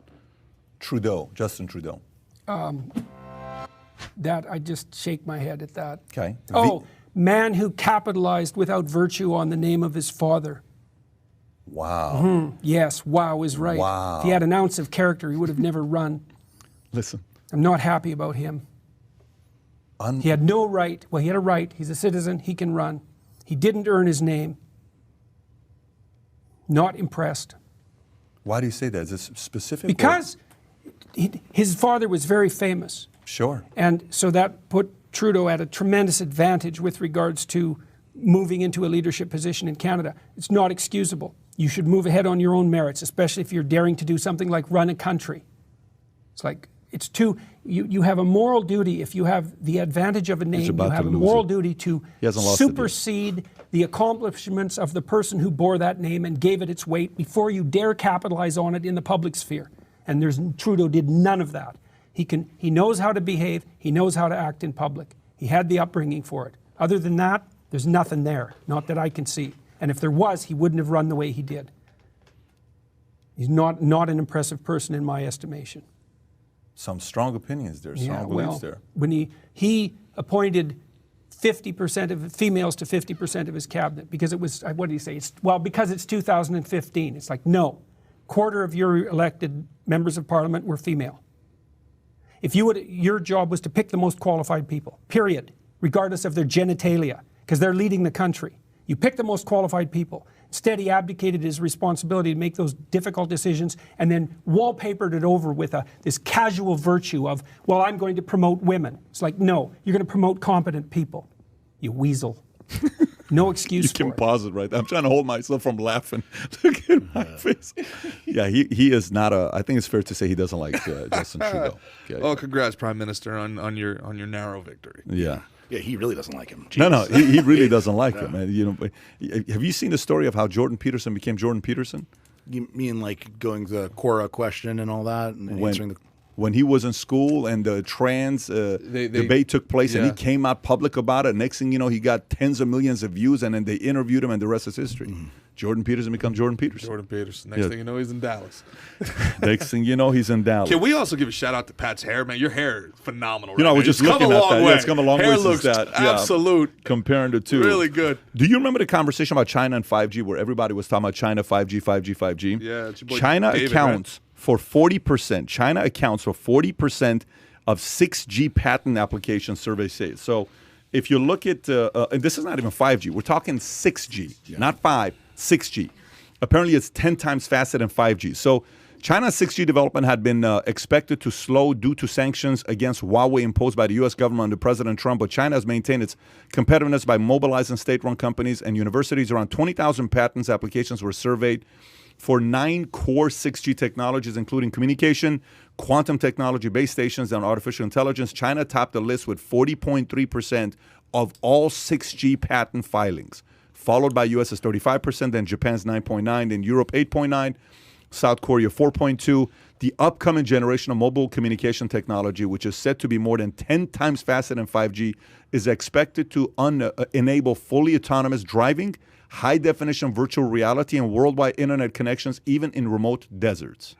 Justin Trudeau. That, I just shake my head at that. Okay. Oh, man who capitalized without virtue on the name of his father. Wow. Mm-hmm. Yes, wow is right. Wow. If he had an ounce of character, he would have never run. Listen. I'm not happy about him. He had no right. Well, he had a right. He's a citizen. He can run. He didn't earn his name. Not impressed. Why do you say that? Is this specific? Because his father was very famous. Sure. And so that put Trudeau at a tremendous advantage with regards to moving into a leadership position in Canada. It's not excusable. You should move ahead on your own merits, especially if you're daring to do something like run a country. It's like, it's too, you have a moral duty. If you have the advantage of a name, you have a moral duty to supersede the accomplishments of the person who bore that name and gave it its weight before you dare capitalize on it in the public sphere. And Trudeau did none of that. He knows how to behave. He knows how to act in public. He had the upbringing for it. Other than that, there's nothing there, not that I can see. And if there was, he wouldn't have run the way he did. He's not an impressive person in my estimation. Some strong opinions there, strong beliefs there. When he appointed 50% of females to 50% of his cabinet, because it was, what did he say? Because it's 2015. It's like, no, quarter of your elected members of parliament were female. If your job was to pick the most qualified people, period, regardless of their genitalia, because they're leading the country. You pick the most qualified people. Instead, he abdicated his responsibility to make those difficult decisions and then wallpapered it over with this casual virtue of, well, I'm going to promote women. It's like, no, you're going to promote competent people. You weasel. No excuse for it. You can pause it right there. I'm trying to hold myself from laughing. Look at my face. Yeah, he is not I think it's fair to say he doesn't like Justin Trudeau. Okay. Oh, congrats, Prime Minister, on your narrow victory. Yeah. Yeah, he really doesn't like him. Jeez. No, he really doesn't like him. Man. You know, have you seen the story of how Jordan Peterson became Jordan Peterson? You mean like going to the Quora question and all that, and answering when he was in school and the trans debate took place, and he came out public about it. Next thing you know, he got tens of millions of views, and then they interviewed him, and the rest is history. Mm-hmm. Jordan Peterson becomes Jordan Peterson. Jordan Peterson. Next thing you know, he's in Dallas. Next thing you know, he's in Dallas. Can we also give a shout out to Pat's hair, man? Your hair is phenomenal. You know, I was just looking at that. Yeah, it's come a long way since that. Absolute. Comparing the two. Really good. Do you remember the conversation about China and 5G where everybody was talking about China, 5G, 5G, 5G? Yeah, it's your boy China David, accounts for 40%. China accounts for 40% of 6G patent application survey says. So if you look at, and this is not even 5G, we're talking 6G, not 5, 6G. Apparently, it's 10 times faster than 5G. So China's 6G development had been expected to slow due to sanctions against Huawei imposed by the U.S. government under President Trump. But China has maintained its competitiveness by mobilizing state-run companies and universities. Around 20,000 patents applications were surveyed for 9 core 6G technologies, including communication, quantum technology, base stations, and artificial intelligence. China topped the list with 40.3% of all 6G patent filings, followed by U.S.'s 35%, then Japan's 9.9%, then Europe 8.9%, South Korea 4.2%. The upcoming generation of mobile communication technology, which is set to be more than 10 times faster than 5G, is expected to enable fully autonomous driving, high-definition virtual reality, and worldwide internet connections, even in remote deserts.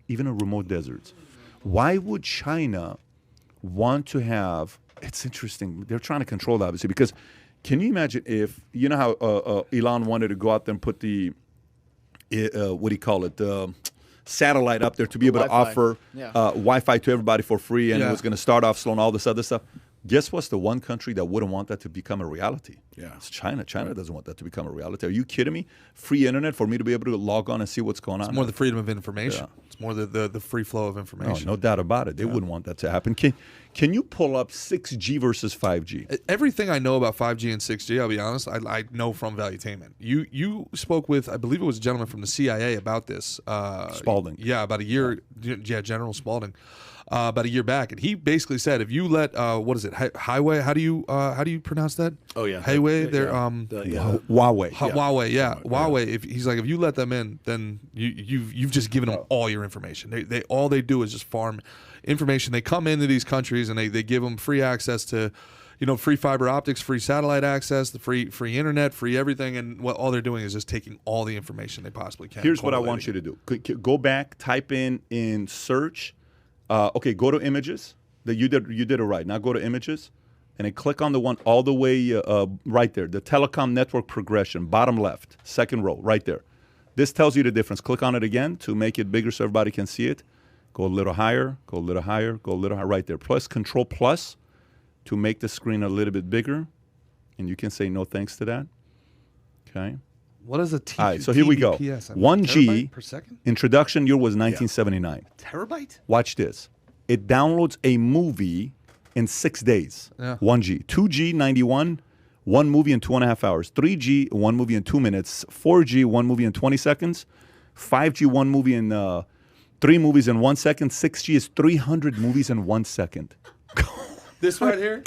Even in remote deserts. Why would China want to have... It's interesting. They're trying to control that, obviously, because... Can you imagine if, you know how Elon wanted to go out there and put the, what do you call it, satellite up there to be able to offer Wi-Fi to everybody for free, and it was going to start off slow and all this other stuff. Guess what's the one country that wouldn't want that to become a reality? Yeah. It's China. China doesn't want that to become a reality. Are you kidding me? Free internet for me to be able to log on and see what's going on. It's more the freedom of information. Yeah. It's more the free flow of information. No doubt about it. They wouldn't want that to happen. Can you pull up 6G versus 5G? Everything I know about 5G and 6G, I'll be honest, I know from Valuetainment. You spoke with, I believe it was a gentleman from the CIA about this. Spalding. Yeah, about a year. Yeah, General Spalding. About a year back, and he basically said, if you let what is it, highway? How do you pronounce that? Oh yeah, highway. They're Huawei. Huawei. Yeah, Huawei. If he's like, if you let them in, then you've just given them all your information. They all they do is just farm information. They come into these countries and they give them free access to, free fiber optics, free satellite access, the free internet, free everything, and what all they're doing is just taking all the information they possibly can. Here's what I want you to do: go back, type in search. Okay, go to images. You did it right. Now go to images, and then click on the one all the way right there. The telecom network progression, bottom left, second row, right there. This tells you the difference. Click on it again to make it bigger so everybody can see it. Go a little higher, go a little higher, go a little higher, right there. Press Control Plus to make the screen a little bit bigger, and you can say no thanks to that. Okay. What is a All right, so here we go. 1G per second? introduction year was 1979. Terabyte? Watch this. It downloads a movie in 6 days. 1G. 2G 91 1 movie in 2.5 hours. 3G, 1 movie in 2 minutes. 4G, 1 movie in 20 seconds. 5G, 1 movie in 3 movies in 1 second. 6G is 300 movies in 1 second. This right here?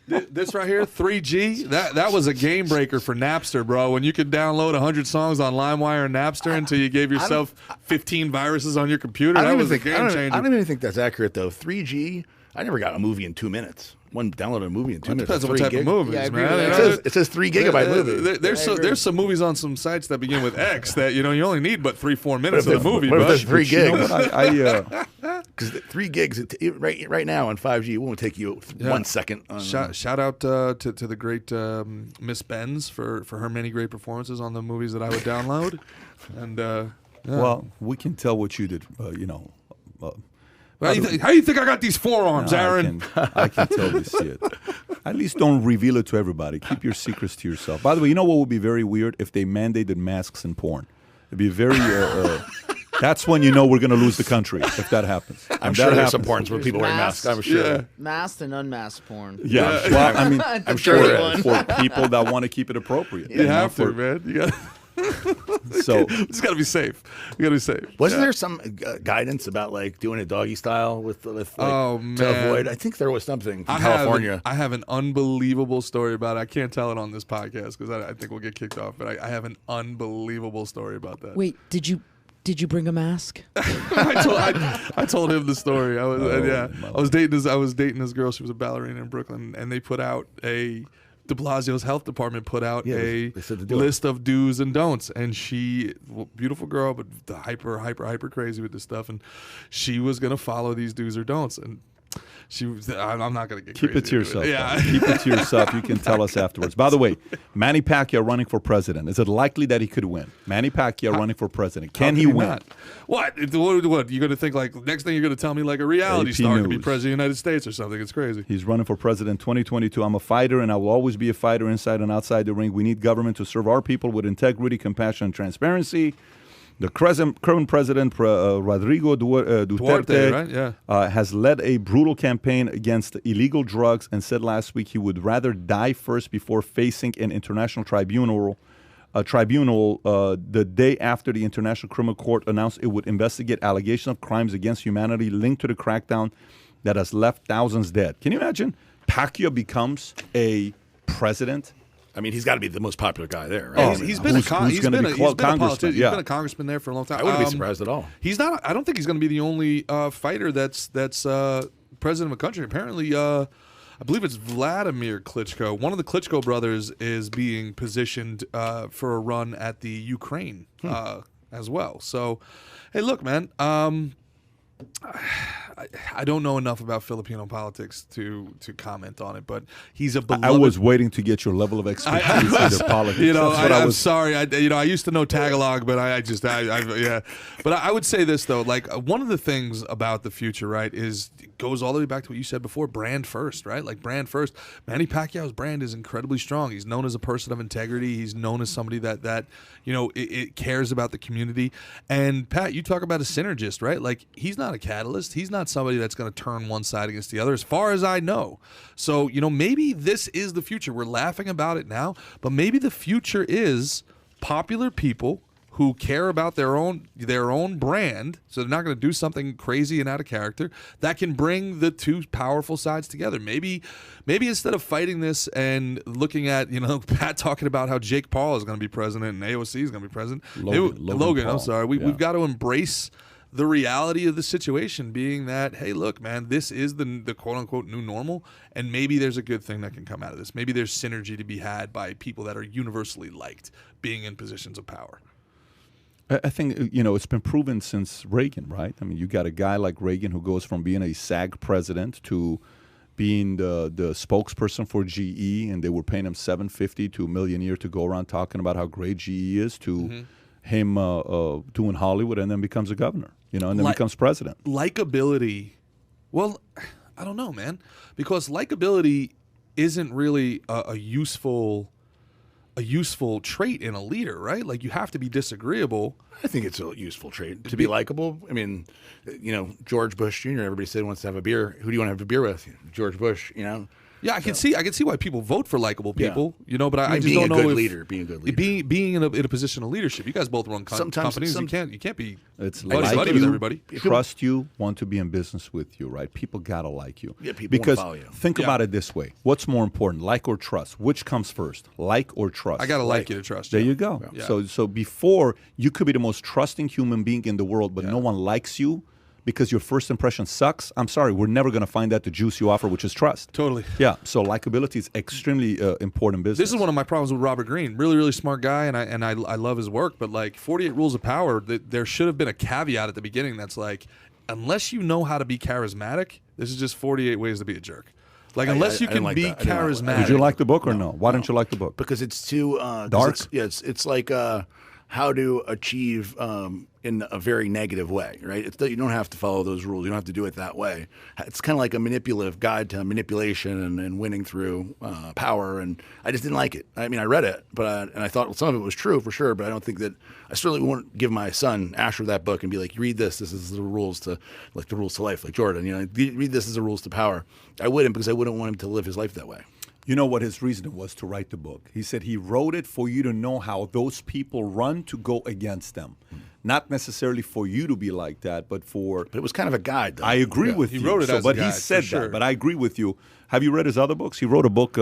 This right here, 3G, that was a game breaker for Napster, bro. When you could download 100 songs on LimeWire and Napster until you gave yourself 15 viruses on your computer, that was a game changer. I don't even think that's accurate, though. 3G, I never got a movie in 2 minutes. One downloaded a movie in 2 minutes. Depends on what type of movies, man. It says 3 gigabyte movie. There's some movies on some sites that begin with X that you only need but 3-4 minutes of the movie. What if there's 3 gigs? You know what, because 3 gigs right now on 5G it won't take you 1 second. Shout out to the great Miss Benz for her many great performances on the movies that I would download. And well, we can tell what you did. How do you think I got these forearms, Aaron? I can tell this shit. At least don't reveal it to everybody. Keep your secrets to yourself. By the way, you know what would be very weird? If they mandated masks in porn. It'd be very... that's when you know we're going to lose the country, if that happens. I'm sure there's some porns where people wear masks. I'm sure. Yeah. Masked and unmasked porn. Yeah. Well, I mean, I'm sure for people that want to keep it appropriate. You have to, man. You got So it's got to be safe. You got to be safe. Wasn't there some guidance about like doing a doggy style with like, oh, man. to avoid? I think there was something from California. I have an unbelievable story about it. I can't tell it on this podcast because I think we'll get kicked off. But I have an unbelievable story about that. Wait, did you bring a mask? I told him the story. I was dating this girl. She was a ballerina in Brooklyn, and they put out De Blasio's health department put out a list of do's and don'ts, and she, beautiful girl, but hyper crazy with this stuff, and she was gonna follow these do's or don'ts, and I'm not gonna get keep crazy it to yourself. Yeah, keep it to yourself. You can tell us afterwards. By the way, Manny Pacquiao running for president. Is it likely that he could win? Manny Pacquiao running for president. Can he win? Not? What? You're gonna think like next thing you're gonna tell me like a reality star could be president of the United States or something? It's crazy. He's running for president 2022. I'm a fighter, and I will always be a fighter inside and outside the ring. We need government to serve our people with integrity, compassion, and transparency. The current president, Rodrigo Duterte, right? has led a brutal campaign against illegal drugs and said last week he would rather die first before facing an international tribunal. The day after the International Criminal Court announced it would investigate allegations of crimes against humanity linked to the crackdown that has left thousands dead. Can you imagine? Pacquiao becomes a president. I mean, he's got to be the most popular guy there, right? He's been a politician. He's been a congressman there for a long time. I wouldn't be surprised at all. He's not. I don't think he's going to be the only fighter that's president of a country. Apparently, I believe it's Vladimir Klitschko. One of the Klitschko brothers is being positioned for a run at the Ukraine as well. So, hey, look, man. I don't know enough about Filipino politics to comment on it, but he's a beloved. I was waiting to get your level of expertise in their politics. I'm sorry. I used to know Tagalog, but But I would say this though, like one of the things about the future, right, is it goes all the way back to what you said before, brand first, right? Like brand first. Manny Pacquiao's brand is incredibly strong. He's known as a person of integrity. He's known as somebody that it cares about the community. And Pat, you talk about a synergist, right? Like he's not a catalyst. He's not somebody that's going to turn one side against the other, as far as I know. So, maybe this is the future. We're laughing about it now, but maybe the future is popular people who care about their own brand, so they're not going to do something crazy and out of character, that can bring the two powerful sides together. Maybe instead of fighting this and looking at, Pat talking about how Jake Paul is going to be president and AOC is going to be president. Logan, I'm sorry. We've got to embrace the reality of the situation, being that, hey, look, man, this is the quote-unquote new normal, and maybe there's a good thing that can come out of this. Maybe there's synergy to be had by people that are universally liked being in positions of power. I think, it's been proven since Reagan, right? I mean, you got a guy like Reagan who goes from being a SAG president to being the spokesperson for GE, and they were paying him $750 to $1 million a year to go around talking about how great GE is, to him doing Hollywood, and then becomes a governor, and then becomes president. Likability, well, I don't know, man, because likability isn't really a useful trait in a leader, right? Like you have to be disagreeable. I think it's a useful trait to be likable. I mean, George Bush Jr., everybody said wants to have a beer. Who do you want to have a beer with? George Bush, Yeah, I can see why people vote for likable people, but I just don't know if being a good leader, being in a position of leadership. You guys both run companies. You can't be buddy with everybody. Trust you, want to be in business with you, right? People gotta like you. Yeah, people because follow you. Think about it this way: what's more important, like or trust? Which comes first, like or trust? I gotta like you to trust. There you go. Yeah. So before you could be the most trusting human being in the world, but no one likes you because your first impression sucks. I'm sorry, we're never going to find that the juice you offer, which is trust. Totally. Yeah. So likability is extremely important business. This is one of my problems with Robert Greene. Really, really smart guy, and I love his work. But like 48 Rules of Power, there should have been a caveat at the beginning that's like, unless you know how to be charismatic, this is just 48 ways to be a jerk. Like unless you can be charismatic. Did you like the book or no? Why didn't you like the book? Because it's too dark. It's like how to achieve in a very negative way, right? You don't have to follow those rules. You don't have to do it that way. It's kind of like a manipulative guide to manipulation and winning through power. And I just didn't like it. I mean, I read it, but I thought some of it was true for sure. But I don't think that I certainly won't give my son Asher that book and be like, read this. This is the rules to life, like Jordan. Read this as the rules to power. I wouldn't, because I wouldn't want him to live his life that way. You know what his reason was to write the book? He said he wrote it for you to know how those people run to go against them. Not necessarily for you to be like that, but it was kind of a guide, though. I agree with you. He wrote it as a guide, he said for sure. that, but I agree with you. Have you read his other books? He wrote a book,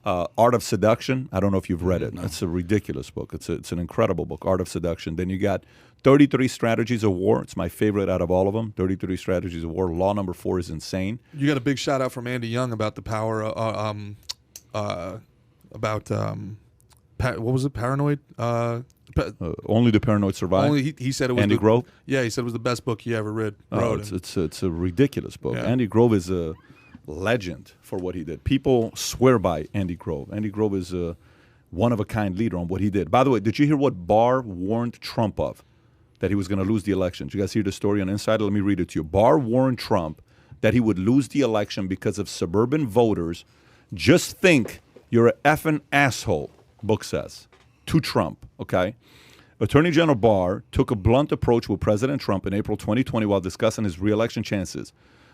Art of Seduction. I don't know if you've read it. No. It's a ridiculous book. It's an incredible book, Art of Seduction. Then you got 33 Strategies of War. It's my favorite out of all of them. 33 Strategies of War. Law number 4 is insane. You got a big shout out from Andy Young about the power what was it? Paranoid? Only the Paranoid Survive. He said it was Andy Grove. Yeah, he said it was the best book he ever read. It's a ridiculous book. Yeah. Andy Grove is a legend for what he did. People swear by Andy Grove. Andy Grove is a one-of-a-kind leader on what he did. By the way, did you hear what Barr warned Trump of? That he was going to lose the election. Did you guys hear the story on Insider? Let me read it to you. Barr warned Trump that he would lose the election because of suburban voters. Just think you're an effing asshole, book says, to Trump, okay? Attorney General Barr took a blunt approach with President Trump in April 2020 while discussing his re-election chances.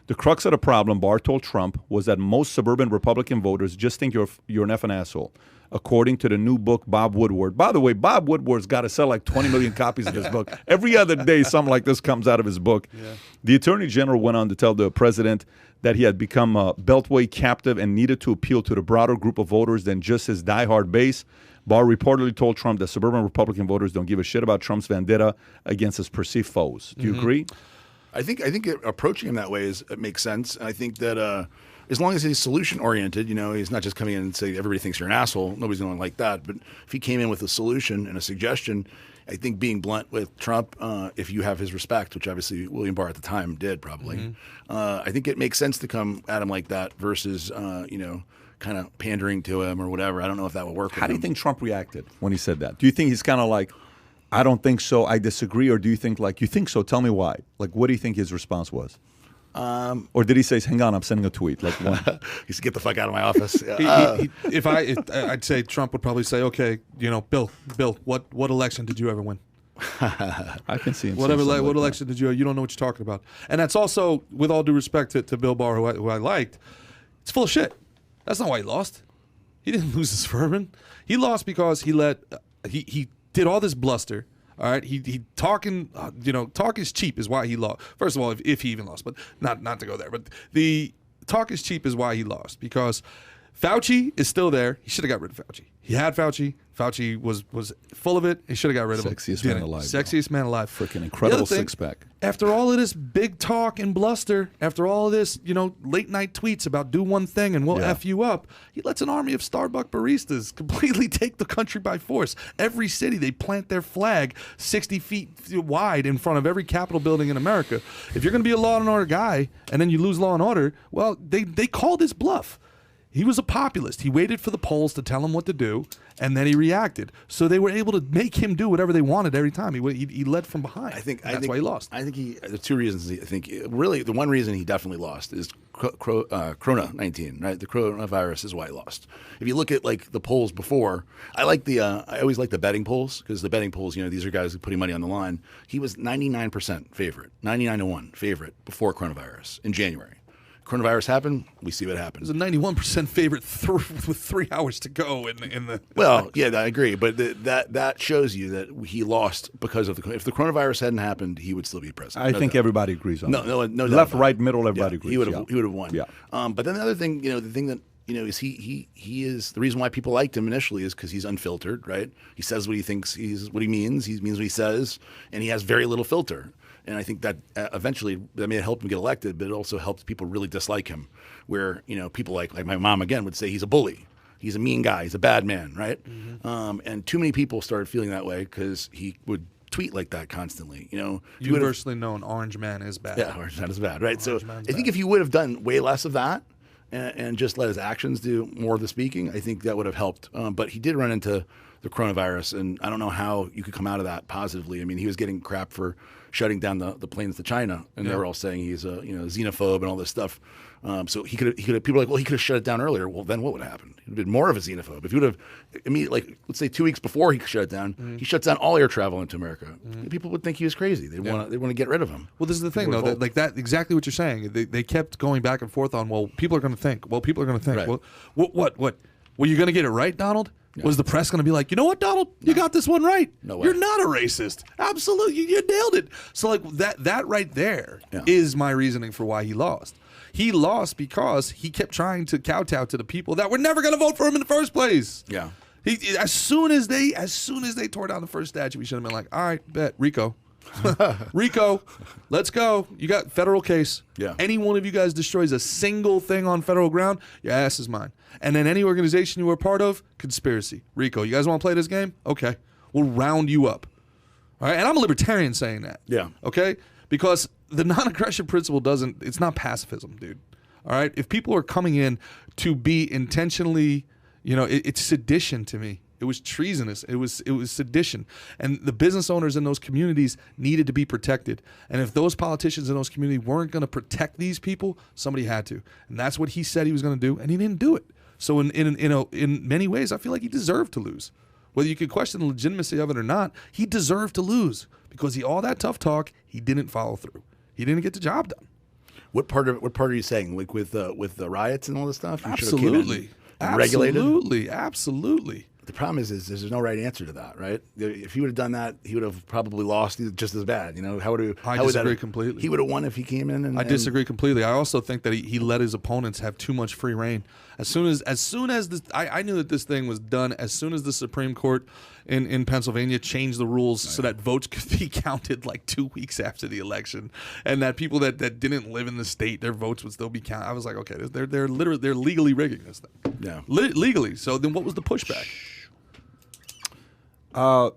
The crux of the problem, Barr told Trump, was that most suburban Republican voters just think you're an effing asshole, according to the new book, Bob Woodward. By the way, Bob Woodward's got to sell like 20 million copies of his book. Every other day, something like this comes out of his book. Yeah. The Attorney General went on to tell the president that he had become a Beltway captive and needed to appeal to the broader group of voters than just his diehard base. Barr reportedly told Trump that suburban Republican voters don't give a shit about Trump's vendetta against his perceived foes. Do you agree? I think approaching him that way makes sense. And I think that as long as he's solution-oriented, he's not just coming in and saying everybody thinks you're an asshole. Nobody's going to like that. But if he came in with a solution and a suggestion, I think being blunt with Trump, if you have his respect, which obviously William Barr at the time did probably, I think it makes sense to come at him like that versus, kind of pandering to him or whatever. I don't know if that will work. How do you think Trump reacted when he said that? Do you think he's kind of like, I don't think so, I disagree? Or do you think like, you think so, tell me why? Like, what do you think his response was? Or did he say, hang on, I'm sending a tweet? Like, he said, get the fuck out of my office. I'd say Trump would probably say, okay, Bill, what election did you ever win? I can see him. What election did you don't know what you're talking about. And that's also, with all due respect to Bill Barr, who I liked, it's full of shit. That's not why he lost. He didn't lose his fervent. He lost because he did all this bluster. All right, he talking, talk is cheap is why he lost. First of all, if he even lost, but not to go there. But the talk is cheap is why he lost, because Fauci is still there. He should have got rid of Fauci. He had Fauci. Fauci was full of it. He should have got rid of him. Sexiest man alive. Sexiest man alive. Freaking incredible six-pack. After all of this big talk and bluster, after all of this, late-night tweets about do one thing and we'll F you up, he lets an army of Starbucks baristas completely take the country by force. Every city, they plant their flag 60 feet wide in front of every Capitol building in America. If you're going to be a law and order guy and then you lose law and order, well, they called his bluff. He was a populist. He waited for the polls to tell him what to do, and then he reacted. So they were able to make him do whatever they wanted every time. He led from behind. That's why he lost. I think there's two reasons. I think really the one reason he definitely lost is Corona-19. Right, the coronavirus is why he lost. If you look at like the polls before, I always like the betting polls, because the betting polls, these are guys putting money on the line. He was 99% favorite, 99-1 favorite before coronavirus in January. coronavirus happened, we see what happens. There's a 91% favorite with 3 hours to go in the. Well, yeah, I agree, but that shows you that he lost because of if the coronavirus hadn't happened, he would still be president. I think everybody agrees on that. No, left, right, middle, everybody agrees. He would have won. Yeah. But then the other thing, the thing that is he is the reason why people liked him initially is because he's unfiltered, right? He says what he thinks, what he means. He means what he says, and he has very little filter. And I think that eventually that may have helped him get elected, but it also helped people really dislike him. Where people like my mom again would say he's a bully, he's a mean guy, he's a bad man, right? Mm-hmm. And too many people started feeling that way because he would tweet like that constantly. Universally known, Orange Man is bad. Yeah, Orange Man is bad, right? So I think if he would have done way less of that and just let his actions do more of the speaking, I think that would have helped. But he did run into the coronavirus, and I don't know how you could come out of that positively. I mean, he was getting crap for shutting down the planes to China, and they were all saying he's a xenophobe and all this stuff. So he could people are like, well, he could have shut it down earlier. Well, then what would have happened? He'd been more of a xenophobe. If he would have immediately, let's say 2 weeks before he shut it down, he shuts down all air travel into America. People would think he was crazy. They want to get rid of him. Well, this is the thing, though. That exactly what you're saying. They kept going back and forth on. Well, people are going to think. Well, people are going to think. Right. Well, what? Were you going to get it right, Donald? Yeah. Was the press going to be like, you know what, Donald? You got this one right. No way. You're not a racist. Absolutely. You nailed it. So like that right there is my reasoning for why he lost. He lost because he kept trying to kowtow to the people that were never going to vote for him in the first place. Yeah. As soon as they tore down the first statue, we should have been like, all right, bet, Rico. Rico, let's go. You got federal case. Yeah. Any one of you guys destroys a single thing on federal ground, your ass is mine. And then any organization you were a part of, conspiracy. Rico, you guys want to play this game? Okay. We'll round you up. All right. And I'm a libertarian saying that. Yeah. Okay? Because the non-aggression principle it's not pacifism, dude. All right? If people are coming in to be intentionally, it's sedition to me. It was treasonous. It was sedition. And the business owners in those communities needed to be protected. And if those politicians in those communities weren't going to protect these people, somebody had to. And that's what he said he was going to do, and he didn't do it. So in many ways, I feel like he deserved to lose. Whether you could question the legitimacy of it or not, he deserved to lose because all that tough talk, he didn't follow through. He didn't get the job done. What part are you saying? Like with the riots and all this stuff? Absolutely. Absolutely. The problem is there's no right answer to that, right? If he would have done that, he would have probably lost just as bad. I disagree completely. He would have won if he came in. I disagree completely. I also think that he let his opponents have too much free reign. As soon as this, I knew that this thing was done as soon as the Supreme Court in Pennsylvania changed the rules so that votes could be counted like 2 weeks after the election, and that people that didn't live in the state, their votes would still be counted. I was like, okay, they're legally rigging this thing. Yeah, legally. So then, what was the pushback?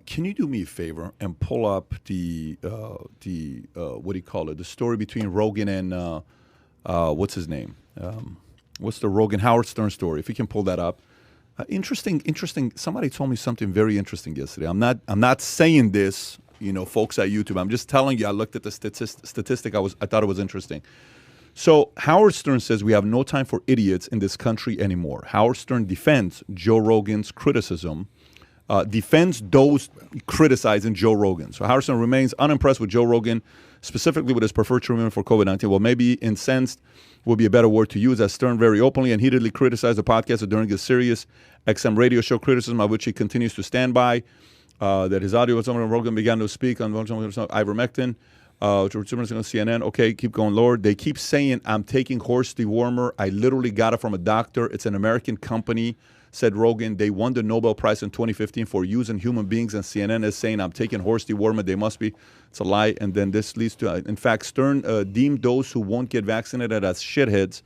Can you do me a favor and pull up the what do you call it? The story between Rogan and what's his name? What's the Rogan Howard Stern story? If you can pull that up. Interesting. Somebody told me something very interesting yesterday. I'm not saying this, folks at YouTube. I'm just telling you. I looked at the statistic. I thought it was interesting. So Howard Stern says we have no time for idiots in this country anymore. Howard Stern defends Joe Rogan's criticism. Defends those criticizing Joe Rogan. So Howard Stern remains unimpressed with Joe Rogan, specifically with his preferred treatment for COVID-19. Well, maybe incensed would be a better word to use, as Stern very openly and heatedly criticized the podcast during his Sirius XM radio show, criticism of which he continues to stand by, that his audio was someone Rogan began to speak on ivermectin, on CNN. Okay, keep going, Lord. They keep saying I'm taking horse dewormer. I literally got it from a doctor. It's an American company. Said Rogan, they won the Nobel Prize in 2015 for using human beings, and CNN is saying, I'm taking horse dewormer. They must be. It's a lie. And then this leads to, in fact, Stern deemed those who won't get vaccinated as shitheads.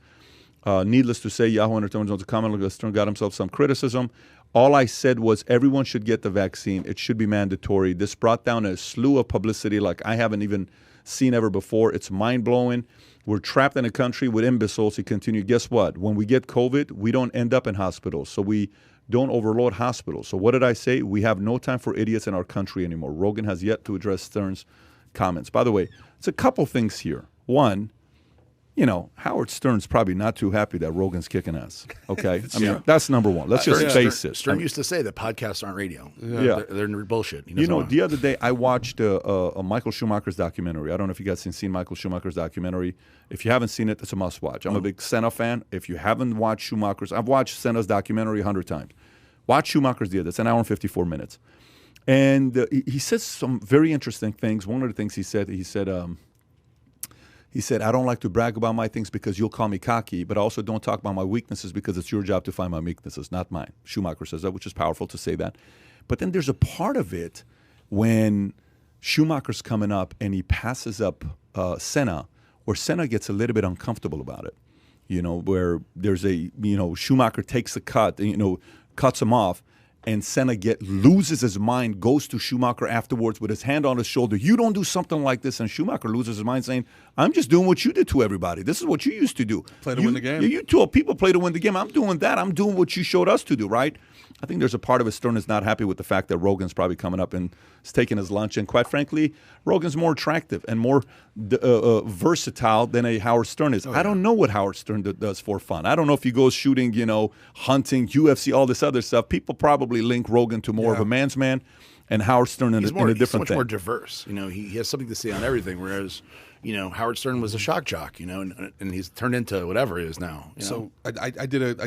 Needless to say, Yahoo Entertainment Jones comment, Stern got himself some criticism. All I said was everyone should get the vaccine. It should be mandatory. This brought down a slew of publicity like I haven't even seen ever before. It's mind-blowing. We're trapped in a country with imbeciles. He continued, guess what? When we get COVID, we don't end up in hospitals. So we don't overload hospitals. So what did I say? We have no time for idiots in our country anymore. Rogan has yet to address Stern's comments. By the way, it's a couple things here. One, you know, Howard Stern's probably not too happy that Rogan's kicking ass. Okay, I mean that's number one. Let's just face it. Stern used to say that podcasts aren't radio. Yeah, they're bullshit. You know, the other day I watched a Michael Schumacher's documentary. I don't know if you guys seen Michael Schumacher's documentary. If you haven't seen it, it's a must watch. I'm a big Senna fan. If you haven't watched Schumacher's, I've watched Senna's documentary 100 times. Watch Schumacher's the other. It's an hour and 54 minutes, and he says some very interesting things. One of the things he said, I don't like to brag about my things because you'll call me cocky, but I also don't talk about my weaknesses because it's your job to find my weaknesses, not mine. Schumacher says that, which is powerful to say that. But then there's a part of it when Schumacher's coming up and he passes up Senna, where Senna gets a little bit uncomfortable about it. You know, where there's Schumacher takes a cut, cuts him off. And Senna loses his mind, goes to Schumacher afterwards with his hand on his shoulder. You don't do something like this. And Schumacher loses his mind saying, I'm just doing what you did to everybody. This is what you used to do. Play to win the game. You told people play to win the game. I'm doing that. I'm doing what you showed us to do, right? I think there's a part of it Stern is not happy with the fact that Rogan's probably coming up and is taking his lunch. And quite frankly, Rogan's more attractive and more versatile than a Howard Stern is. I don't know what Howard Stern does for fun. I don't know if he goes shooting, hunting, UFC, all this other stuff. People probably link Rogan to more of a man's man and Howard Stern in a different thing. He's much more diverse. He has something to say on everything, whereas Howard Stern was a shock jock, and he's turned into whatever he is now. So I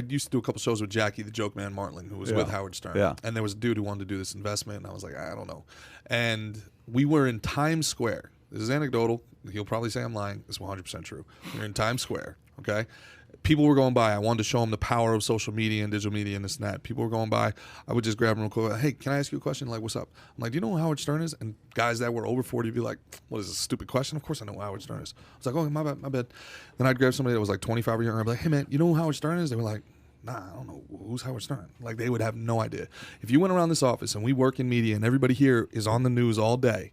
used to do a couple shows with Jackie, the joke man Martling, who was with Howard Stern. Yeah. And there was a dude who wanted to do this investment, and I was like, I don't know. And we were in Times Square. This is anecdotal. He'll probably say I'm lying. It's 100% true. We're in Times Square, okay? People were going by. I wanted to show them the power of social media and digital media and this and that. People were going by. I would just grab them real quick. Hey, can I ask you a question? Like, what's up? I'm like, do you know who Howard Stern is? And guys that were over 40 would be like, what is this, a stupid question? Of course I know who Howard Stern is. I was like, oh, my bad. Then I'd grab somebody that was like 25 or younger. I'd be like, hey, man, you know who Howard Stern is? They were like, nah, I don't know. Who's Howard Stern? Like, they would have no idea. If you went around this office and we work in media and everybody here is on the news all day,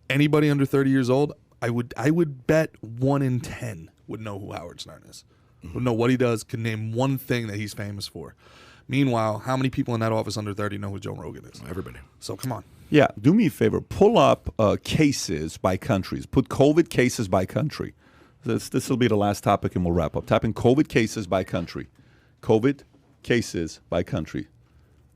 anybody under 30 years old, I would bet 1 in 10 would know who Howard Stern is. Would know what he does, can name one thing that he's famous for. Meanwhile, how many people in that office under 30 know who Joe Rogan is? Everybody. So come on. Yeah, do me a favor. Pull up cases by countries. Put COVID cases by country. This will be the last topic and we'll wrap up. Type in COVID cases by country. COVID cases by country.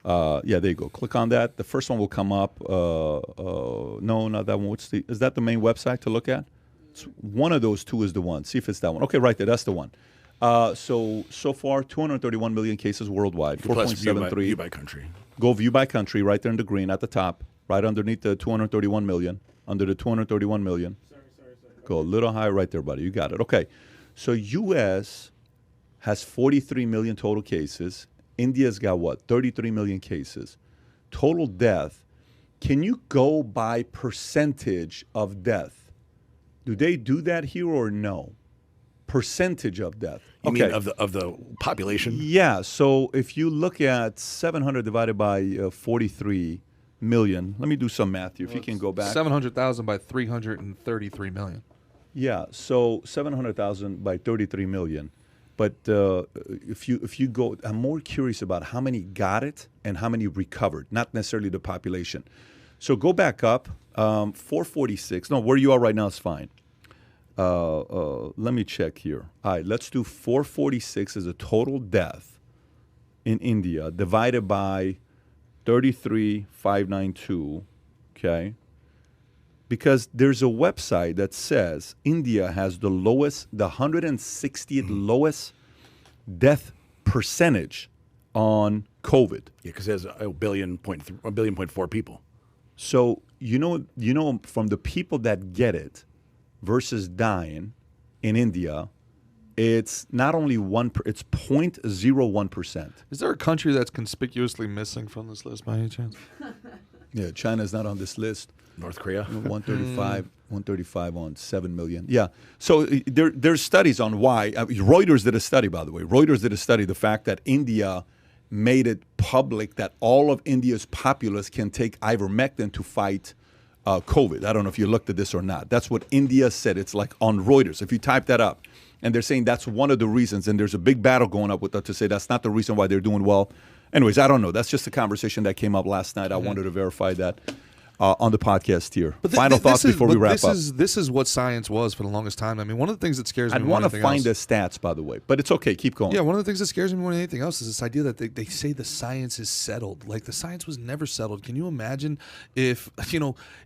Yeah, there you go. Click on that. The first one will come up. No, not that one. Is that the main website to look at? One of those two is the one. See if it's that one. Okay, right there. That's the one. So far, 231 million cases worldwide. 4.73. View by country. Go view by country right there in the green at the top, right underneath the 231 million. Under the 231 million. Sorry. Go a little higher right there, buddy. You got it. Okay. So U.S. has 43 million total cases. India's got what? 33 million cases. Total death. Can you go by percentage of death? Do they do that here or no? Percentage of death. You mean of the population? Yeah. So if you look at 700 divided by 43 million, let me do some math here. If you can go back. 700,000 by 333 million. Yeah. So 700,000 by 33 million. But if you go, I'm more curious about how many got it and how many recovered, not necessarily the population. So go back up. 446. No, where you are right now is fine. Let me check here. All right, let's do 446 as a total death in India divided by 33,592, okay? Because there's a website that says India has the 160th lowest death percentage on COVID. Yeah, because it has a 1.4 billion people. So you know from the people that get it versus dying in India, it's not only it's 0.01%. Is there a country that's conspicuously missing from this list by any chance? Yeah, China's not on this list. North Korea, 135 on 7 million. Yeah. So there's studies on why. Reuters did a study, by the way. Reuters did a study, the fact that India made it public that all of India's populace can take ivermectin to fight COVID. I don't know if you looked at this or not. That's what India said. It's like on Reuters. If you type that up, and they're saying that's one of the reasons, and there's a big battle going up with that to say that's not the reason why they're doing well. Anyways, I don't know. That's just a conversation that came up last night. I wanted to verify that. on the podcast here. Final thoughts before we wrap up. This is what science was for the longest time. I mean, one of the things that scares me I'd want to find the stats, by the way, but it's okay. Keep going. Yeah, one of the things that scares me more than anything else is this idea that they say the science is settled. Like, the science was never settled. Can you imagine if,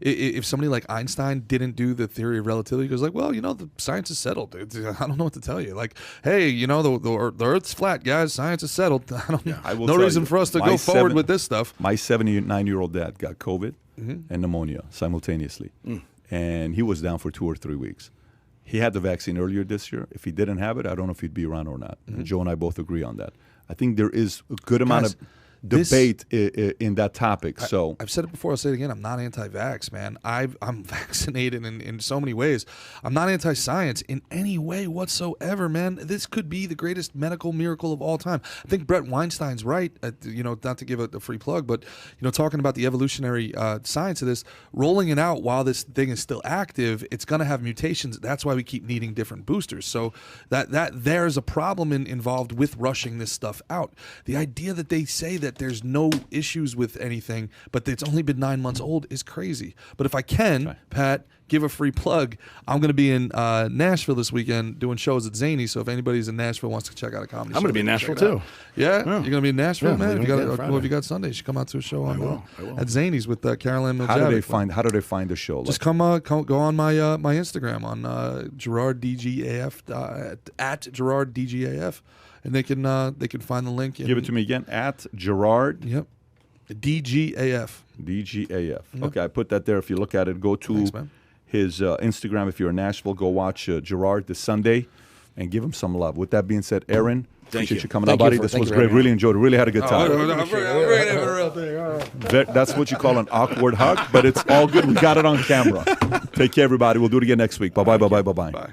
if somebody like Einstein didn't do the theory of relativity? He goes like, well, the science is settled. I don't know what to tell you. Like, hey, the Earth's flat, guys. Science is settled. No reason for us to go forward with this stuff. My 79-year-old dad got COVID and pneumonia simultaneously. And he was down for 2 or 3 weeks. He had the vaccine earlier this year. If he didn't have it, I don't know if he'd be around or not. Joe and I both agree on that. I think there is a good amount of debate in that topic. So I've said it before, I'll say it again. I'm not anti-vax, man. I'm vaccinated in so many ways. I'm not anti-science in any way whatsoever, man. This could be the greatest medical miracle of all time. I think Brett Weinstein's right, not to give a free plug, but talking about the evolutionary science of this, rolling it out while this thing is still active, it's going to have mutations. That's why we keep needing different boosters. So that there's a problem involved with rushing this stuff out. The idea that they say that there's no issues with anything, but it's only been 9 months old is crazy. But if I can, Pat, give a free plug, I'm going to be in Nashville this weekend doing shows at Zany. So if anybody's in Nashville wants to check out a comedy show, I'm going to be in Nashville too. Yeah? You're going to be in Nashville, man? If you got Sunday, you should come out to a show at Zany's with Caroline Miljavic. How do they find the show? Just come go on my Instagram on GerardDGAF at GerardDGAF. And they can find the link. Give it to me again, at Gerard. Yep. DGAF. DGAF. Yep. Okay, I put that there. If you look at it, go to his Instagram. If you're in Nashville, go watch Gerard this Sunday and give him some love. With that being said, Aaron, appreciate you coming out, buddy. This was great. Really enjoyed it. Really had a good time. That's what you call an awkward hug, but it's all good. We got it on camera. Take care, everybody. We'll do it again next week. Bye-bye, bye-bye, bye-bye. Bye.